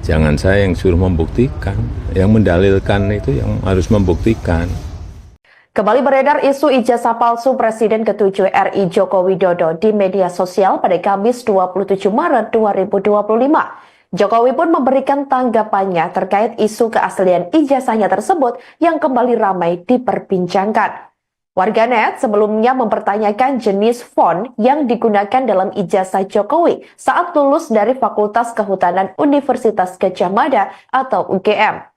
Jangan saya yang suruh membuktikan, yang mendalilkan itu yang harus membuktikan. Kembali beredar isu ijazah palsu Presiden ke-7 RI Joko Widodo di media sosial pada Kamis 27 Maret 2025. Jokowi pun memberikan tanggapannya terkait isu keaslian ijazahnya tersebut yang kembali ramai diperbincangkan. Warganet sebelumnya mempertanyakan jenis font yang digunakan dalam ijazah Jokowi saat lulus dari Fakultas Kehutanan Universitas Gadjah Mada atau UGM.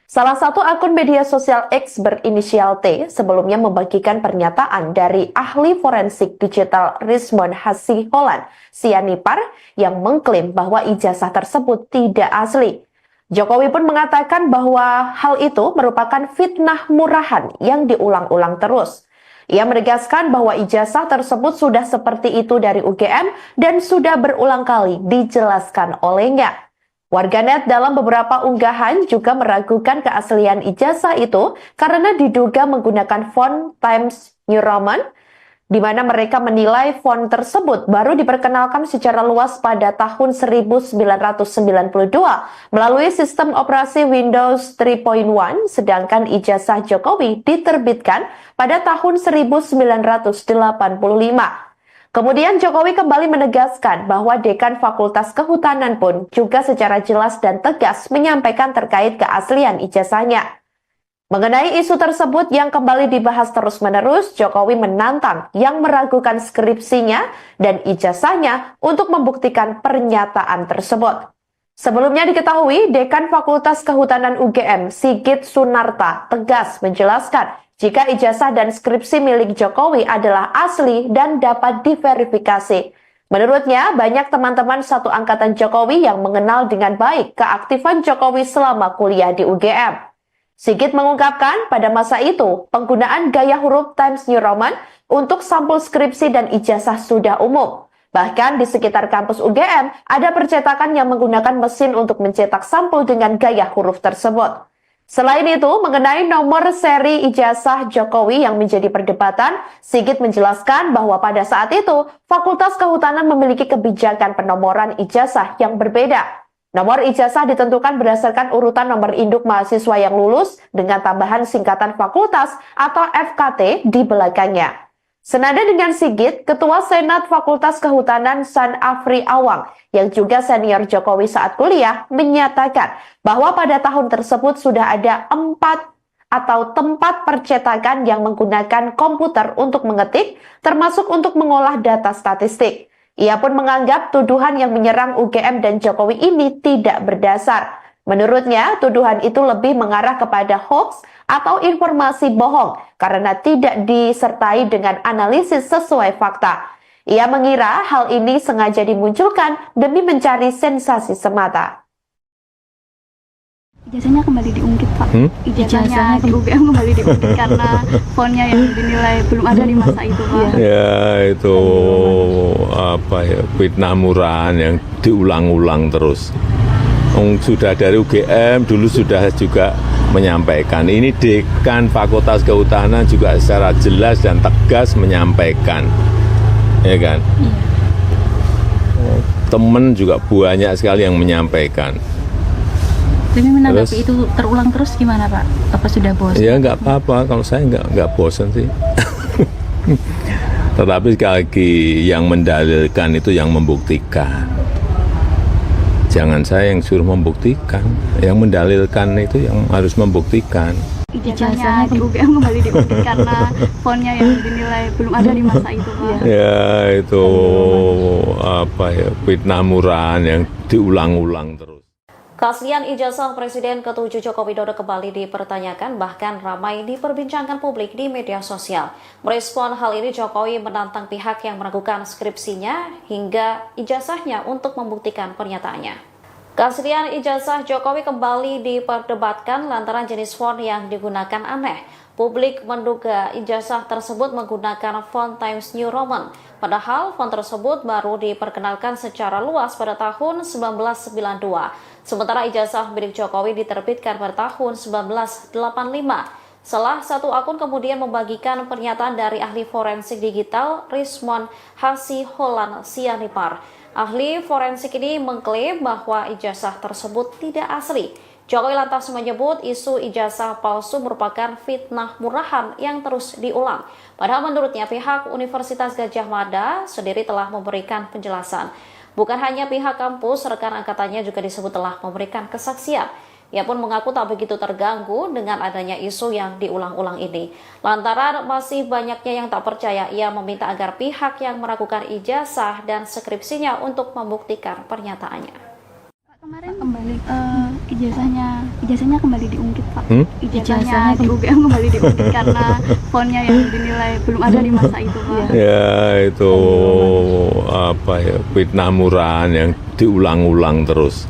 Salah satu akun media sosial X berinisial T sebelumnya membagikan pernyataan dari ahli forensik digital Rizwan Hasiholan Sianipar yang mengklaim bahwa ijazah tersebut tidak asli. Jokowi pun mengatakan bahwa hal itu merupakan fitnah murahan yang diulang-ulang terus. Ia menegaskan bahwa ijazah tersebut sudah seperti itu dari UGM dan sudah berulang kali dijelaskan olehnya. Warganet dalam beberapa unggahan juga meragukan keaslian ijazah itu karena diduga menggunakan font Times New Roman, di mana mereka menilai font tersebut baru diperkenalkan secara luas pada tahun 1992 melalui sistem operasi Windows 3.1, sedangkan ijazah Jokowi diterbitkan pada tahun 1985. Kemudian Jokowi kembali menegaskan bahwa Dekan Fakultas Kehutanan pun juga secara jelas dan tegas menyampaikan terkait keaslian ijazahnya. Mengenai isu tersebut yang kembali dibahas terus-menerus, Jokowi menantang yang meragukan skripsinya dan ijazahnya untuk membuktikan pernyataan tersebut. Sebelumnya diketahui, Dekan Fakultas Kehutanan UGM, Sigit Sunarta, tegas menjelaskan jika ijazah dan skripsi milik Jokowi adalah asli dan dapat diverifikasi. Menurutnya, banyak teman-teman satu angkatan Jokowi yang mengenal dengan baik keaktifan Jokowi selama kuliah di UGM. Sigit mengungkapkan pada masa itu, penggunaan gaya huruf Times New Roman untuk sampul skripsi dan ijazah sudah umum. Bahkan di sekitar kampus UGM, ada percetakan yang menggunakan mesin untuk mencetak sampul dengan gaya huruf tersebut. Selain itu, mengenai nomor seri ijazah Jokowi yang menjadi perdebatan, Sigit menjelaskan bahwa pada saat itu, Fakultas Kehutanan memiliki kebijakan penomoran ijazah yang berbeda. Nomor ijazah ditentukan berdasarkan urutan nomor induk mahasiswa yang lulus dengan tambahan singkatan fakultas atau FKT di belakangnya. Senada dengan Sigit, Ketua Senat Fakultas Kehutanan San Afri Awang yang juga senior Jokowi saat kuliah menyatakan bahwa pada tahun tersebut sudah ada 4 atau tempat percetakan yang menggunakan komputer untuk mengetik, termasuk untuk mengolah data statistik. Ia pun menganggap tuduhan yang menyerang UGM dan Jokowi ini tidak berdasar. Menurutnya, tuduhan itu lebih mengarah kepada hoax atau informasi bohong karena tidak disertai dengan analisis sesuai fakta. Ia mengira hal ini sengaja dimunculkan demi mencari sensasi semata. Ijazahnya kembali diungkit, Pak. Ijazahnya di UGM kembali diungkit karena fontnya yang dinilai belum ada di masa itu, Pak. Ya itu fitnah murahan yang diulang-ulang terus. Sudah dari UGM dulu sudah juga menyampaikan. Ini Dekan Fakultas Kehutanan juga secara jelas dan tegas menyampaikan, ya kan? Temen juga banyak sekali yang menyampaikan. Tapi menanggapi itu terulang terus gimana Pak? Apa sudah bosan? Ya nggak apa-apa, kalau saya nggak bosan sih. Tetapi sekali lagi yang mendalilkan itu yang membuktikan. Jangan saya yang suruh membuktikan, yang mendalilkan itu yang harus membuktikan. Ijazahnya di UGM kembali diungkit karena fontnya yang dinilai belum ada di masa itu, Pak. Ya itu fitnah murahan yang diulang-ulang terus. Keaslian ijazah Presiden ke-7 Joko Widodo kembali dipertanyakan, bahkan ramai diperbincangkan publik di media sosial. Merespon hal ini, Jokowi menantang pihak yang meragukan skripsinya hingga ijazahnya untuk membuktikan pernyataannya. Keaslian ijazah Jokowi kembali diperdebatkan lantaran jenis font yang digunakan aneh. Publik menduga ijazah tersebut menggunakan font Times New Roman, padahal font tersebut baru diperkenalkan secara luas pada tahun 1992. Sementara ijazah milik Jokowi diterbitkan pada tahun 1985. Salah satu akun kemudian membagikan pernyataan dari ahli forensik digital Rismon Hasiholan Sianipar. Ahli forensik ini mengklaim bahwa ijazah tersebut tidak asli. Jokowi lantas menyebut isu ijazah palsu merupakan fitnah murahan yang terus diulang. Padahal menurutnya pihak Universitas Gadjah Mada sendiri telah memberikan penjelasan. Bukan hanya pihak kampus, rekan angkatannya juga disebut telah memberikan kesaksian. Ia pun mengaku tak begitu terganggu dengan adanya isu yang diulang-ulang ini. Lantaran masih banyaknya yang tak percaya, ia meminta agar pihak yang meragukan ijazah dan skripsinya untuk membuktikan pernyataannya. Kemarin kembali ijazahnya kembali diungkit, Pak. Ijazahnya di UGM kembali diungkit karena fontnya yang dinilai belum ada di masa itu, Pak. Ya itu fitnah murahan yang diulang-ulang terus.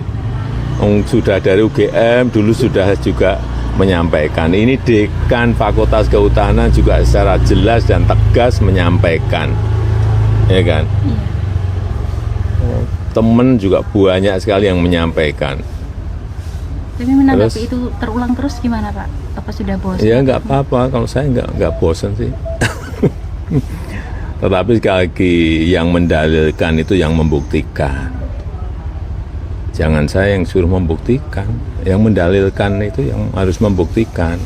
Sudah dari UGM dulu sudah juga menyampaikan. Ini Dekan Fakultas Kehutanan juga secara jelas dan tegas menyampaikan, ya kan? Temen juga banyak sekali yang menyampaikan. Tapi menanggapi itu terulang terus gimana Pak? Apa sudah bosan? Ya nggak apa-apa, kalau saya nggak bosan sih. Tetapi sekali lagi yang mendalilkan itu yang membuktikan. Jangan saya yang suruh membuktikan, yang mendalilkan itu yang harus membuktikan.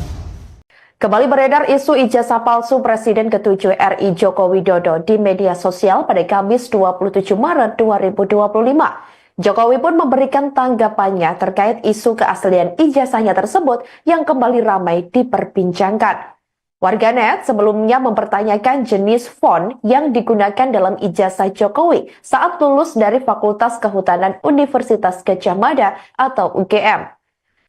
Kembali beredar isu ijazah palsu Presiden ke-7 RI Joko Widodo di media sosial pada Kamis 27 Maret 2025. Jokowi pun memberikan tanggapannya terkait isu keaslian ijazahnya tersebut yang kembali ramai diperbincangkan. Warganet sebelumnya mempertanyakan jenis font yang digunakan dalam ijazah Jokowi saat lulus dari Fakultas Kehutanan Universitas Gadjah Mada atau UGM.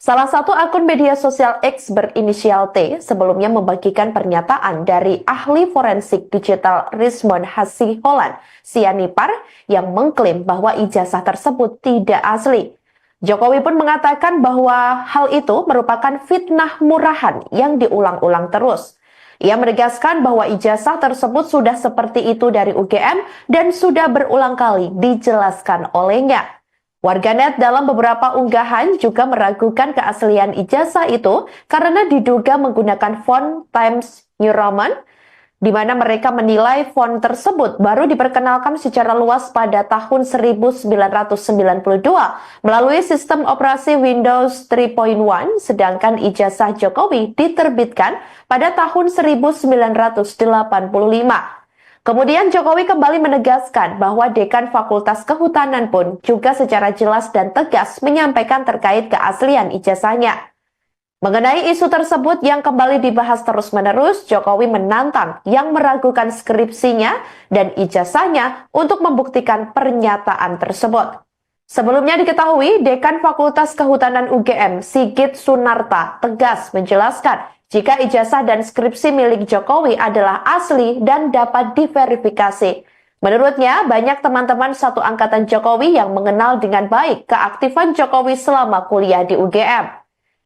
Salah satu akun media sosial X berinisial T sebelumnya membagikan pernyataan dari ahli forensik digital Rismon Hasiholan Sianipar yang mengklaim bahwa ijazah tersebut tidak asli. Jokowi pun mengatakan bahwa hal itu merupakan fitnah murahan yang diulang-ulang terus. Ia menegaskan bahwa ijazah tersebut sudah seperti itu dari UGM dan sudah berulang kali dijelaskan olehnya. Warganet dalam beberapa unggahan juga meragukan keaslian ijazah itu karena diduga menggunakan font Times New Roman, di mana mereka menilai font tersebut baru diperkenalkan secara luas pada tahun 1992 melalui sistem operasi Windows 3.1, sedangkan ijazah Jokowi diterbitkan pada tahun 1985. Kemudian Jokowi kembali menegaskan bahwa Dekan Fakultas Kehutanan pun juga secara jelas dan tegas menyampaikan terkait keaslian ijazahnya. Mengenai isu tersebut yang kembali dibahas terus-menerus, Jokowi menantang yang meragukan skripsinya dan ijazahnya untuk membuktikan pernyataan tersebut. Sebelumnya diketahui, Dekan Fakultas Kehutanan UGM, Sigit Sunarta, tegas menjelaskan jika ijazah dan skripsi milik Jokowi adalah asli dan dapat diverifikasi. Menurutnya, banyak teman-teman satu angkatan Jokowi yang mengenal dengan baik keaktifan Jokowi selama kuliah di UGM.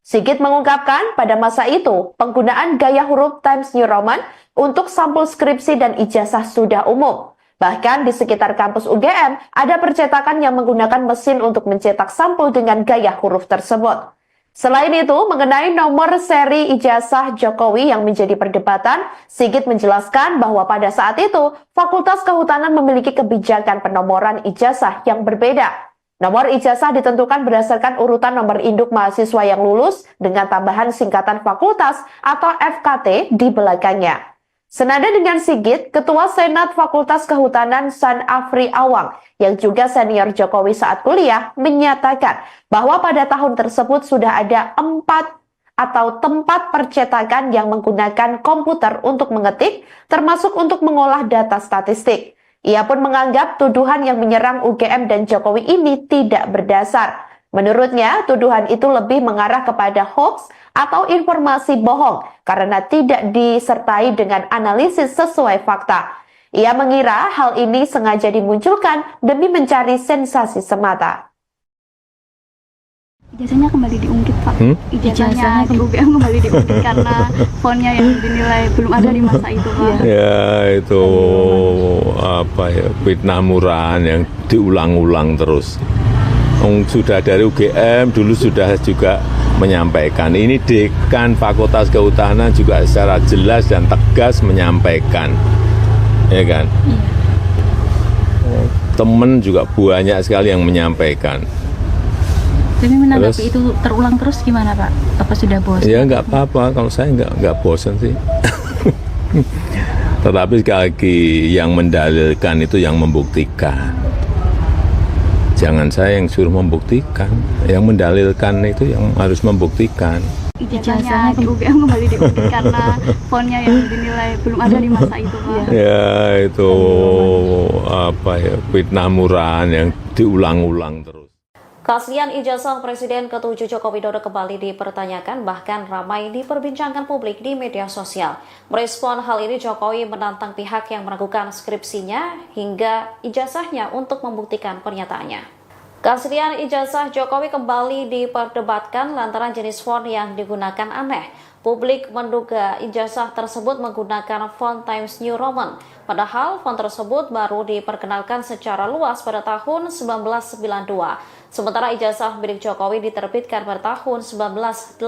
Sigit mengungkapkan pada masa itu, penggunaan gaya huruf Times New Roman untuk sampul skripsi dan ijazah sudah umum. Bahkan di sekitar kampus UGM, ada percetakan yang menggunakan mesin untuk mencetak sampul dengan gaya huruf tersebut. Selain itu, mengenai nomor seri ijazah Jokowi yang menjadi perdebatan, Sigit menjelaskan bahwa pada saat itu, Fakultas Kehutanan memiliki kebijakan penomoran ijazah yang berbeda. Nomor ijazah ditentukan berdasarkan urutan nomor induk mahasiswa yang lulus dengan tambahan singkatan fakultas atau FKT di belakangnya. Senada dengan Sigit, Ketua Senat Fakultas Kehutanan San Afri Awang yang juga senior Jokowi saat kuliah menyatakan bahwa pada tahun tersebut sudah ada 4 atau tempat percetakan yang menggunakan komputer untuk mengetik, termasuk untuk mengolah data statistik. Ia pun menganggap tuduhan yang menyerang UGM dan Jokowi ini tidak berdasar. Menurutnya, tuduhan itu lebih mengarah kepada hoax atau informasi bohong karena tidak disertai dengan analisis sesuai fakta. Ia mengira hal ini sengaja dimunculkan demi mencari sensasi semata. Ijazahnya kembali diungkit, Pak. Ijazahnya di UGM kembali diungkit karena fontnya yang dinilai belum ada di masa itu, Pak. Ya, itu fitnah murahan yang diulang-ulang terus. Sudah dari UGM dulu sudah juga menyampaikan. Ini Dekan Fakultas Kehutanan juga secara jelas dan tegas menyampaikan. Ya kan? Temen juga banyak sekali yang menyampaikan. Tapi menanggapi itu terulang terus gimana Pak? Apa sudah bosan? Ya nggak apa-apa, kalau saya nggak bosan sih. Tetapi sekali lagi yang mendalilkan itu yang membuktikan. Jangan saya yang suruh membuktikan, yang mendalilkan itu yang harus membuktikan. Ijazahnya di UGM kembali diungkit karena fontnya yang dinilai belum ada di masa itu, Pak. Ya itu fitnah murahan yang diulang-ulang terus. Keaslian ijazah Presiden ke-7 Joko Widodo kembali dipertanyakan, bahkan ramai diperbincangkan publik di media sosial. Merespon hal ini, Jokowi menantang pihak yang meragukan skripsinya hingga ijazahnya untuk membuktikan pernyataannya. Keaslian ijazah Jokowi kembali diperdebatkan lantaran jenis font yang digunakan aneh. Publik menduga ijazah tersebut menggunakan font Times New Roman, padahal font tersebut baru diperkenalkan secara luas pada tahun 1992. Sementara ijazah milik Jokowi diterbitkan pada tahun 1985.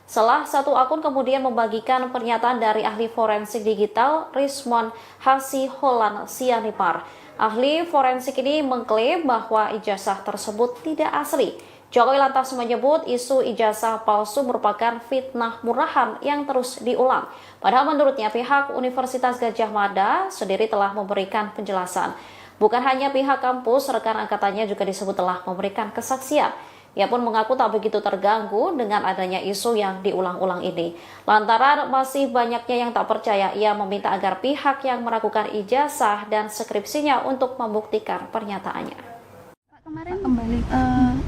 Salah satu akun kemudian membagikan pernyataan dari ahli forensik digital Rizwan Hasiholan Sianipar. Ahli forensik ini mengklaim bahwa ijazah tersebut tidak asli. Jokowi lantas menyebut isu ijazah palsu merupakan fitnah murahan yang terus diulang. Padahal menurutnya pihak Universitas Gadjah Mada sendiri telah memberikan penjelasan. Bukan hanya pihak kampus, rekan angkatannya juga disebut telah memberikan kesaksian. Ia pun mengaku tak begitu terganggu dengan adanya isu yang diulang-ulang ini. Lantaran masih banyaknya yang tak percaya, ia meminta agar pihak yang meragukan ijazah dan skripsinya untuk membuktikan pernyataannya. Kemarin kembali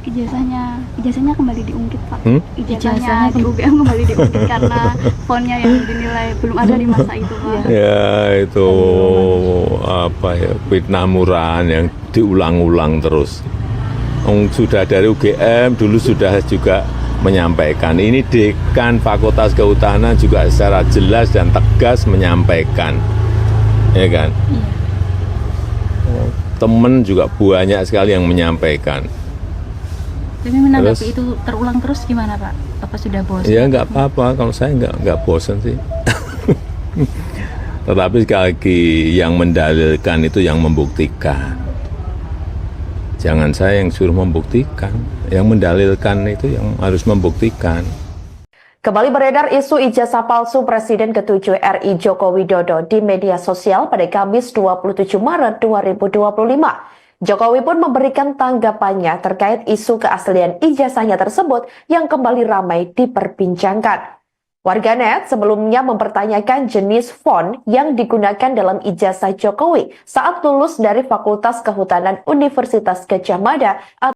ijazahnya kembali diungkit, Pak. Ijazahnya di UGM kembali diungkit karena fontnya yang dinilai belum ada di masa itu, Pak. Ya itu fitnah murahan yang diulang-ulang terus. Sudah dari UGM dulu sudah juga menyampaikan. Ini Dekan Fakultas Kehutanan juga secara jelas dan tegas menyampaikan, ya kan? Iya. Temen juga banyak sekali yang menyampaikan. Tapi menanggapi itu terulang terus gimana Pak? Apa sudah bosan? Ya nggak apa-apa, kalau saya nggak bosan sih. Tetapi sekali lagi yang mendalilkan itu yang membuktikan. Jangan saya yang suruh membuktikan, yang mendalilkan itu yang harus membuktikan. Kembali beredar isu ijazah palsu Presiden ke-7 RI Joko Widodo di media sosial pada Kamis 27 Maret 2025. Jokowi pun memberikan tanggapannya terkait isu keaslian ijazahnya tersebut yang kembali ramai diperbincangkan. Warganet sebelumnya mempertanyakan jenis font yang digunakan dalam ijazah Jokowi saat lulus dari Fakultas Kehutanan Universitas Gadjah Mada